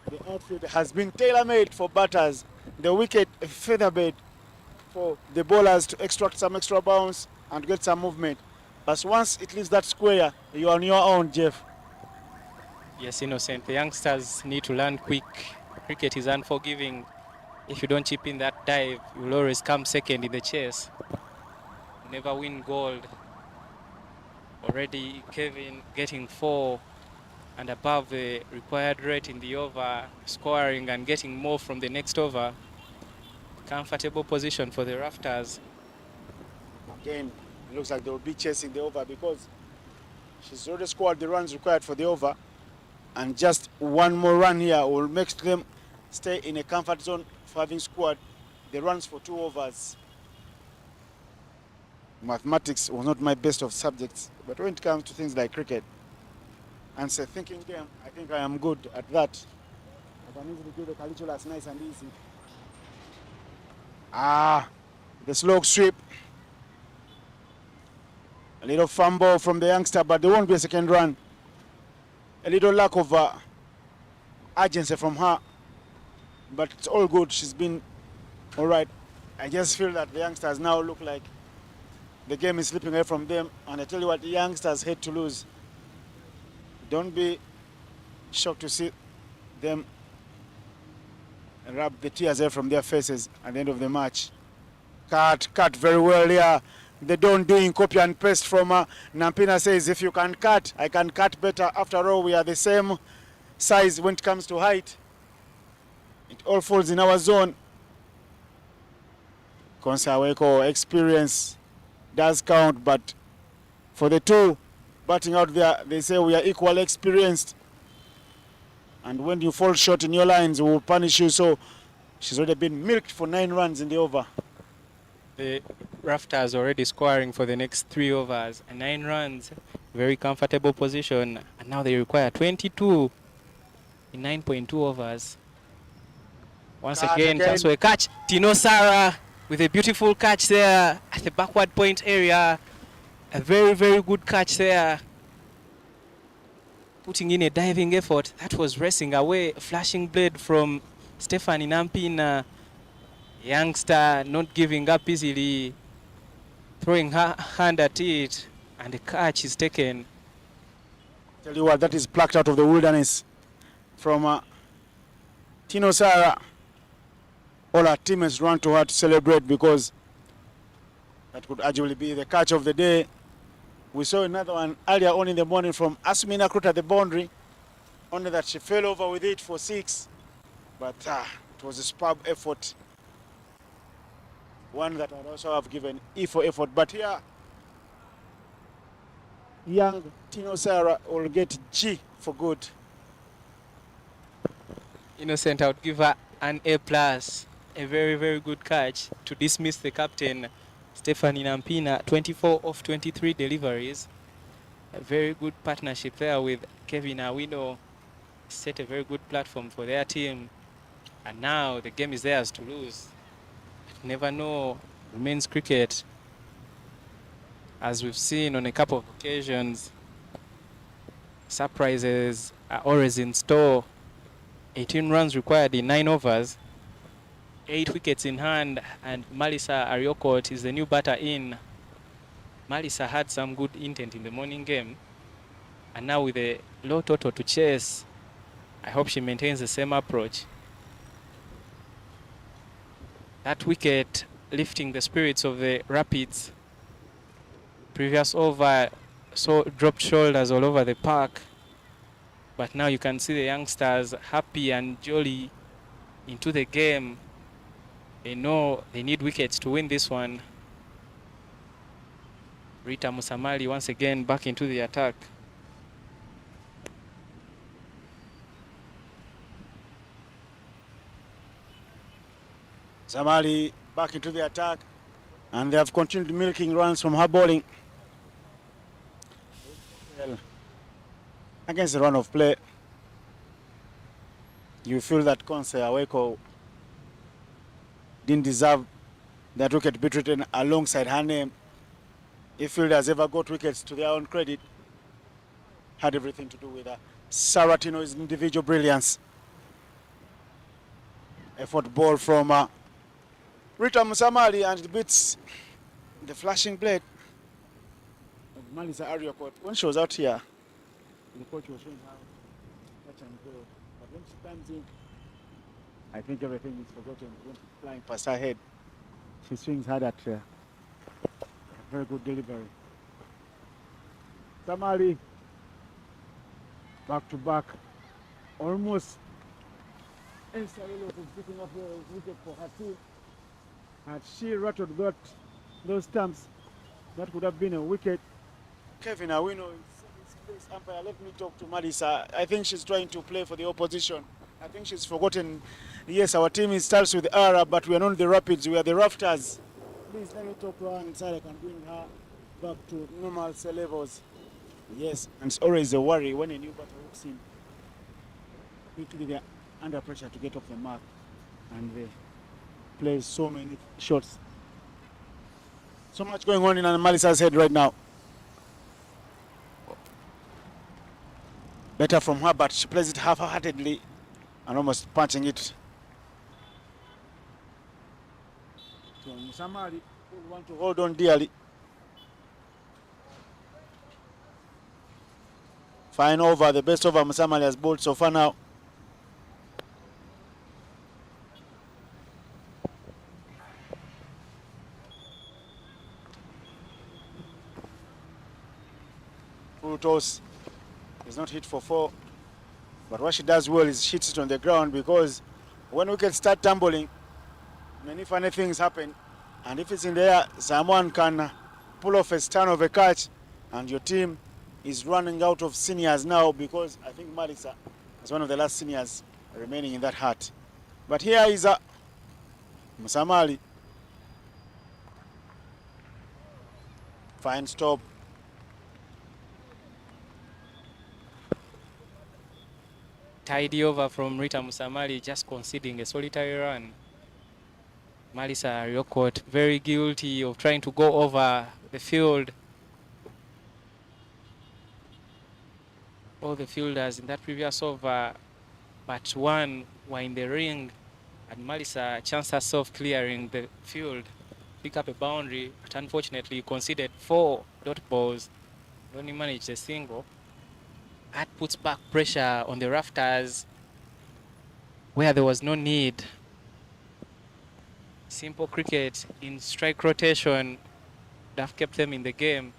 The outfield has been tailor-made for batters. The wicket a featherbed for the bowlers to extract some extra bounce and get some movement. But once it leaves that square, you're on your own, Jeff. Yes, Innocent. The youngsters need to learn quick. Cricket is unforgiving. If you don't chip in that dive, you'll always come second in the chase. Never win gold. Already Kevin getting 4 and above the required rate in the over, scoring and getting more from the next over. Comfortable position for the Rafters. Again, it looks like they will be chasing the over, because she's already scored the runs required for the over, and just one more run here will make them stay in a comfort zone for having scored the runs for 2 overs. Mathematics was not my best of subjects, but when it comes to things like cricket and it's a thinking game, I think I am good at that. I can easily do the calculus nice and easy. The slow sweep. A little fumble from the youngster, but there won't be a second run. A little lack of urgency from her, but it's all good. She's been all right. I just feel that the youngsters now look like the game is slipping away from them, and I tell you what, the youngsters hate to lose. Don't be shocked to see them rub the tears away from their faces at the end of the match. Cut very well here. They don't doing copy and paste from Nampina says, if you can cut, I can cut better. After all, we are the same size when it comes to height. It all falls in our zone. Konsaweko experience does count, but for the 2 batting out there. They say we are equally experienced. And when you fall short in your lines, we will punish you. So she's already been milked for 9 runs in the over. The Rafters already scoring for the next 3 overs. And 9 runs, very comfortable position. And now they require 22 in 9.2 overs. Once again, chance for a catch. Tino Sara with a beautiful catch there at the backward point area. A very, very good catch there. Putting in a diving effort. That was racing away. A flashing blade from Stephanie Nampina. Youngster not giving up easily. Throwing her hand at it. And the catch is taken. Tell you what, that is plucked out of the wilderness from Tino Sara. All our teammates run to her to celebrate because that could actually be the catch of the day. We saw another one earlier on in the morning from Asmina Krut at the boundary, only that she fell over with it for 6. But it was a superb effort. One that I'd also have given E for effort. But here, young Tino Sara will get G for good. Innocent, I would give her an A+. A very, very good catch to dismiss the captain, Stephanie Nampina. 24 of 23 deliveries. A very good partnership there with Kevin Awino. Set a very good platform for their team. And now the game is theirs to lose. Never know men's cricket. As we've seen on a couple of occasions, surprises are always in store. 18 runs required in 9 overs. 8 wickets in hand, and Malisa Ariokot is the new batter in. Malisa had some good intent in the morning game, and now with a low total to chase, I hope she maintains the same approach. That wicket lifting the spirits of the Rapids. Previous over so dropped shoulders all over the park, but now you can see the youngsters happy and jolly into the game. They know they need wickets to win this one. Rita Musamali once again back into the attack. Samali back into the attack, and they have continued milking runs from her bowling. Well, against the run of play, you feel that Konse Aweko didn't deserve that wicket to be written alongside her name. If fielders ever got wickets to their own credit, had everything to do with Sara Tino's individual brilliance. Effort ball from Rita Musamali, and it beats the flashing blade of Malisa Ariokot. When she was out here, the coach was showing how touch and go. But when she comes in, I think everything is forgotten. When she's flying past her head, she swings hard at a very good delivery. Samali, back to back, almost Ensarilo was picking up a wicket for her team. Had she rattled those stumps, that would have been a wicket. Kevin Awino is place umpire. Let me talk to Malisa. I think she's trying to play for the opposition. I think she's forgotten. Yes, our team starts with R, but we are not the Rapids, we are the Rafters. Please let me talk to her and so I can bring her back to normal levels. Yes, and it's always a worry when a new batter walks in. Quickly they're under pressure to get off the mark, and they play so many shots. So much going on in Malisa's head right now. Better from her, but she plays it half-heartedly and almost punching it. So Musamali will want to hold on dearly. Fine over, the best over Musamali has bowled so far now. Full toss. It's not hit for 4. But what she does well is she hits it on the ground, because when wickets start tumbling, many funny things happen. And if it's in the air, someone can pull off a stun of a catch, and your team is running out of seniors now, because I think Malisa is one of the last seniors remaining in that hut. But here is a Musamali. Fine stop. Tidy over from Rita Musamali, just conceding a solitary run. Malisa Ryokot very guilty of trying to go over the field. All the fielders in that previous over but one were in the ring, and Malisa chanced herself clearing the field, pick up a boundary, but unfortunately conceded 4 dot balls, only managed a single. That puts back pressure on the Rafters where there was no need. Simple cricket in strike rotation would have kept them in the game.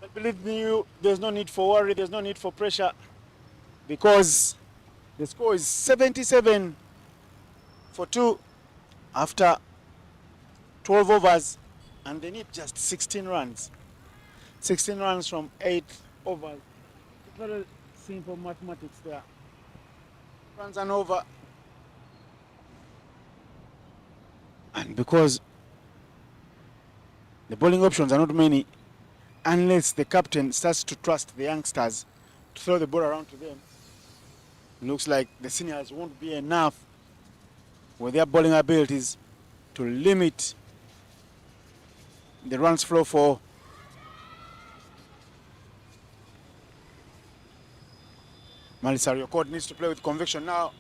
But believe me, there's no need for worry, there's no need for pressure, because the score is 77 for 2 after 12 overs, and they need just 16 runs. 16 runs from 8 overs. Very simple mathematics there. Runs and over. And because the bowling options are not many, unless the captain starts to trust the youngsters to throw the ball around to them, looks like the seniors won't be enough with their bowling abilities to limit the runs flow for Malisa Ryokot. Needs to play with conviction now.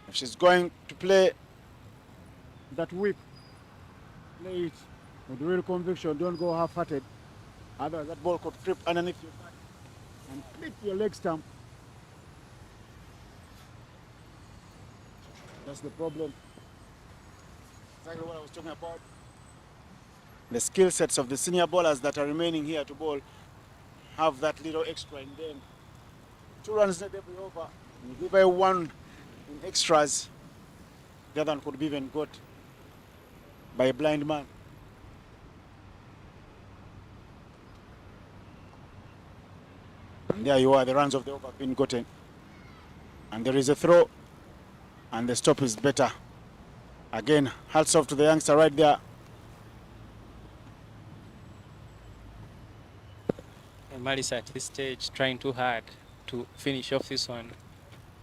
If she's going to play that whip, play it with real conviction. Don't go half-hearted. Otherwise that ball could creep underneath your back and clip your leg stump. That's the problem. Exactly what I was talking about. The skill sets of the senior bowlers that are remaining here to bowl have that little extra in them. 2 runs net every over. You give away 1 in extras, the other one could be even got by a blind man. And there you are, the runs of the over have been gotten. And there is a throw, and the stop is better. Again, hats off to the youngster right there. And Malisa at this stage trying too hard to finish off this one,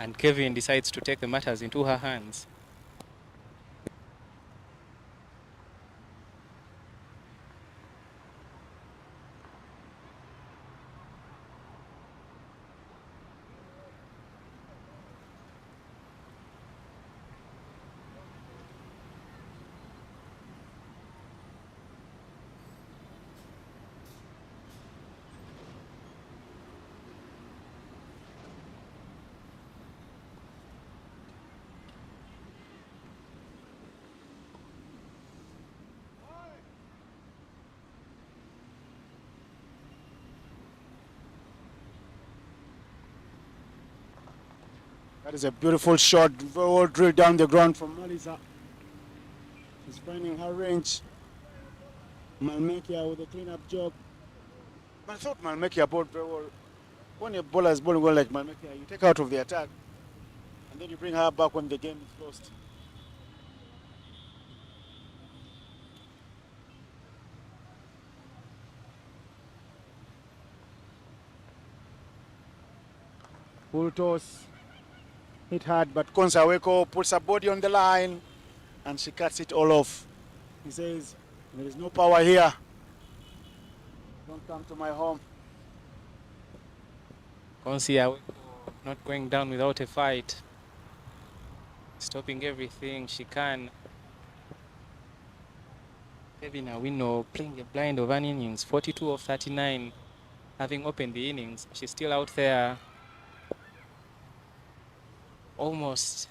and Kevin decides to take the matters into her hands. That is a beautiful shot, very well drilled down the ground from Malisa. She's finding her range. Malmekia with a clean-up job. I thought Malmekia bowled very well. When a bowler is bowling well like Malmekia, you take her out of the attack, and then you bring her back when the game is lost. Full toss. Hit hard, but Konsaweko puts her body on the line and she cuts it all off. He says, there is no power here. Don't come to my home. Konsia not going down without a fight. Stopping everything she can. Kevin Awino playing a blind of an innings, 42 of 39. Having opened the innings, she's still out there. Almost.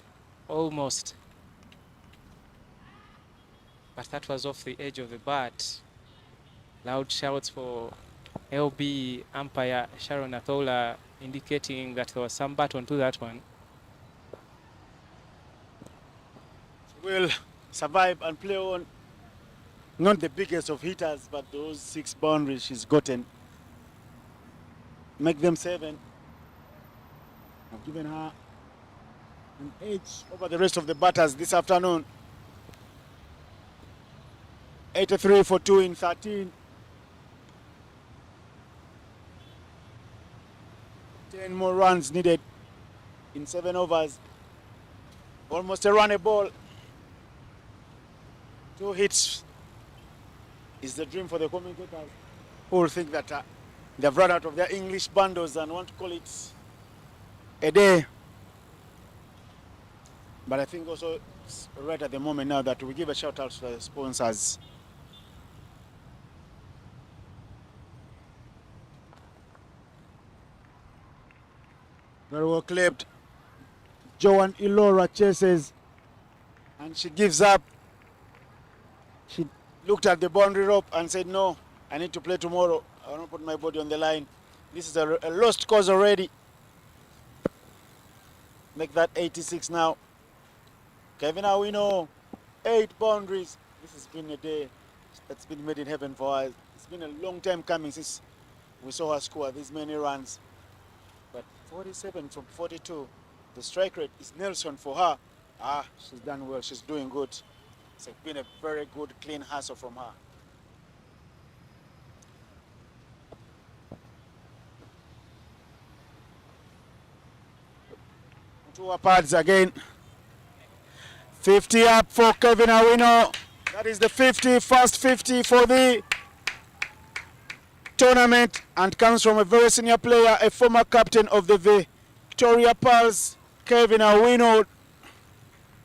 But that was off the edge of the bat. Loud shouts for LB umpire Sharon Athola indicating that there was some bat onto that one. She will survive and play on. Not the biggest of hitters, but those 6 boundaries she's gotten make them 7. I've given her an edge over the rest of the batters this afternoon. 83 for 2 in 13. 10 more runs needed in 7 overs. Almost a run a ball. 2 hits is the dream for the commentators, who will think that they've run out of their English bundles and want to call it a day. But I think also it's right at the moment now that we give a shout out to the sponsors. Very well clipped. Joan Ilora chases and she gives up. She looked at the boundary rope and said, no, I need to play tomorrow. I want to put my body on the line. This is a lost cause already. Make that 86 now. Kevin Awino, 8 boundaries. This has been a day that's been made in heaven for us. It's been a long time coming since we saw her score these many runs. But 47 from 42. The strike rate is Nelson for her. She's done well. She's doing good. It's been a very good, clean hustle from her. Two pads again. 50 up for Kevin Awino. That is the first 50 for the tournament, and comes from a very senior player, a former captain of the Victoria Pearls. Kevin Awino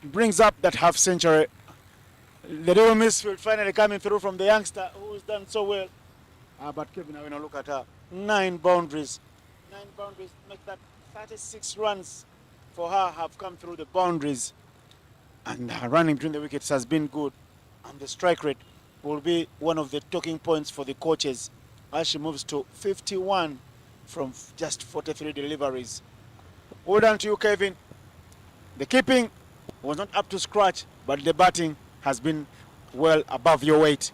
brings up that half century. The little midfield finally coming through from the youngster who's done so well. But Kevin Awino, look at her. 9 boundaries. 9 boundaries make that 36 runs for her have come through the boundaries. And her running between the wickets has been good. And the strike rate will be one of the talking points for the coaches as she moves to 51 from just 43 deliveries. Well done to you, Kevin. The keeping was not up to scratch, but the batting has been well above your weight.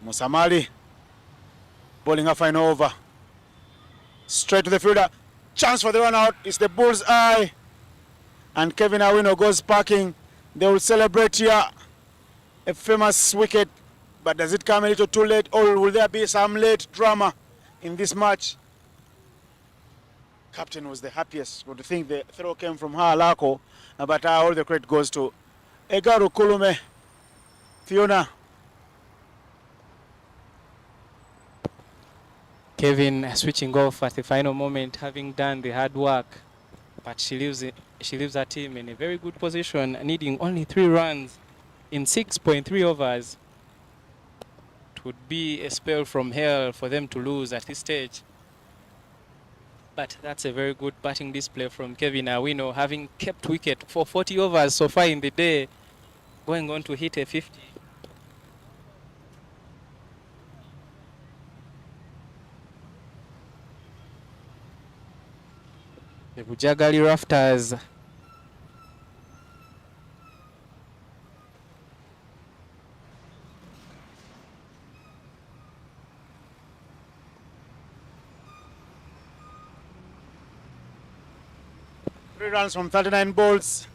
Musamali bowling a final over. Straight to the fielder. Chance for the run out. It's the bull's eye. And Kevin Awino goes packing. They will celebrate here. A famous wicket. But does it come a little too late, or will there be some late drama in this match? Captain was the happiest. Would think the throw came from her, Lako. But all the credit goes to Egaru Kulume, Fiona. Kevin switching off at the final moment, having done the hard work, but she leaves her team in a very good position, needing only 3 runs in 6.3 overs. It would be a spell from hell for them to lose at this stage. But that's a very good batting display from Kevin Awino, having kept wicket for 40 overs so far in the day, going on to hit a 50. The Bujjagali Rafters Three runs from 39 balls.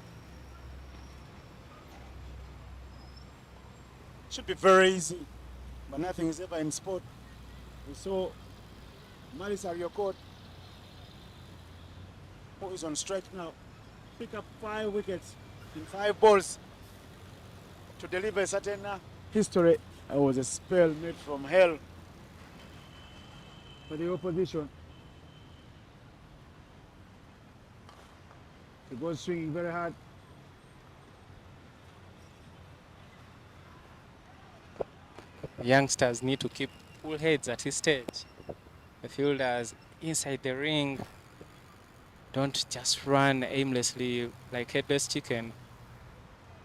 Should be very easy, but nothing is ever in sport. We saw Maris Ariokot, who is on strike now, pick up 5 wickets in 5 balls to deliver a certain history. It was a spell made from hell for the opposition. He goes swinging very hard. youngsters need to keep cool heads at this stage. The fielders inside the ring don't just run aimlessly like headless chicken,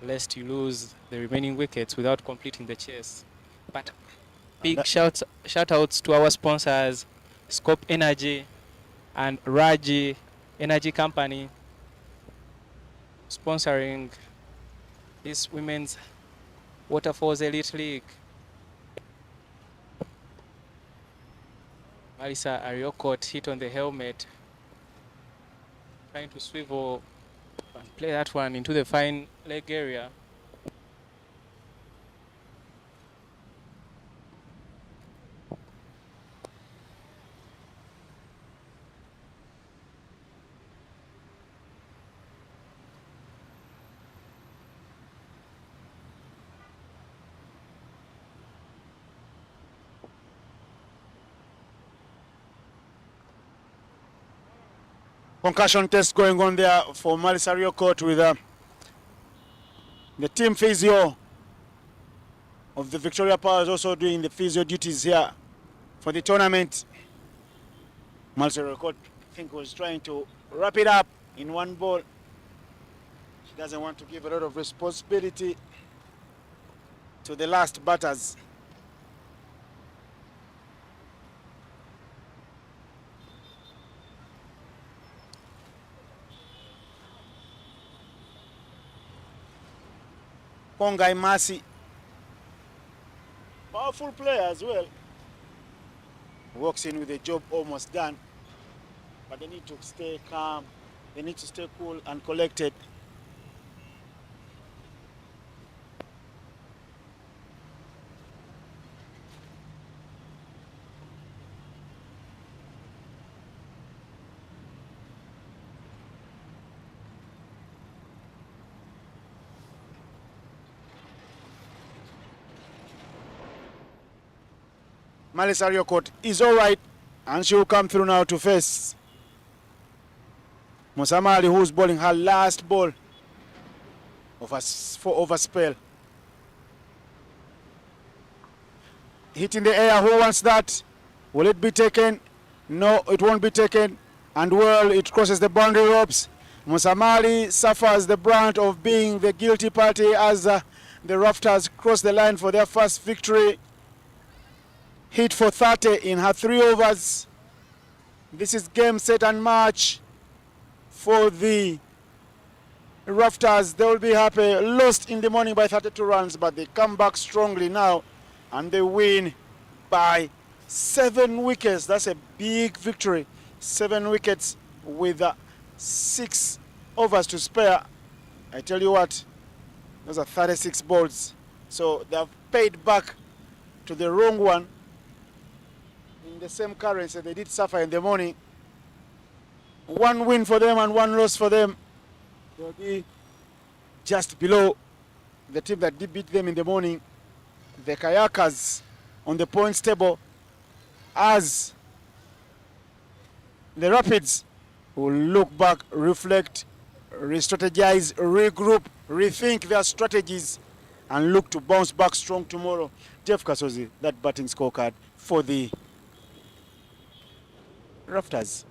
lest you lose the remaining wickets without completing the chase. But big shout outs to our sponsors, Scope Energy and Raji Energy Company, sponsoring this Women's Waterfalls Elite League. Alisa Ariokot hit on the helmet, trying to swivel and play that one into the fine leg area. Concussion test going on there for Malisario Court with the team physio of the Victoria Powers also doing the physio duties here for the tournament. Malisario Court, I think, was trying to wrap it up in one ball. She doesn't want to give a lot of responsibility to the last batters. Kongai Masi, powerful player as well, walks in with the job almost done, but they need to stay calm, they need to stay cool and collected. Malisario Court is all right, and she will come through now to face Musamali, who's bowling her last ball for over spell. Hit in the air, who wants that? Will it be taken? No, it won't be taken. And well, it crosses the boundary ropes. Musamali suffers the brunt of being the guilty party as the Rafters cross the line for their first victory. Hit for 30 in her 3 overs. This is game, set and match for the Rafters. They will be happy. Lost in the morning by 32 runs, but they come back strongly now and they win by 7 wickets. That's a big victory. 7 wickets with 6 overs to spare. I tell you what, those are 36 balls. So they have paid back to the wrong one in the same currency they did suffer in the morning. 1 win for them and 1 loss for them. They'll be just below the team that did beat them in the morning, the Kayakers, on the points table, as the Rapids will look back, reflect, re-strategize, regroup, rethink their strategies, and look to bounce back strong tomorrow. Jeff Kasozi, that batting scorecard for the Rafters.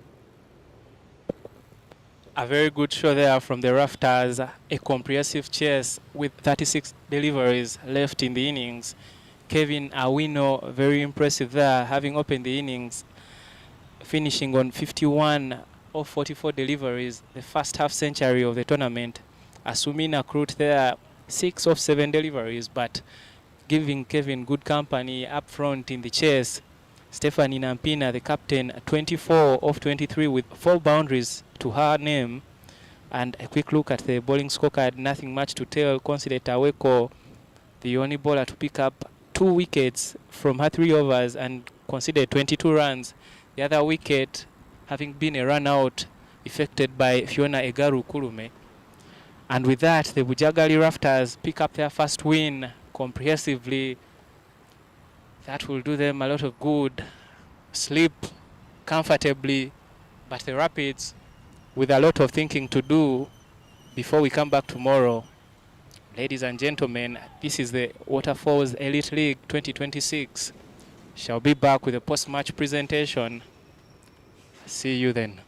A very good show there from the Rafters. A comprehensive chase with 36 deliveries left in the innings. Kevin Awino, very impressive there, having opened the innings, finishing on 51 of 44 deliveries, the first half century of the tournament. Asumina Krut there, 6 of 7 deliveries, but giving Kevin good company up front in the chase. Stephanie Nampina, the captain, 24 of 23 with 4 boundaries to her name. And a quick look at the bowling scorecard, nothing much to tell. Consider Taweko, the only bowler to pick up 2 wickets from her 3 overs and consider 22 runs. The other wicket having been a run out effected by Fiona Egaru Kulume. And with that, the Bujjagali Rafters pick up their first win comprehensively. That will do them a lot of good. Sleep comfortably, but the Rapids with a lot of thinking to do before we come back tomorrow. Ladies and gentlemen, this is the Waterfalls Elite League 2026. Shall be back with a post-match presentation. See you then.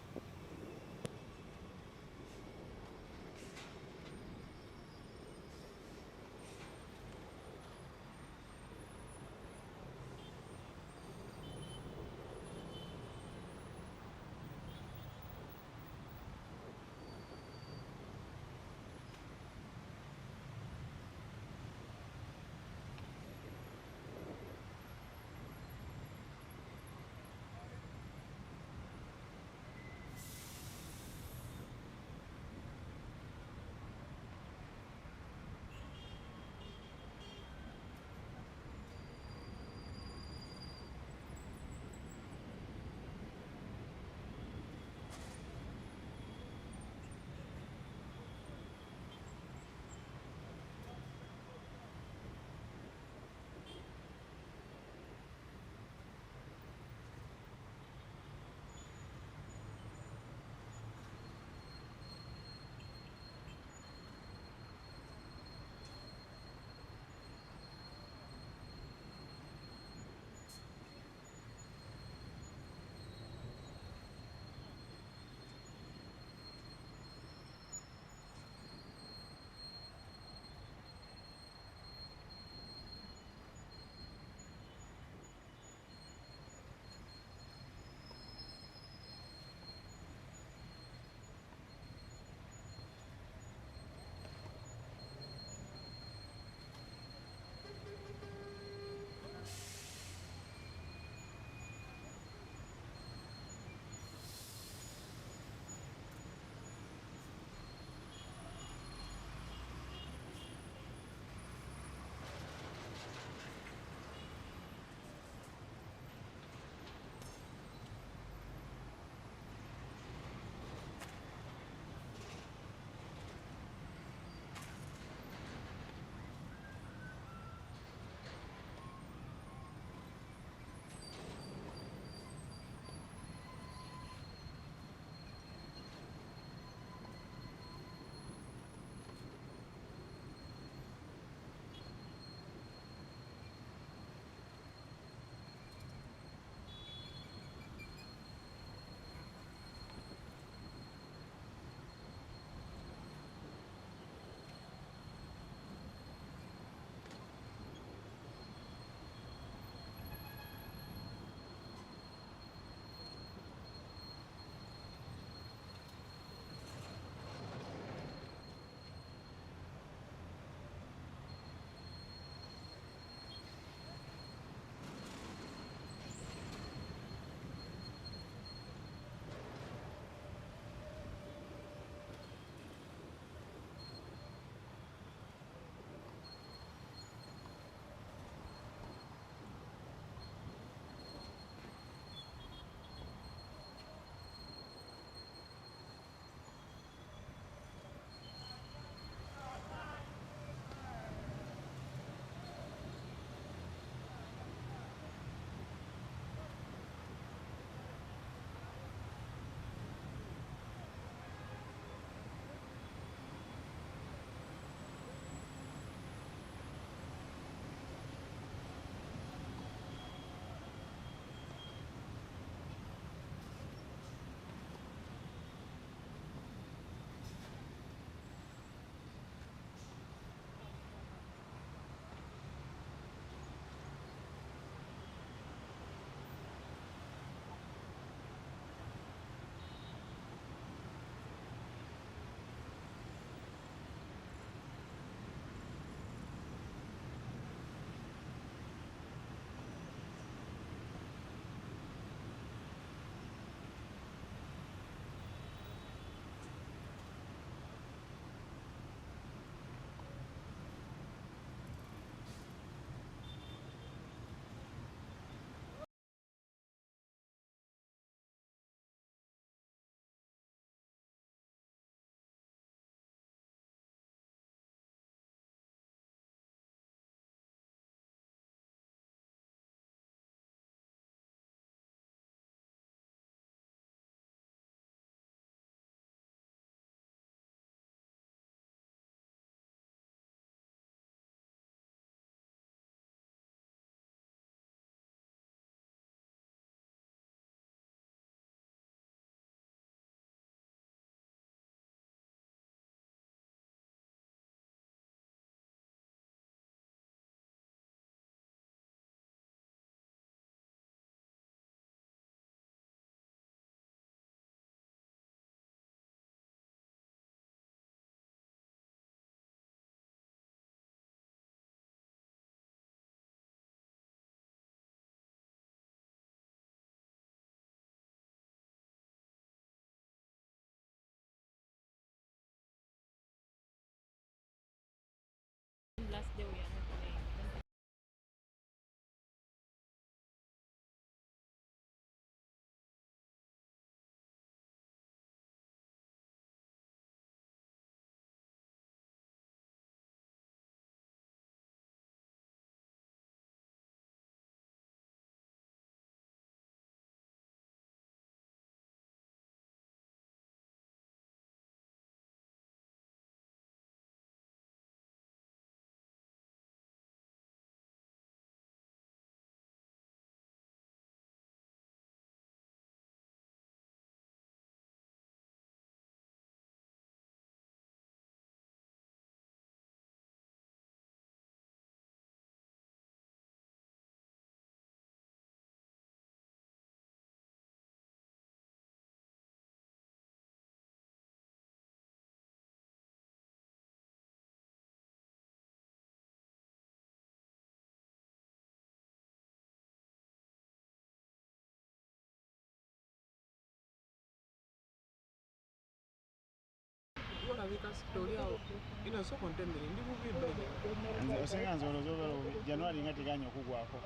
osenganza olozobera January nga teganya okugwako.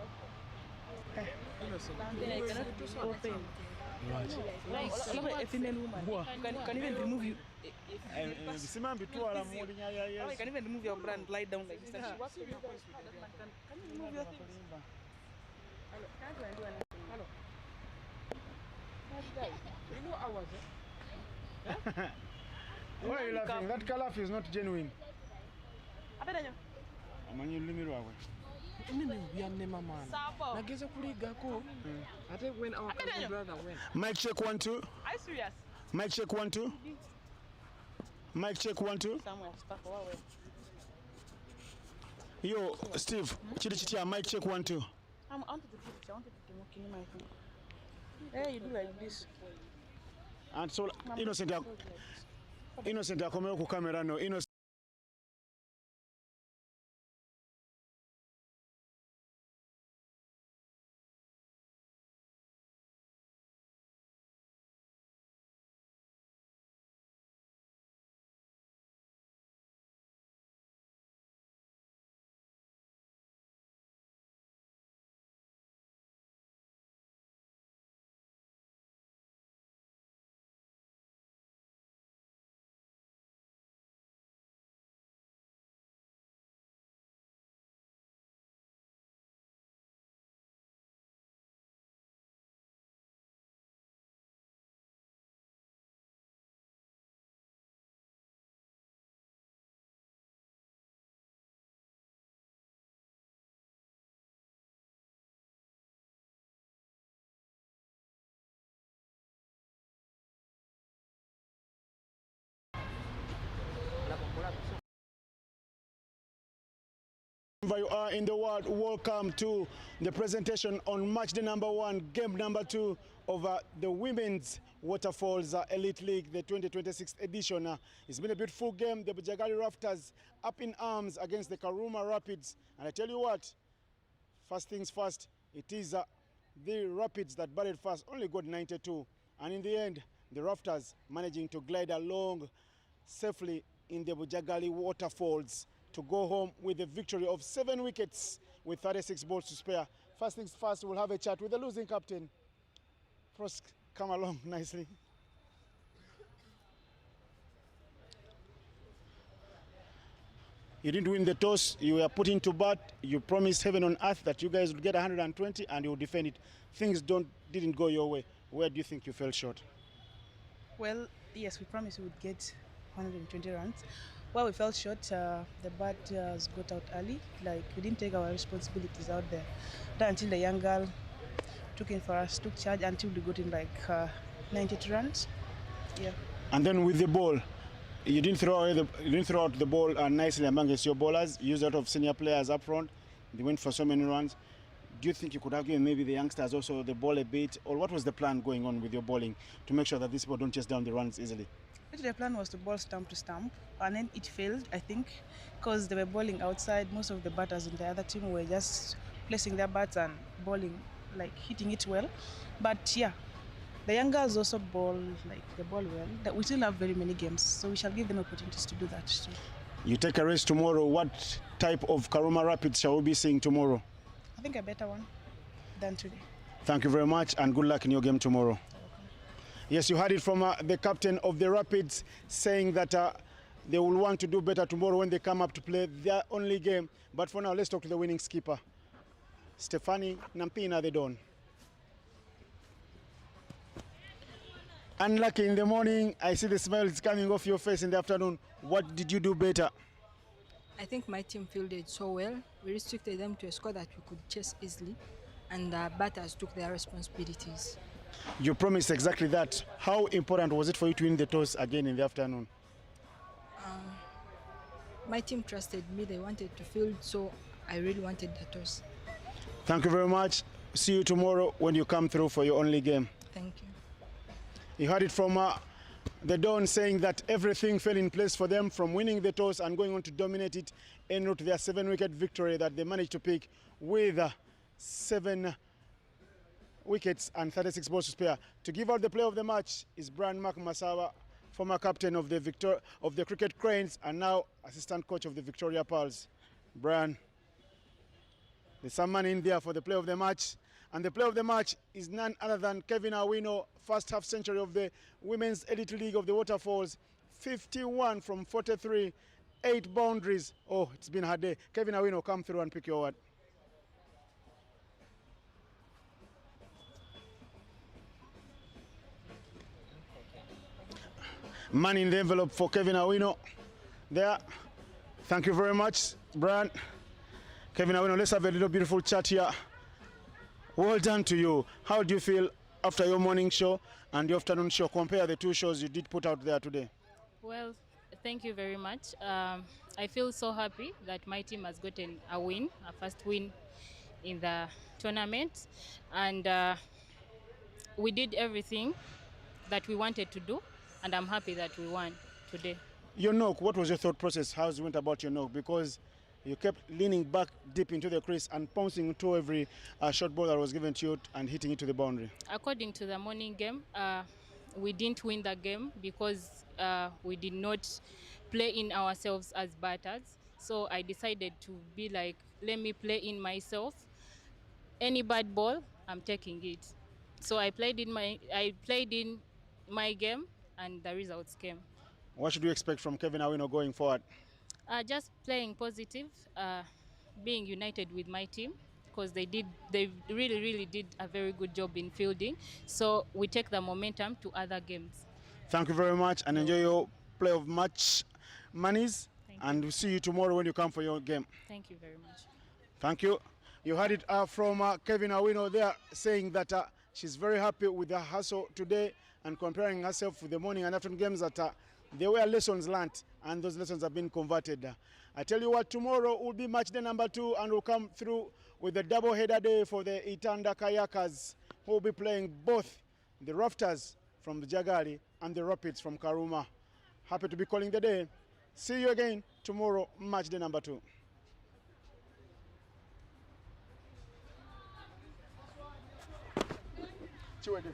A female woman can even remove you. Simambi twala mu linnya lya Yesu. You can even remove your brand, lie down like this. And she works with your voice. Can you remove your things? Hello. You know hours, eh? Why are you laughing? That laugh is not genuine. Amanyi olulimi lwabwe. Mic check 1 2. Are you serious? Mic check 1 2. Mic check 1 2. Somewhere stuck away. Yo, Steve, chiti chiti, mic check 1 2. I wanted to put it. I wanted to walk in my phone. Hey, you do like this. And so innocent akomera ku camera no innocent. Wherever you are in the world, welcome to the presentation on match day number 1, game number 2 of the Women's Waterfalls Elite League, the 2026 edition. It's been a beautiful game. The Bujjagali Rafters up in arms against the Karuma Rapids. And I tell you what, first things first, it is the Rapids that batted first, only got 92. And in the end, the Rafters managing to glide along safely in the Bujjagali Waterfalls to go home with a victory of 7 wickets with 36 balls to spare. First things first, we'll have a chat with the losing captain. First, come along nicely. You didn't win the toss, you were put into bat, you promised heaven on earth that you guys would get 120 and you would defend it. Things didn't go your way. Where do you think you fell short? Well, yes, we promised we would get 120 runs. Well, we fell short. The batters got out early. Like, we didn't take our responsibilities out there. Not until the young girl took in for us, took charge until we got in like 92 runs. Yeah. And then with the ball, you didn't throw out the ball nicely amongst your bowlers. You used a lot of senior players up front. They went for so many runs. Do you think you could have given maybe the youngsters also the ball a bit? Or what was the plan going on with your bowling to make sure that these people don't chase down the runs easily? The plan was to ball stump to stump, and then it failed, I think, because they were bowling outside. Most of the batters in the other team were just placing their bats and bowling, like hitting it well. But yeah, the young girls also bowl, like they bowl well. That we still have very many games, so we shall give them opportunities to do that too. You take a race tomorrow. What type of Karuma Rapids shall we be seeing tomorrow? I think a better one than today. Thank you very much and good luck in your game tomorrow. Yes, you heard it from the captain of the Rapids saying that they will want to do better tomorrow when they come up to play their only game. But for now, let's talk to the winning skipper, Stefani Nampina, the Don. Unlucky in the morning, I see the smile is coming off your face in the afternoon. What did you do better? I think my team fielded so well. We restricted them to a score that we could chase easily, and the batters took their responsibilities. You promised exactly that. How important was it for you to win the toss again in the afternoon? My team trusted me. They wanted to field, so I really wanted the toss. Thank you very much. See you tomorrow when you come through for your only game. Thank you. You heard it from the Don saying that everything fell in place for them from winning the toss and going on to dominate it en route to their 7-wicket victory that they managed to pick with 7 wickets and 36 balls to spare. To give out the player of the match is Brian Mark Masawa former captain of the Cricket Cranes and now assistant coach of the Victoria Pearls. Brian, there's some money in there for the play of the match. And the play of the match is none other than Kevin Awino, first half century of the Women's Elite League of the Waterfalls. 51 from 43, 8 boundaries. Oh, it's been a hard day. Kevin Awino, come through and pick your word. Money in the envelope for Kevin Awino. There. Thank you very much, Brian. Kevin Awino, let's have a little beautiful chat here. Well done to you. How do you feel after your morning show and your afternoon show? Compare the two shows you did put out there today. Well, thank you very much. I feel so happy that my team has gotten a win, a first win in the tournament. And we did everything that we wanted to do. And I'm happy that we won today. Your knock, what was your thought process? How you went about your knock? Because you kept leaning back deep into the crease and pouncing into every short ball that was given to you and hitting it to the boundary. According to the morning game, we didn't win the game because we did not play in ourselves as batters. So I decided to be like, let me play in myself. Any bad ball, I'm taking it. So I played in my game and the results came. What should we expect from Kevin Awino going forward? Just playing positive, being united with my team because they really did a very good job in fielding. So we take the momentum to other games. Thank you very much and enjoy your play of match monies. And we'll see you tomorrow when you come for your game. Thank you very much. Thank you. You heard it from Kevin Awino there saying that she's very happy with the hustle today and comparing herself with the morning and afternoon games that there were lessons learnt and those lessons have been converted. I tell you what, tomorrow will be match day number 2 and we'll come through with the double header day for the Itanda Kayakers who will be playing both the Rafters from Bujjagali and the Rapids from Karuma. Happy to be calling the day. See you again tomorrow, match day number 2. Chiwede.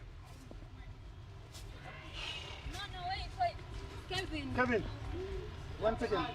No, wait. Kevin, 1 second.